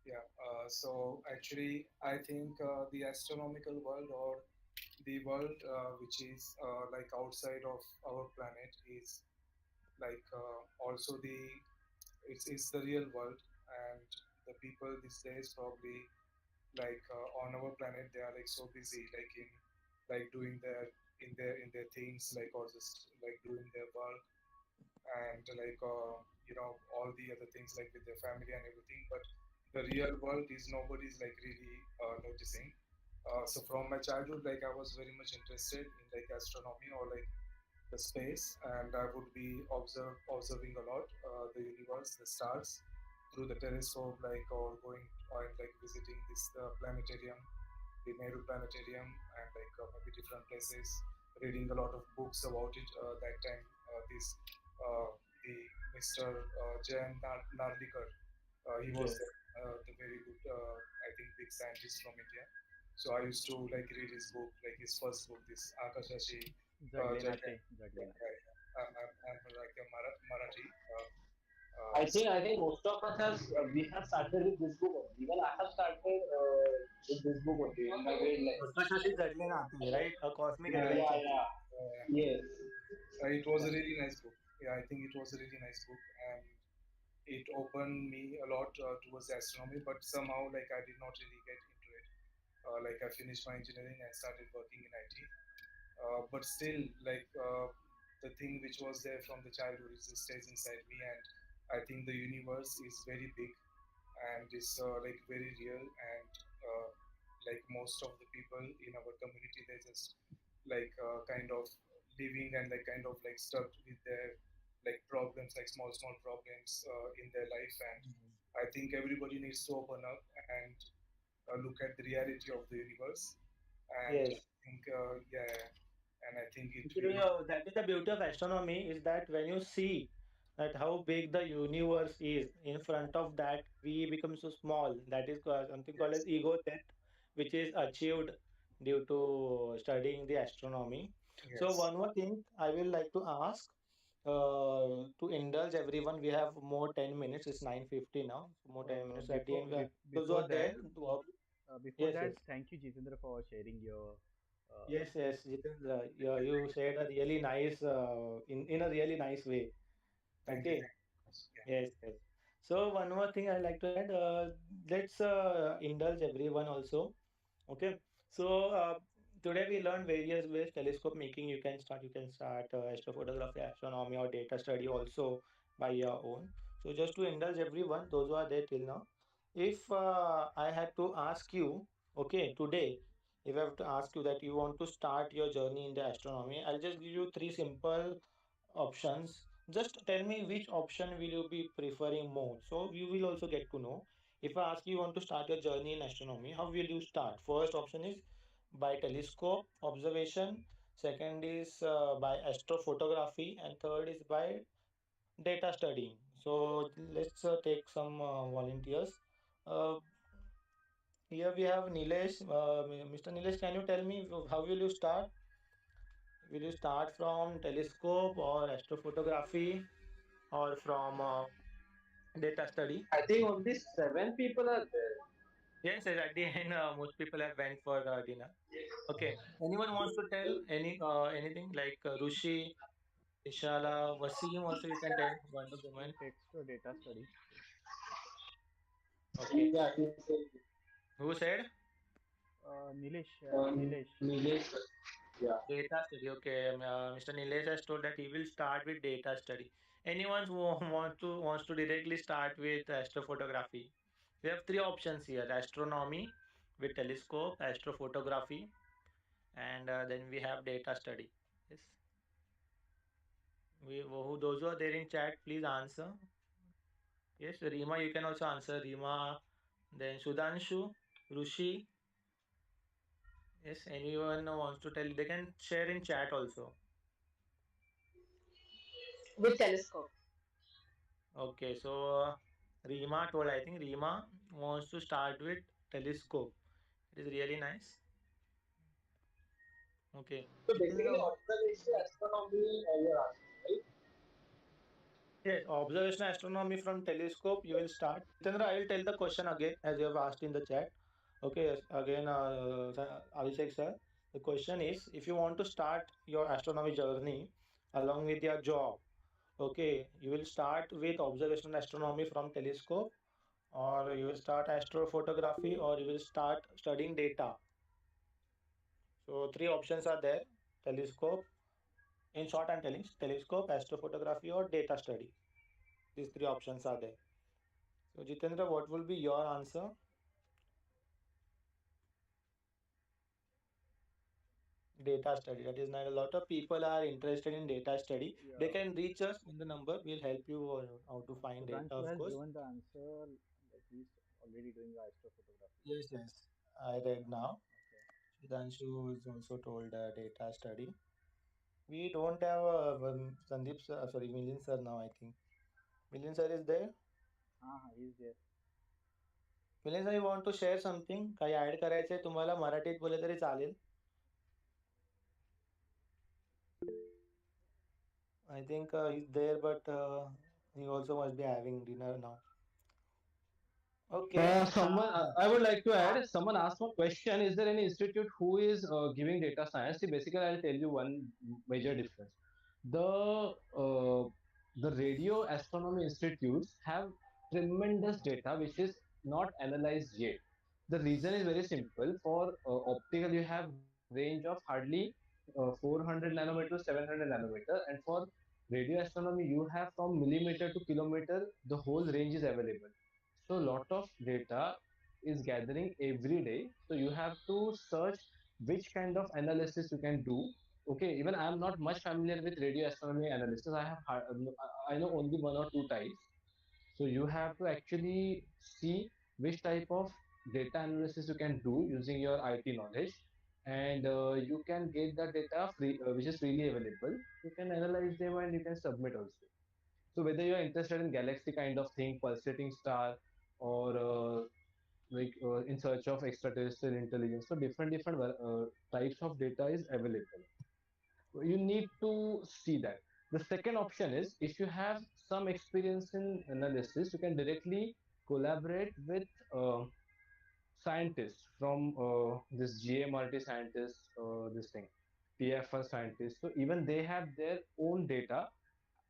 yeah. So actually, I think the astronomical world, or the world which is like outside of our planet, is like also it's the real world. And the people these days probably, like on our planet, they are like so busy, like in like doing their in their things, like, or just like doing their work, and like all the other things, like with their family and everything. But the real world is nobody's like really noticing. So from my childhood, like I was very much interested in like astronomy, or like the space, and I would be observing a lot the universe, the stars, through the telescope, like, or going or like visiting this planetarium, the Nehru Planetarium, and like maybe different places, reading a lot of books about it. That time, this the Mr. Jayan Narlikar, he was Yes. the very good, I think, big scientist from India. So I used to like read his book, like his first book, this Akashashi जगले Jagya. नाते जगले Yeah, नाते. yeah, yeah. I'm like a Marathi. I think most of us has we have started with this book only. Even I have started with this book only, and I read like Prakashashi Jadle Naate, right? A cosmic yeah, yeah, adventure. yeah, yeah. yes. It was a really nice book. Yeah, I think it was a really nice book, and it opened me a lot towards astronomy. But somehow, like, I did not really get into it. Like, I finished my engineering and started working in IT. But still, like, the thing which was there from the childhood, it just stays inside me. And I think the universe is very big, and is like very real. And like most of the people in our community, they just like kind of living and like kind of like stuck with their like problems, like small problems in their life. And I think everybody needs to open up and look at the reality of the universe. And I Yes. think yeah, and I think it Actually, will. that is the beauty of astronomy is that when you see that how big the universe is in front of that, we become so small. That is something called as Yes, ego death, which is achieved due to studying the astronomy. So yes. one more thing I will like to ask to indulge everyone. We have more 10 minutes. It's 9:50 now. More 10 minutes at the Before end. Those who before are there. that, before Yes, that, yes. thank you, Jitendra, for sharing your. Yes, yes, Jitendra, you said a really nice, in a really nice way. Thank you. Okay. Thank you. Yeah. Yes, yes. So one more thing I'd like to add, let's indulge everyone also. Okay. So today we learned various ways telescope making. You can start astrophotography, astronomy, or data study also by your own. So just to indulge everyone, those who are there till now, if I had to ask you, okay, today, if I have to ask you that you want to start your journey in the astronomy, I'll just give you three simple options. Just tell me which option will you be preferring more. So you will also get to know. If I ask you want to start your journey in astronomy, how will you start? First option is by telescope observation. Second is by astrophotography, and third is by data studying. So let's take some volunteers. Uh, Here we have Nilesh. Mr. Nilesh, can you tell me how will you start? Will you start from telescope or astrophotography or from data study? I think only 7 people are there. Yes, yes, at the end, most people have went for dinner. Okay. Anyone wants to tell anything like Rushi, Ishala, Wasim also you can tell one of the He women. takes the data study. Okay. Yeah, he said. Who said? Nilesh. Nilesh. Yeah. Data study. Okay. Mr. Nilesh has told that he will start with data study. Anyone who wants to directly start with astrophotography. We have three options here: astronomy with telescope, astrophotography, and then we have data study. Yes. Those who are there in chat, please answer. Yes, Rima, you can also answer. Rima, then Sudhanshu, Rushi. Yes, anyone who wants to tell, they can share in chat also. With telescope. Okay, so Rima told, I think Rima wants to start with telescope. It is really nice. Okay. So Jitendra, basically, observation astronomy you're asking, right? yes, observational astronomy from telescope, you will start. Jitendra, I will tell the question again as you have asked in the chat. Okay, yes, again, Abhishek sir, the question is if you want to start your astronomy journey along with your job, okay, you will start with observational astronomy from telescope, or you will start astrophotography, or you will start studying data. So, three options are there: telescope. In short, I'm telling telescope, astrophotography, or data study. These three options are there. So, Jitendra, what will be your answer? Data study. That is not a lot of people are interested in data study. They Yeah, can reach us in the number. We'll help you how to find data, Sudhanshu of has course. given the answer that he's already doing the astrophotography. Yes, yes. I read now. Okay. Sudhanshu is also told data study. We don't have Sandeep sir, sorry, Milind sir now, I think. Milind sir is there. He's there. Milind sir, you want to share something? काही add करायचंय तुम्हाला मराठीत बोलले तरी चालेल. I think he's there, but he also must be having dinner now. Okay. Someone, I would like to add, someone asked one question: is there any institute who is giving data science? See, basically, I'll tell you one major difference. The radio astronomy institutes have tremendous data which is not analyzed yet. The reason is very simple. For optical, you have range of hardly 400 nanometer to 700 nanometer, and for radio astronomy, you have from millimeter to kilometer. The whole range is available, so lot of data is gathering every day. So you have to search which kind of analysis you can do. Okay, even I am not much familiar with radio astronomy analysis. I know only one or two types. So you have to actually see which type of data analysis you can do using your IT knowledge. and you can get the data free, which is freely available. You can analyze them and you can submit also. So whether you are interested in galaxy kind of thing, pulsating star, or in search of extraterrestrial intelligence, so different types of data is available. You need to see that. The second option is, if you have some experience in analysis, you can directly collaborate with scientists from this GMRT scientists, this thing, PFR scientists. So even they have their own data.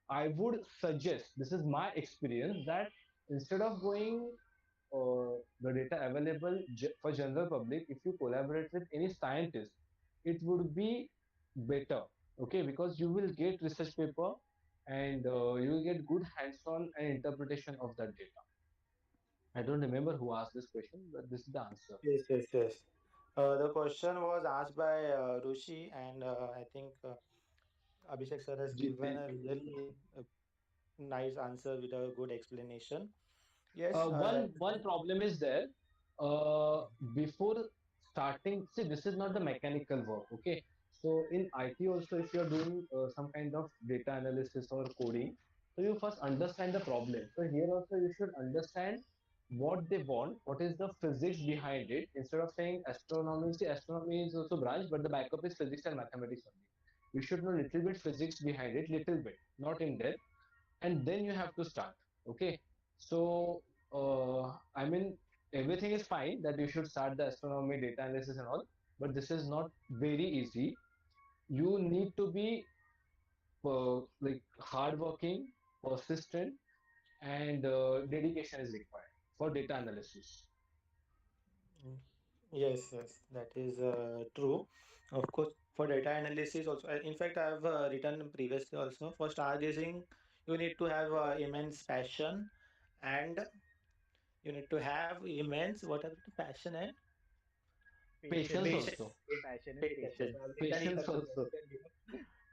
I would suggest, this is my experience, that instead of going the data available for general public, if you collaborate with any scientist, it would be better. Okay, because you will get research paper, and you will get good hands-on and interpretation of that data. I don't remember who asked this question, but this is the answer. Yes, yes, yes. The question was asked by Rushi, and I think Abhishek sir has given a really nice answer with a good explanation. Yes, One problem is there. Uh, Before starting, see, this is not the mechanical work. Okay, so in IT also, if you are doing some kind of data analysis or coding, so you first understand the problem. So here also you should understand what they want, what is the physics behind it. Instead of saying astronomy, see, astronomy is also branch, but the backup is physics and mathematics only. You should know little bit physics behind it, little bit, not in depth, and then you have to start. Okay, so I mean, everything is fine that you should start the astronomy data analysis and all, but this is not very easy. You need to be like hardworking, persistent, and dedication is required for data analysis. mm, yes, yes, that is true. Of course, for data analysis also. In fact, I have written previously also. For stargazing, you need to have immense passion, and you need to have immense what are the passion and Patience Patience patience. also. passion and Patience. Yes, patience. I have written it Patience also also.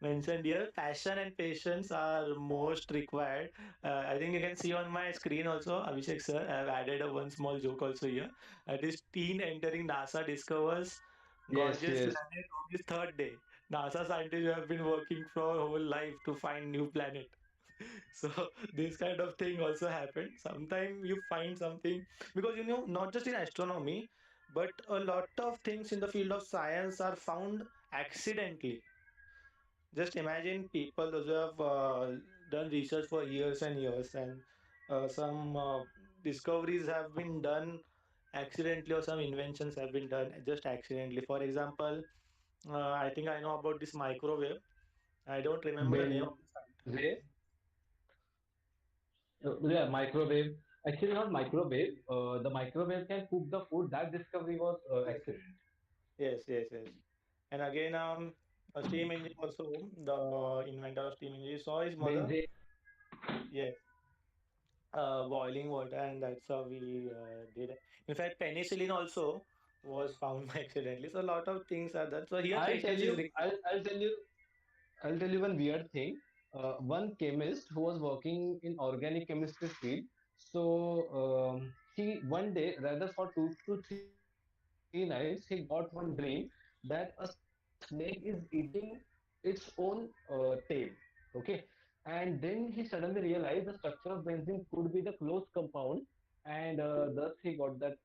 mentioned here. Passion and patience are most required. I think you can see on my screen also, Abhishek sir. I have added a one small joke also here. This teen entering NASA discovers Yes, gorgeous yes. planet on his third day. NASA scientists have been working for whole life to find new planet. So this kind of thing also happened. Sometimes you find something because not just in astronomy, but a lot of things in the field of science are found accidentally. Just imagine people those who have done research for years and years, and some discoveries have been done accidentally, or some inventions have been done just accidentally. For example, I think I know about this microwave. I don't remember the name Ben of the scientist. Ray, yeah, microwave. Actually, not microwave. The microwave can cook the food. That discovery was Yes, accident. yes, yes, yes. And again, a steam engine also. The inventor of steam engine saw his mother. Benzene. Yes, boiling water, and that's how we did it. In fact, penicillin also was found accidentally. So a lot of things are done. So here I'll tell patience is you. required. I'll tell you one weird thing. One chemist who was working in organic chemistry field. So he one day, rather for 2 to 3 nights, he got one dream that a snake is eating its own tail. Okay, and then he suddenly realized the structure of benzene could be the close compound, and thus he got that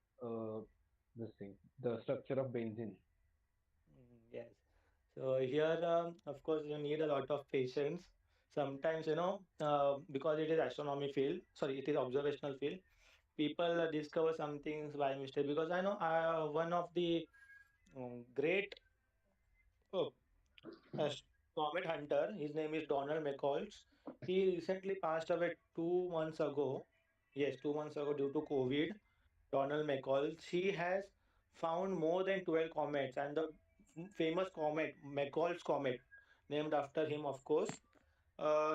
this thing, the structure of benzene. Yes. So here, of course, you need a lot of patience. Sometimes, because it is astronomy field, sorry, it is observational field, people discover some things by mistake. Because I know one of the great uh, as comet hunter. His name is Donald McCalls. He recently passed away 2 months ago. Yes, 2 months ago due to COVID. Donald McCalls. He has found more than 12 comets, and the famous comet, McCall's comet, named after him, of course,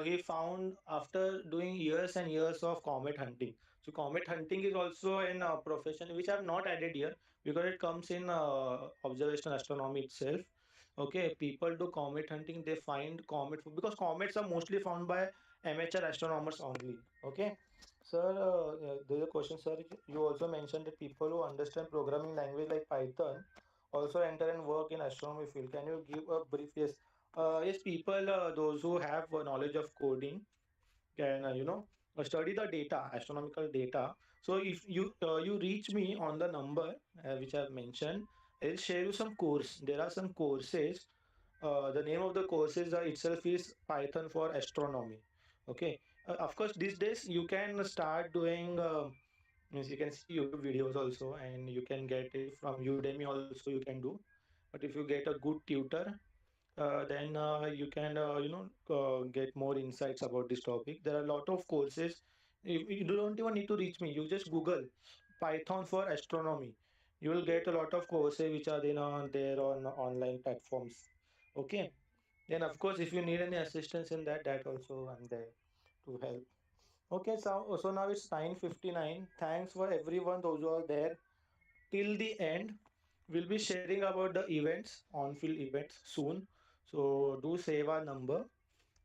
he found after doing years and years of comet hunting. So comet hunting is also an profession which I have not added here because it comes in observational astronomy itself. Okay, people do comet hunting. They find comets because comets are mostly found by amateur astronomers only. Okay, sir, there's a question, sir. You also mentioned that people who understand programming language like Python also enter and work in astronomy field. Can you give a brief? Yes, yes. People, those who have knowledge of coding can study the data, astronomical data. So if you reach me on the number which I've mentioned, I'll share you some course. There are some courses. The name of the courses itself is Python for Astronomy. Okay. Of course, these days you can start doing. Means you can see YouTube videos also, and you can get it from Udemy also. You can do, but if you get a good tutor, then you can get more insights about this topic. There are a lot of courses. You don't even need to reach me. You just Google Python for Astronomy. You will get a lot of courses which are there on online platforms. Okay. Then of course, if you need any assistance in that, that also I'm there to help. Okay, so now it's 9:59. Thanks for everyone those who are there till the end. We'll be sharing about the events, on-field events soon. So do save our number,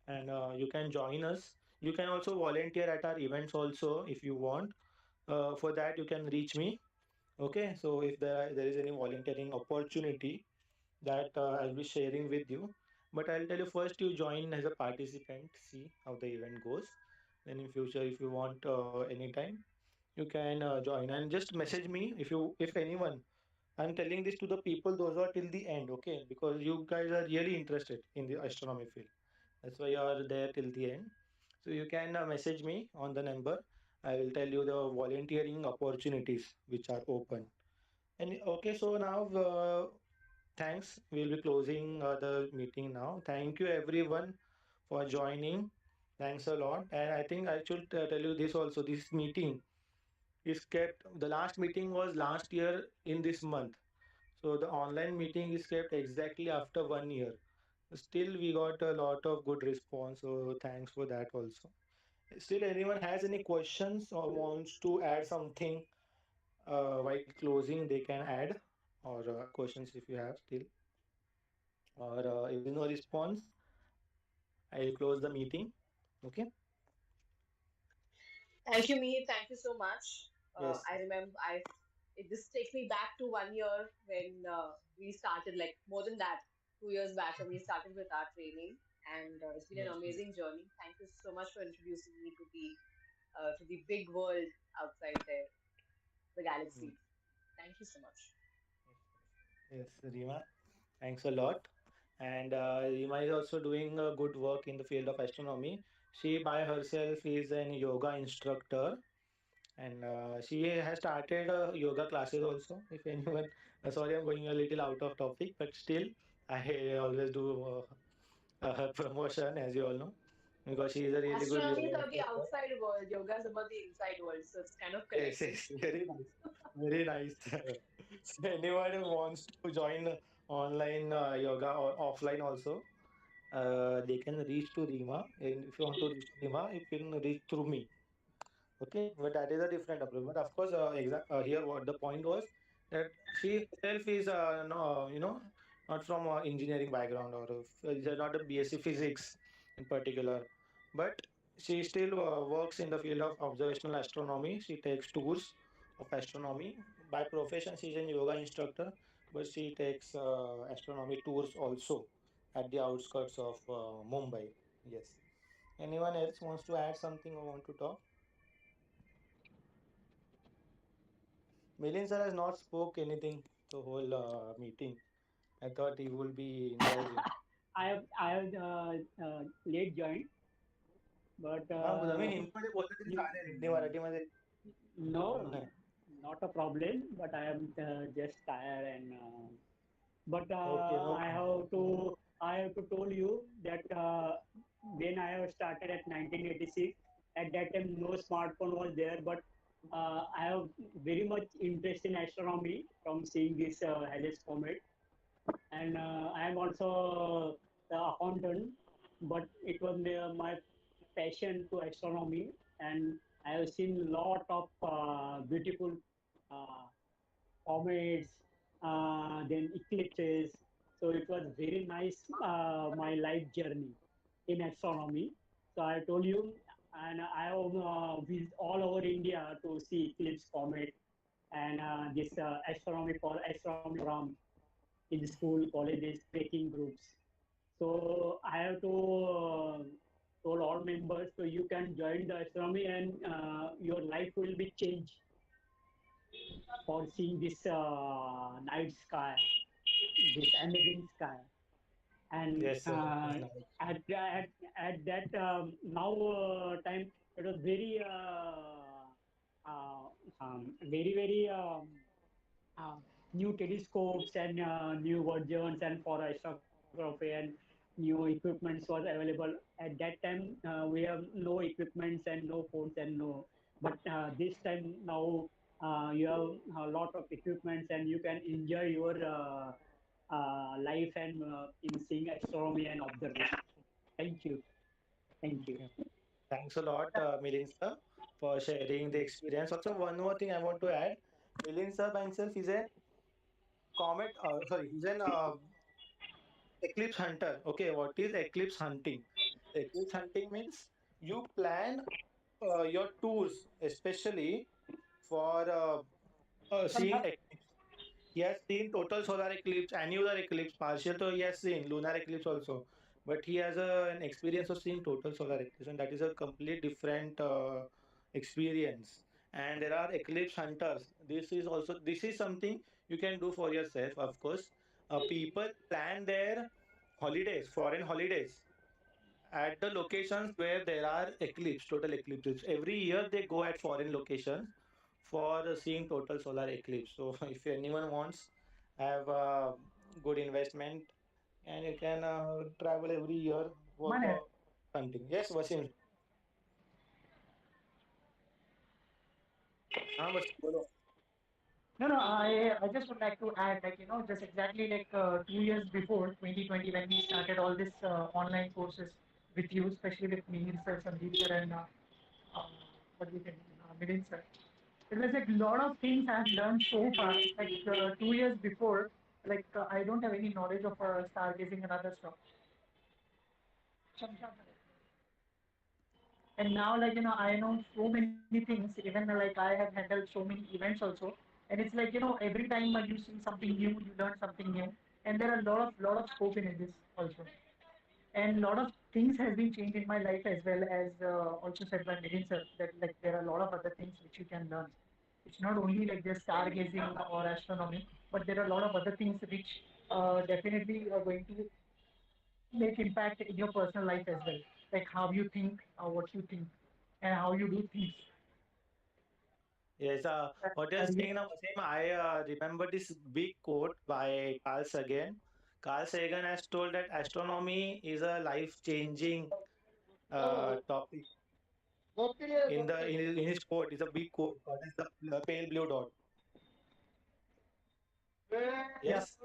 and you can join us. You can also volunteer at our events also if you want. For that, you can reach me. Okay, so if there is any volunteering opportunity that I'll be sharing with you. But I'll tell you first, you join as a participant, see how the event goes. Then in future, if you want anytime, you can join and just message me if anyone. I'm telling this to the people those who are till the end, okay? Because you guys are really interested in the astronomy field. That's why you are there till the end. So you can message me on the number. I will tell you the volunteering opportunities which are open. And okay, so now thanks. We'll be closing the meeting now. Thank you everyone for joining. Thanks a lot. And I think I should tell you this also. This meeting is kept. The last meeting was last year in this month. So the online meeting is kept exactly after 1 year. Still, we got a lot of good response. So thanks for that also. Still, anyone has any questions or wants to add something while closing, they can add or questions if you have still. Or if there is no response, I'll close the meeting. Okay. Thank you, Meet. Thank you so much. Yes. I remember this takes me back to 1 year when we started, like more than that, 2 years back when we started with our training, and it's been an Yes. Yes. amazing journey. Thank you so much for introducing me to the big world outside there, the Mm. galaxy. Thank you so much. Yes, Rima. Thanks a lot. And Rima is also doing good work in the field of astronomy. She by herself is an yoga instructor, and she has started yoga classes also. If anyone, sorry, I'm going a little out of topic, but still, I always do her promotion, as you all know, because she is a really good Astronomy is yoga about the instructor. outside world, yoga is about the inside world, so it's kind of Yes, connected. yes, very nice, very nice. So anyone who wants to join online yoga or offline also, they can reach to Rima. And if you want to reach to Rima, you can reach through me. Okay, but that is a different approach. But of course, here what the point was that she herself is no, not from engineering background or not a BSc physics in particular, but she still works in the field of observational astronomy. She takes tours of astronomy. By profession, she's a yoga instructor, but she takes astronomy tours also at the outskirts of Mumbai. Yes. Anyone else wants to add something or want to talk? Milin sir has not spoke anything the whole meeting. I thought he would be indulging. I have late joined, but हा नवीन हिंदीमध्ये बोललं तरी you, चालेल हिंदी मराठीमध्ये no, not a problem. But I am just tired and but okay no I have to told you that when I have started at 1986, at that time no smartphone was there, but I have very much interest in astronomy from seeing this Halley's comet, and I am also the accountant, but it was my passion to astronomy, and I have seen lot of beautiful uh, comets, then eclipses. So it was very nice, my life journey in astronomy. So I told you, and I have visited all over India to see eclipse comet and this astronomy program. in school, colleges, trekking groups. So I have to told all members, so you can join the astronomy and your life will be changed for seeing this night sky, this amazing sky. And Yes, sir. It is nice. at that now time, it was very very uh, new telescopes and new versions and for astrophotography and new equipments was available at that time. We have no equipments and no phones and no, but this time now you have a lot of equipments and you can enjoy your life and in seeing astronomy and observation. Thank you. Thank you. Okay. Thanks a lot, Milind sir, for sharing the experience. Also, one more thing I want to add. Milind sir by himself is a he's an eclipse hunter. Okay, what is eclipse hunting? Eclipse hunting means you plan your tours, especially for seeing eclipse. He has seen total solar eclipse, annular eclipse, partial, so he has seen lunar eclipse also. But he has an experience of seeing total solar eclipse, and that is a complete different experience. And there are eclipse hunters. This is something you can do for yourself, of course. People plan their holidays, foreign holidays, at the locations where there are eclipse, total eclipses. Every year they go at foreign locations for seeing total solar eclipse. So if anyone wants have a good investment, and you can travel every year for hunting. Yes, Wasim. हाँ Wasim, बोलो. No, no, I just would like to add, like, just exactly like 2 years before 2020, when we started all this online courses with you, especially with me, sir, Sandeep sir, and uh, what do you think, Milin sir. It was like a lot of things I've learned so far. Like 2 years before, like I don't have any knowledge of stargazing and other stuff. And now, like, I know so many things. Even like I have handled so many events also. And it's like, every time you see something new, you learn something new. And there are a lot of scope in this also. And a lot of things has been changed in my life as well as also said by Nidin sir that like there are a lot of other things which you can learn. It's not only like just stargazing or astronomy, but there are a lot of other things which definitely are going to make impact in your personal life as well, like how you think, what you think, and how you do things. Yes, what you're saying now, Wasim, I remember this big quote by Carl Sagan. Carl Sagan has told that astronomy is a life-changing topic. In his quote, it's a big quote. It's the pale blue dot. Yeah. Yes,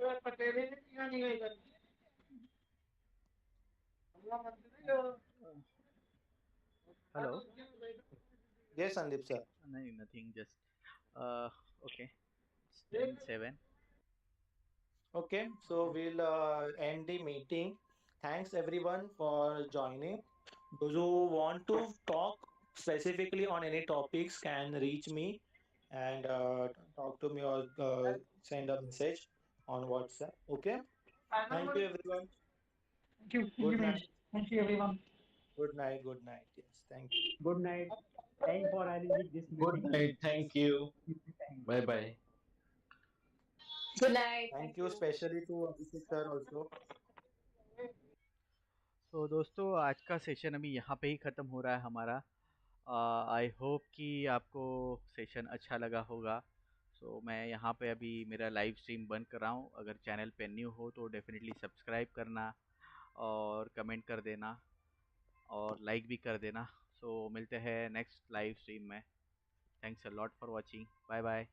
Hello. yes, Sandeep sir. Nothing. Just uh, okay. It's 10:07. Okay, so we'll end the meeting. Thanks everyone for joining. Those who want to talk specifically on any topics can reach me and talk to me or send a message on WhatsApp. Okay, thank you everyone. Thank you. Thank you, Good Manish. night. Thank you, everyone. Good night. Good night. Yes, thank you. Good night. Thanks for arranging this Good meeting. night. Thank you. Bye bye. Good night. Thank Thank you, you. especially to Abhishek sir also. तो दोस्तों आज का session अभी यहाँ पे ही ख़त्म हो रहा है हमारा. आई होप कि आपको सेशन अच्छा लगा होगा. सो मैं यहाँ पे अभी मेरा लाइव स्ट्रीम बंद कर रहा हूँ. अगर चैनल पे न्यू हो तो डेफिनेटली सब्सक्राइब करना और कमेंट कर देना और लाइक भी कर देना. सो मिलते हैं नेक्स्ट लाइव स्ट्रीम में. Thanks a lot for watching. Bye bye.